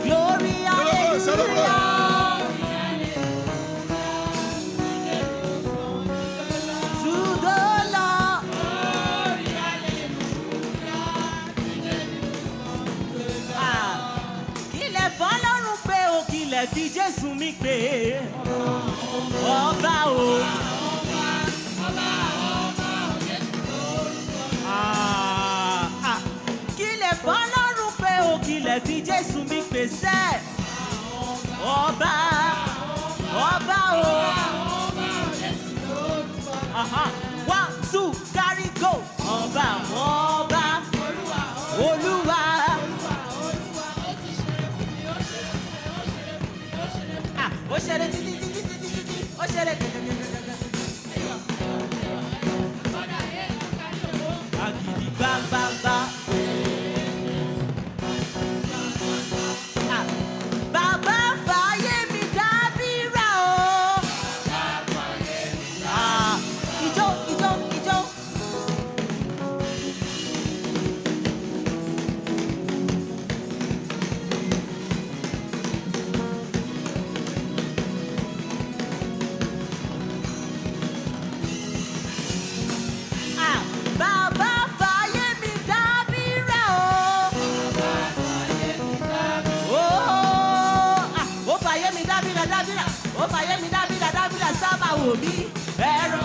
Speaker 13: Glory, hallelujah. Fọlọ́run pé o kìlẹ̀ fi Jésù mi pé ọba o. Kìlẹ̀ fọlọ́run pé o kìlẹ̀ fi Jésù mi pé sẹ́ ọba ọba o. 1, 2, carry go. Ọba ọba Olúwa. Ó ṣeré títí títí títí títí ó ṣeré agidi gbàgbàgbà. Bàbá fàyè mi dábìrà o. Ijó ijó ijó. Bàbá fàyè mi dábìrà o. Ó fàyè mi dábìrà dábìrà. Ó fàyè mi dábìrà dábìrà. Sábà wò mí. Ẹ̀rọ.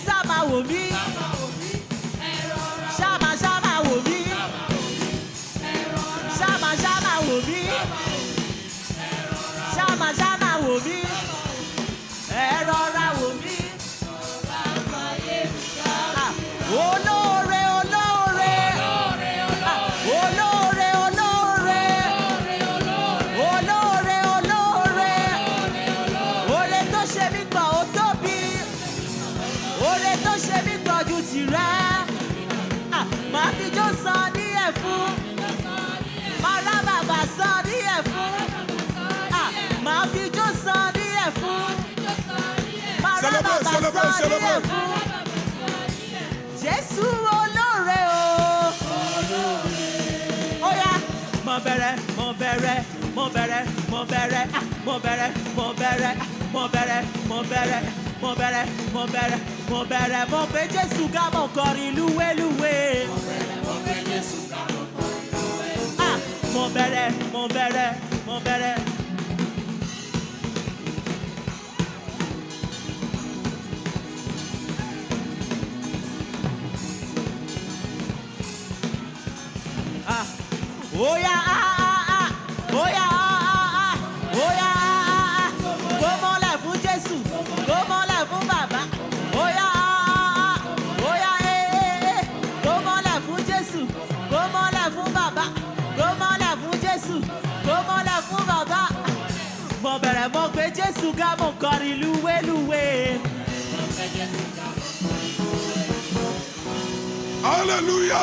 Speaker 13: Sábà wò mí. Sábà sábà wò mí. Sábà sábà wò mí. Sábà sábà wò mí. Ẹ̀rọ ra wò mí. Olóore olóore díẹ̀ fún. Màá fi jó san díẹ̀ fún. Màá rá bàbá san díẹ̀ fún. Jésù olóore o. Ó yá, mo bẹ̀rẹ̀, mo bẹ̀rẹ̀, mo bẹ̀rẹ̀, mo bẹ̀rẹ̀, mo bẹ̀rẹ̀, mo bẹ̀rẹ̀, mo bẹ̀rẹ̀, mo bẹ̀rẹ̀, mo bẹ̀rẹ̀, mo bẹ̀rẹ̀, mo bẹ̀rẹ̀, mo gbé Jésù ga, mo kọrin lúwélúwé. Mo gbé Jésù ga, mo kọrin lúwélúwé. Mo bẹ̀rẹ̀, mo bẹ̀rẹ̀, mo bẹ̀rẹ̀. Oh yeah, oh yeah, oh yeah. Comment la vous Jésus, comment la vous Baba. Oh yeah, comment la vous Jésus, comment la vous Baba, comment la vous Jésus, comment la vous Baba. Mon belle, mon bé Jésus, gars, mon corps il loué.
Speaker 2: Alléluia.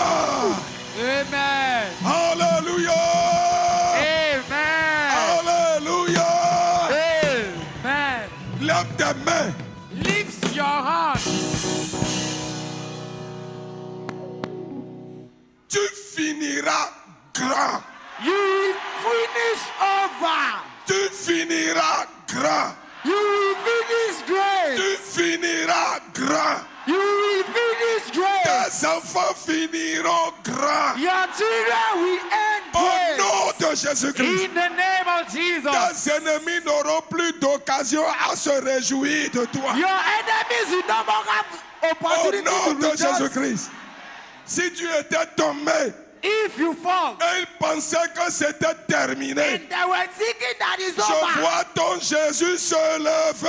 Speaker 1: Amen.
Speaker 2: Alléluia.
Speaker 1: Amen.
Speaker 2: Alléluia.
Speaker 1: Amen.
Speaker 2: Lève tes mains.
Speaker 1: Lift your hands.
Speaker 2: Tu finiras grand.
Speaker 1: You will finish over.
Speaker 2: Tu finiras grand.
Speaker 1: You will finish great.
Speaker 2: Tu finiras grand.
Speaker 1: You will finish great.
Speaker 2: Tes enfants finiront grand.
Speaker 1: Your children will end
Speaker 2: Au
Speaker 1: great.
Speaker 2: nom de Jésus-Christ.
Speaker 1: In the name of Jesus.
Speaker 2: Tes ennemis n'auront plus d'occasion à se réjouir de toi.
Speaker 1: Your enemies will no more have
Speaker 2: Au
Speaker 1: opportunity
Speaker 2: nom
Speaker 1: to
Speaker 2: de
Speaker 1: rejoice.
Speaker 2: Jésus-Christ. Si tu étais tombé,
Speaker 1: If you fall,
Speaker 2: et ils pensaient que c'était terminé,
Speaker 1: and they were thinking that is
Speaker 2: je
Speaker 1: over,
Speaker 2: vois ton Jésus se lever.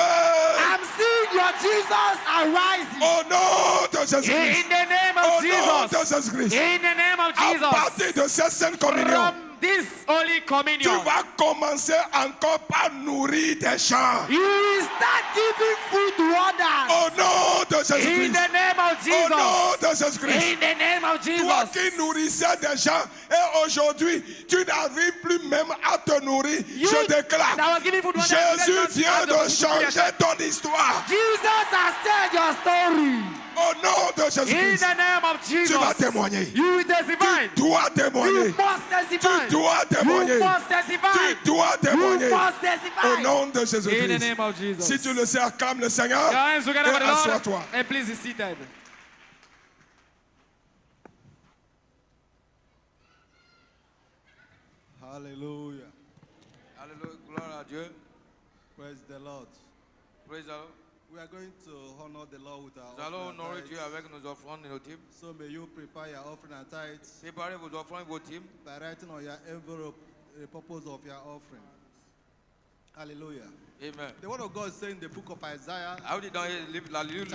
Speaker 1: I'm seeing your Jesus arising.
Speaker 2: Au nom de Jésus-Christ.
Speaker 1: In the name
Speaker 2: Au
Speaker 1: of
Speaker 2: nom de
Speaker 1: Jesus.
Speaker 2: Jésus-Christ.
Speaker 1: In the name of
Speaker 2: À
Speaker 1: Jesus.
Speaker 2: partir de cette sainte communion,
Speaker 1: From this Holy
Speaker 2: tu
Speaker 1: Communion,
Speaker 2: vas commencer encore par nourrir des gens.
Speaker 1: you will start giving food to others.
Speaker 2: Au nom de
Speaker 1: In
Speaker 2: Jésus-Christ.
Speaker 1: the name of
Speaker 2: Au nom
Speaker 1: Jesus.
Speaker 2: de Jésus-Christ.
Speaker 1: In the name of
Speaker 2: Toi
Speaker 1: Jesus.
Speaker 2: qui nourrissais des gens et aujourd'hui tu n'arrives plus même à te nourrir, je déclare,
Speaker 1: that was giving food to others,
Speaker 2: Jésus
Speaker 1: let us
Speaker 2: vient
Speaker 1: have the
Speaker 2: de
Speaker 1: food to
Speaker 2: changer
Speaker 1: yourself.
Speaker 2: ton histoire.
Speaker 1: Jesus has said your story.
Speaker 2: Au nom de
Speaker 1: In
Speaker 2: Jésus-Christ,
Speaker 1: the name of
Speaker 2: tu
Speaker 1: Jesus.
Speaker 2: vas témoigner.
Speaker 1: You will testify.
Speaker 2: Tu dois témoigner.
Speaker 1: You must testify.
Speaker 2: Tu dois témoigner.
Speaker 1: You must testify.
Speaker 2: Tu dois témoigner.
Speaker 1: You must testify.
Speaker 2: Au nom de
Speaker 1: In the
Speaker 2: Jésus-Christ.
Speaker 1: name of Jesus.
Speaker 2: Si tu le sais, acclame le Seigneur
Speaker 1: Your hands together for
Speaker 2: et
Speaker 1: the Lord.
Speaker 2: assois-toi.
Speaker 1: And please be seated.
Speaker 3: Hallelujah.
Speaker 4: Alléluia, gloire à Dieu.
Speaker 3: Praise the Lord.
Speaker 4: Praise the Lord.
Speaker 3: We are going to honor the Lord with our
Speaker 4: Nous allons
Speaker 3: offering and
Speaker 4: honorer Dieu
Speaker 3: tithes.
Speaker 4: avec nos offrandes et nos dîmes.
Speaker 3: So may you prepare your offering and tithes
Speaker 4: Préparez vos offrandes et vos dîmes
Speaker 3: by writing on your envelope the purpose of your offering. Hallelujah.
Speaker 4: Amen.
Speaker 3: The word of God is saying in the book of Isaiah,
Speaker 4: Ah, vous dites dans la livre